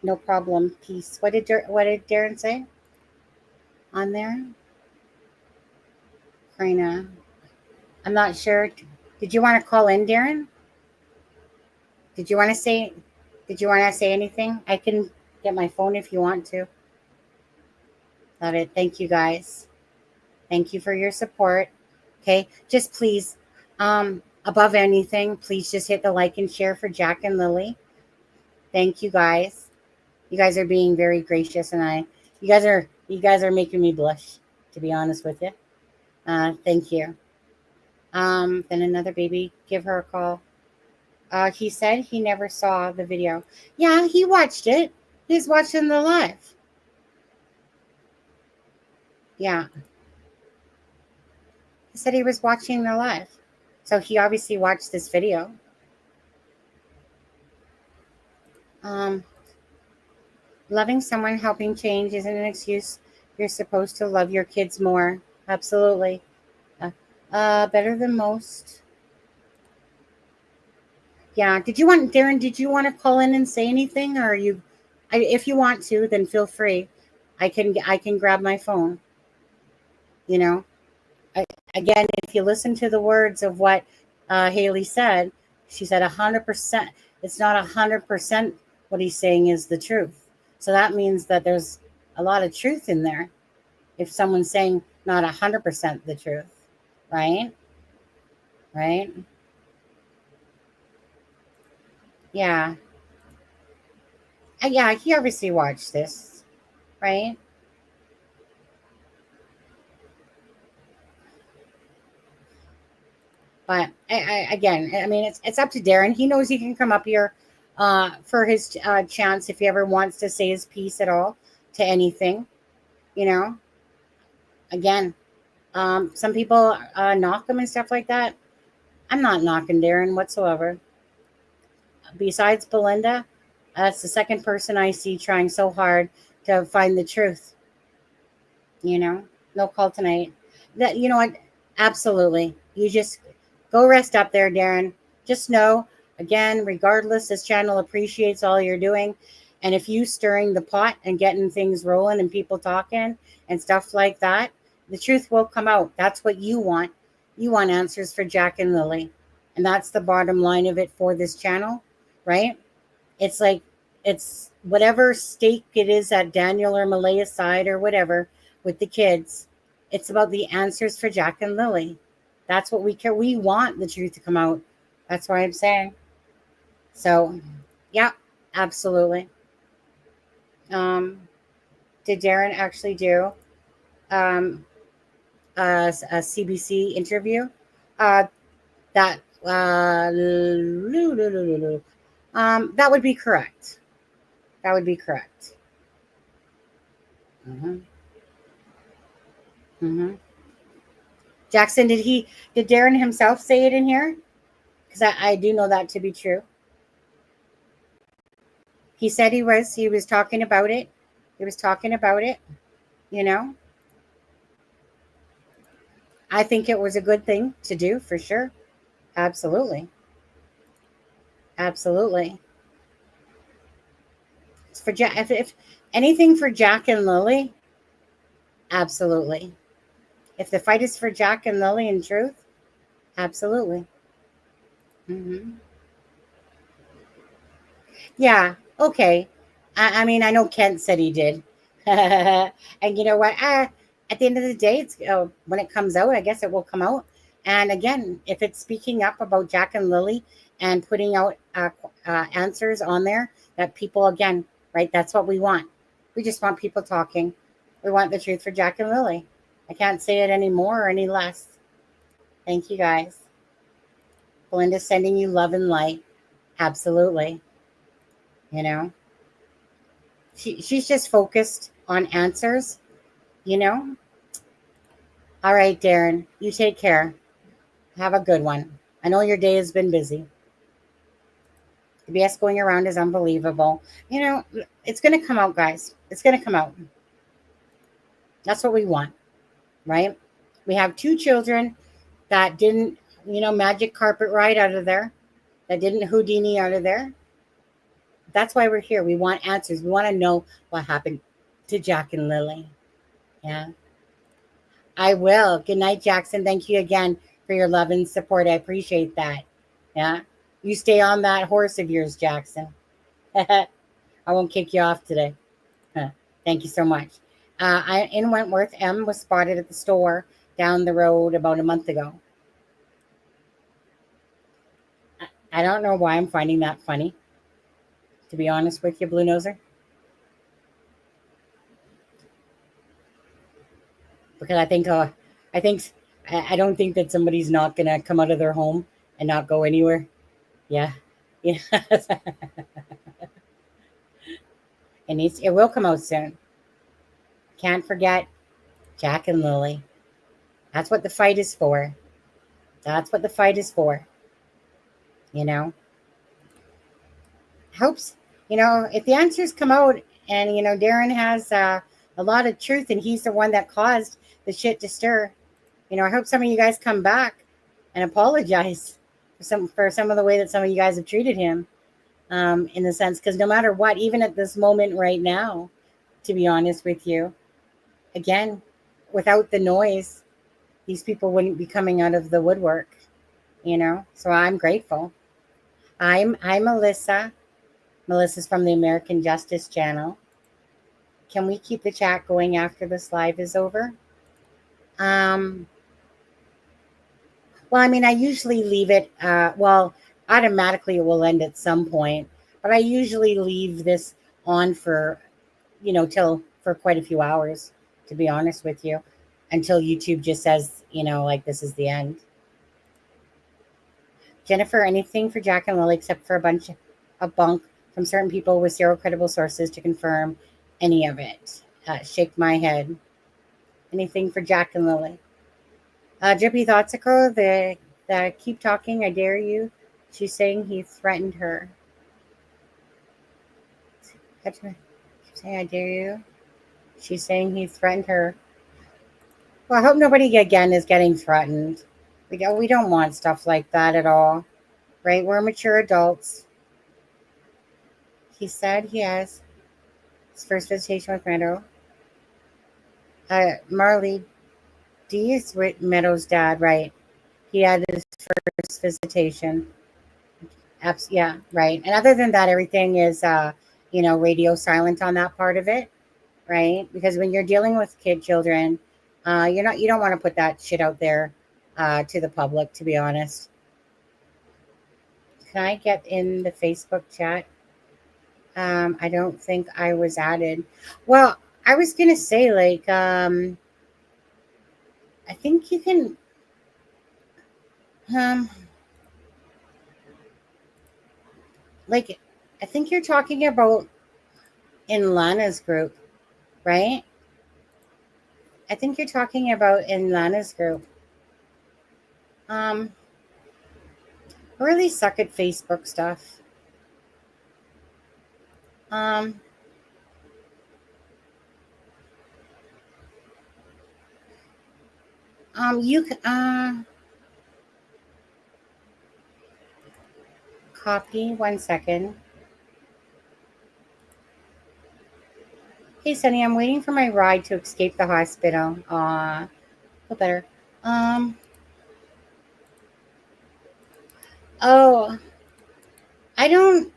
No problem. Peace. What did Darren say on there? Karina. I'm not sure. Did you want to call in, Darren? Did you want to say anything? I can get my phone if you want to. Love it. Thank you, guys. Thank you for your support. Okay. Just please, above anything, please just hit the like and share for Jack and Lily. Thank you, guys. You guys are being very gracious, and you guys are making me blush, to be honest with you. Thank you. Then another baby, give her a call. He said he never saw the video. Yeah, he watched it. He's watching the live. Yeah. He said he was watching the live. So he obviously watched this video. Loving someone, helping change isn't an excuse. You're supposed to love your kids more. Absolutely. Better than most. Yeah. Darren, did you want to call in and say anything? Or if you want to, then feel free. I can grab my phone. You know, again, if you listen to the words of what Haley said, she said 100%. It's not 100% what he's saying is the truth. So that means that there's a lot of truth in there. If someone's saying not 100% the truth, right? Right? Yeah. Yeah, he obviously watched this, right? But again, I mean, it's up to Darren. He knows he can come up here for his chance if he ever wants to say his piece at all to anything, you know. Again, some people knock him and stuff like that. I'm not knocking Darren whatsoever. Besides Belinda, that's the second person I see trying so hard to find the truth. You know, no call tonight. That, you know what? Absolutely. You just go rest up there, Darren. just know, again, regardless, this channel appreciates all you're doing. And if you stirring the pot and getting things rolling and people talking and stuff like that, the truth will come out. That's what you want. You want answers for Jack and Lily. And that's the bottom line of it for this channel, right? It's like, it's whatever stake it is at Daniel or Malaya's side or whatever with the kids. It's about the answers for Jack and Lily. That's what we care. We want the truth to come out. That's why I'm saying. So, yeah, absolutely. Did Darren actually do a CBC interview? That would be correct. That would be correct. Jackson, did Darren himself say it in here? Because I do know that to be true. He said he was talking about it. He was talking about it, you know. I think it was a good thing to do for sure. Absolutely. Absolutely. It's for Jack. If anything for Jack and Lily, absolutely. If the fight is for Jack and Lily in truth, absolutely. Yeah. Okay. I mean, I know Kent said he did. And you know what? At the end of the day, it's when it comes out, I guess it will come out. And again, if it's speaking up about Jack and Lily and putting out answers on there that people, again, right, that's what we want. We just want people talking. We want the truth for Jack and Lily. I can't say it any more or any less. Thank you, guys. Belinda's sending you love and light. Absolutely. You know, she's just focused on answers, you know. All right, Darren, you take care. Have a good one. I know your day has been busy. The BS going around is unbelievable. You know, it's going to come out, guys. It's going to come out. That's what we want, right? We have 2 children that didn't, magic carpet ride out of there, that didn't Houdini out of there. That's why we're here. We want answers. We want to know what happened to Jack and Lily. Yeah. I will. Good night, Jackson. Thank you again for your love and support. I appreciate that. Yeah. You stay on that horse of yours, Jackson. I won't kick you off today. Thank you so much. In Wentworth, M was spotted at the store down the road about a month ago. I don't know why I'm finding that funny, to be honest with you, Blue Noser. Because I don't think that somebody's not going to come out of their home and not go anywhere. Yeah. Yeah. It will come out soon. Can't forget Jack and Lily. That's what the fight is for. That's what the fight is for. You know? Hopes, if the answers come out and, Darren has a lot of truth and he's the one that caused the shit to stir, I hope some of you guys come back and apologize for some of the way that some of you guys have treated him, in the sense, because no matter what, even at this moment right now, to be honest with you, again, without the noise, these people wouldn't be coming out of the woodwork, so I'm grateful. I'm Melissa. Melissa's from the American Justice Channel. Can we keep the chat going after this live is over? Well, I mean, I usually leave it, automatically it will end at some point, but I usually leave this on for, for quite a few hours, to be honest with you, until YouTube just says, like this is the end. Jennifer, anything for Jack and Lily except for a bunch of bunk from certain people with 0 credible sources to confirm any of it. Shake my head. Anything for Jack and Lily? Drippy Thoughtsicles, the keep talking, I dare you. She's saying he threatened her. Keep saying I dare you. She's saying he threatened her. Well, I hope nobody again is getting threatened. We don't want stuff like that at all. right? We're mature adults. He said he has his first visitation with Meadow. Marley D is Meadow's dad, right? He had his first visitation. Yeah, right. And other than that, everything is, radio silent on that part of it, right? Because when you're dealing with children, you don't want to put that shit out there to the public, to be honest. Can I get in the Facebook chat? I don't think I was added. Well, I was gonna say, like, I think you can, like, I think you're talking about in Lana's group, right? I think you're talking about in Lana's group. I really suck at Facebook stuff. You copy 1 second. Hey, Sunny, I'm waiting for my ride to escape the hospital. Feel better. Oh, I don't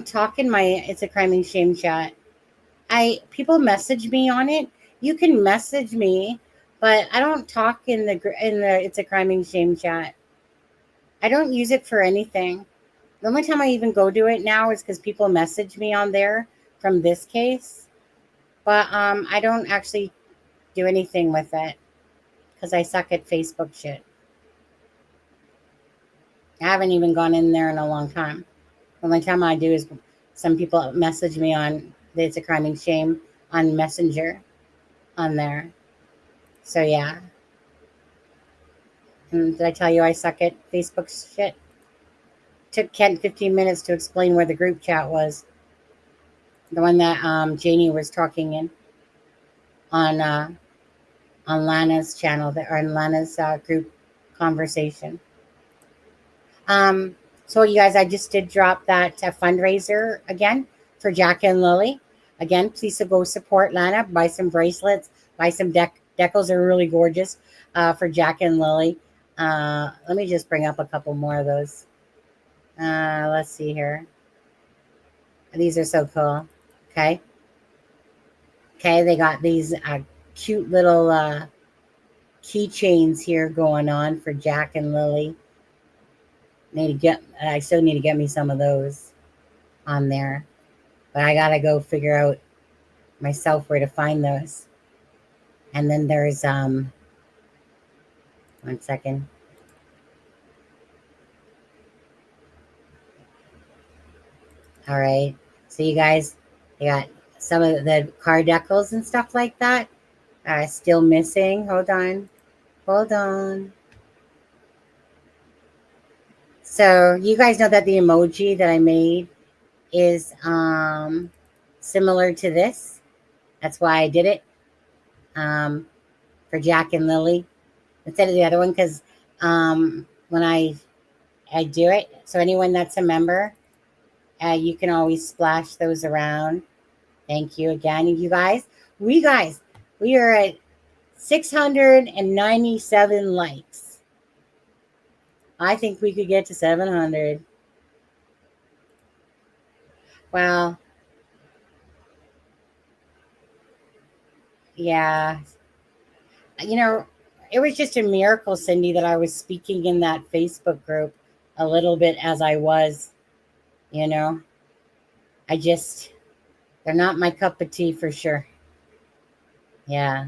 talk in my It's a Crime and Shame chat. People message me on it. You can message me, but I don't talk in the It's a Crime and Shame chat. I don't use it for anything. The only time I even go to it now is because people message me on there from this case. But I don't actually do anything with it because I suck at Facebook shit. I haven't even gone in there in a long time. The only time I do is some people message me on It's a Crime and Shame on Messenger on there. So yeah. And did I tell you I suck at Facebook shit? Took Kent 15 minutes to explain where the group chat was. The one that Janie was talking in on Lana's channel, or on Lana's group conversation. So you guys, I just did drop that fundraiser again for Jack and Lily. Again, please go support Lana. Buy some bracelets. Buy some decals. Are really gorgeous for Jack and Lily. Let me just bring up a couple more of those. Let's see here. These are so cool. Okay. They got these cute little keychains here going on for Jack and Lily. I still need to get me some of those on there, but I gotta go figure out myself where to find those. And then there's 1 second. All right, so you guys, they got some of the card decals and stuff like that. Still missing. Hold on. So you guys know that the emoji that I made is similar to this. That's why I did it for Jack and Lily instead of the other one, because when I do it, so anyone that's a member, you can always splash those around. Thank you again, you guys. We are at 697 likes. I think we could get to 700. Well, yeah. It was just a miracle, Cindy, that I was speaking in that Facebook group a little bit as I was, they're not my cup of tea for sure. Yeah.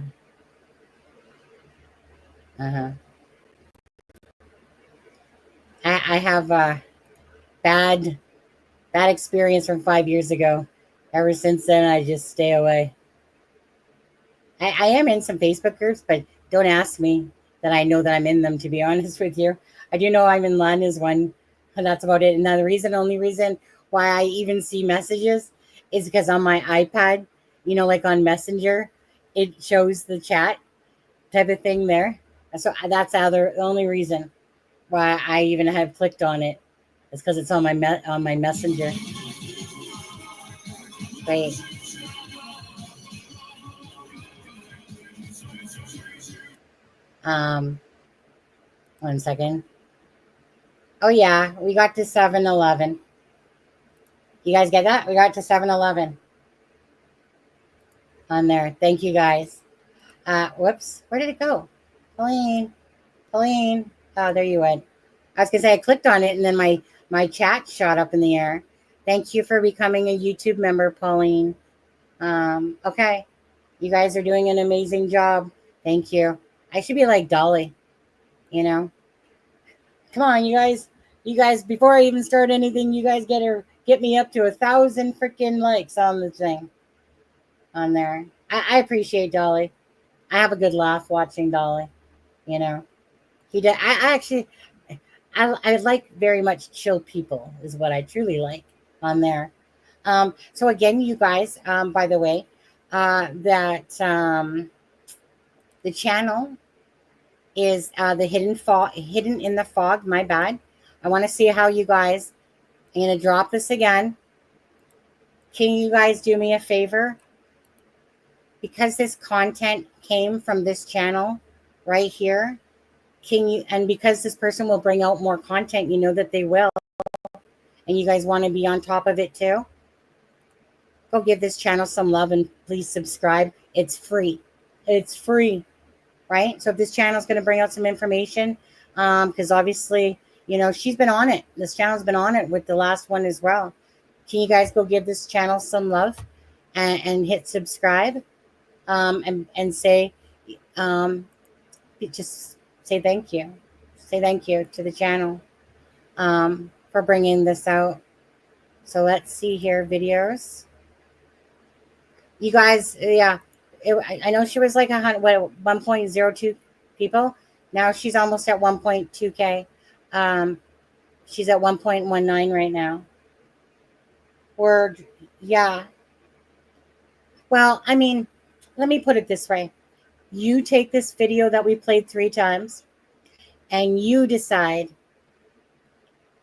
I have a bad experience from 5 years ago. Ever since then, I just stay away. I am in some Facebook groups, but don't ask me that I know that I'm in them, to be honest with you. I do know I'm in Lana's one, and that's about it. And the only reason why I even see messages is because on my iPad, like on Messenger, it shows the chat type of thing there. So that's the only reason why I even have clicked on it. It's because it's on my messenger. Wait. Um, 1 second. Oh yeah, we got to 7-Eleven. You guys get that? We got to 7-Eleven on there. Thank you guys. Whoops. Where did it go? Pauline. Oh, there you went. I was gonna say I clicked on it and then my chat shot up in the air. Thank you for becoming a YouTube member, Pauline. Okay. You guys are doing an amazing job. Thank you. I should be like Dolly, you know. Come on, you guys. You guys, before I even start anything, you guys get me up to 1,000 freaking likes on the thing. On there. I appreciate Dolly. I have a good laugh watching Dolly. You know. He did I actually I like very much chill people is what I truly like on there. So again, you guys, by the way, that the channel is the hidden in the fog. My bad. I want to see how you guys. I'm gonna drop this again. Can you guys do me a favor? Because this content came from this channel right here. Can you, and because this person will bring out more content, you know that they will, and you guys want to be on top of it too, go give this channel some love and please subscribe. It's free. It's free, right? So if this channel is going to bring out some information, because obviously, you know, she's been on it. This channel's been on it with the last one as well. Can you guys go give this channel some love and hit subscribe, and say, just say thank you. Say thank you to the channel for bringing this out. So let's see here, videos. You guys, yeah, I know she was like 1.02 people. Now she's almost at 1.2K. She's at 1.19 right now. Or, yeah. Well, I mean, let me put it this way. You take this video that we played 3 times and you decide,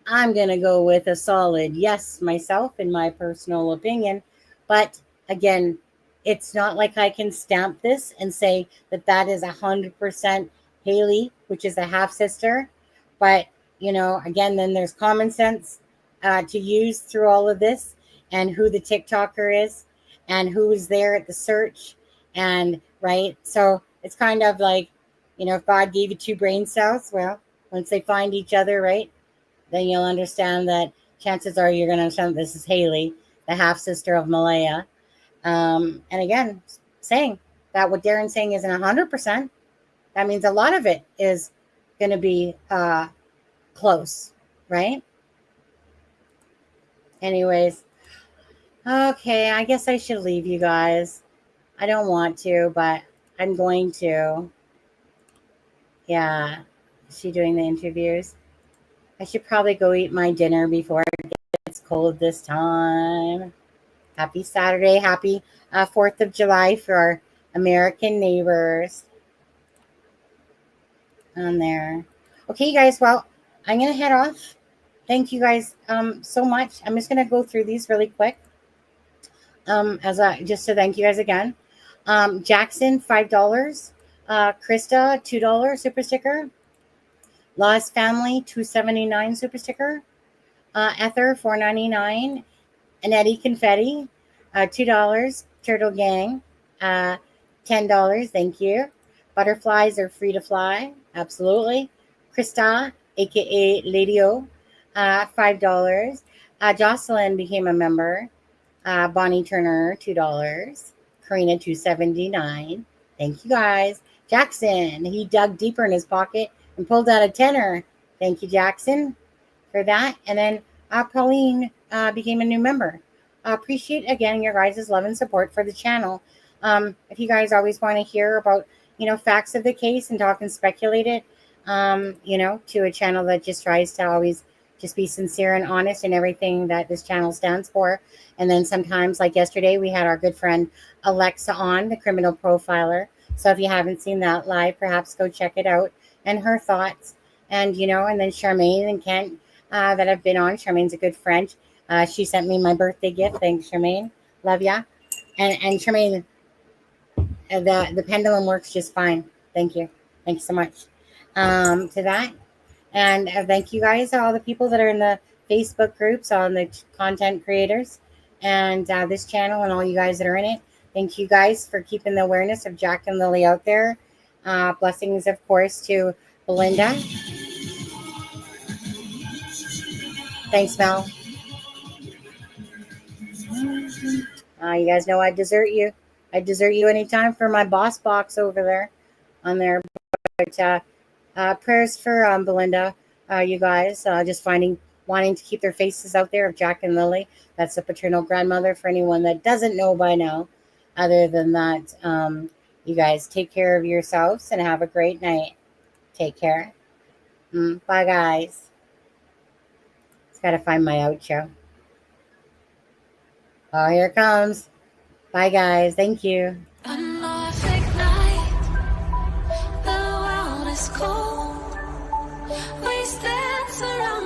I'm going to go with a solid yes myself, in my personal opinion. But again, it's not like I can stamp this and say that that is 100% Haley, which is a half sister. But, you know, again, then there's common sense to use through all of this, and who the TikToker is and who is there at the search. And right. So it's kind of like, you know, if God gave you 2 brain cells, well, once they find each other, right, then you'll understand that chances are you're going to understand this is Haley, the half sister of Malaya. And again, saying that what Darren's saying isn't 100%. That means a lot of it is going to be close, right? Anyways, okay, I guess I should leave you guys. I don't want to, but I'm going to. Yeah, is she doing the interviews? I should probably go eat my dinner before it gets cold this time. Happy Saturday. Happy 4th of July for our American neighbors. On there. Okay, guys. Well, I'm going to head off. Thank you guys so much. I'm just going to go through these really quick. Just to thank you guys again. Jackson, $5. Krista, $2 super sticker. Lost Family, $2.79 super sticker. Ether, $4.99. Annette Confetti, $2. Turtle Gang, $10. Thank you. Butterflies are free to fly. Absolutely. Krista, aka Lady O, $5. Jocelyn became a member. Bonnie Turner, $2. Karina, $2.79. Thank you guys. Jackson, he dug deeper in his pocket and pulled out a tenner. Thank you, Jackson, for that. And then Pauline became a new member. Appreciate again your guys' love and support for the channel. If you guys always want to hear about, you know, facts of the case and talk and speculate it, you know, to a channel that just tries to always just be sincere and honest in everything that this channel stands for. And then sometimes, like yesterday, we had our good friend Alexa on, the criminal profiler. So if you haven't seen that live, perhaps go check it out. And her thoughts And, and then Charmaine and Kent that have been on. Charmaine's a good friend. She sent me my birthday gift. Thanks, Charmaine. Love ya. And Charmaine, the pendulum works just fine. Thank you. Thanks so much to that. And thank you guys, all the people that are in the Facebook groups, on the content creators, and this channel, and all you guys that are in it. Thank you guys for keeping the awareness of Jack and Lily out there. Blessings, of course, to Belinda. Thanks, Mel. You guys know I desert you. I desert you anytime for my boss box over there on there. But prayers for Belinda, you guys, just wanting to keep their faces out there of Jack and Lily. That's the paternal grandmother for anyone that doesn't know by now. Other than that, you guys take care of yourselves and have a great night. Take care. Bye, guys. Just got to find my outro. Oh, here it comes. Bye, guys. Thank you. A Norfolk night, the world is cold. We stand surrounded.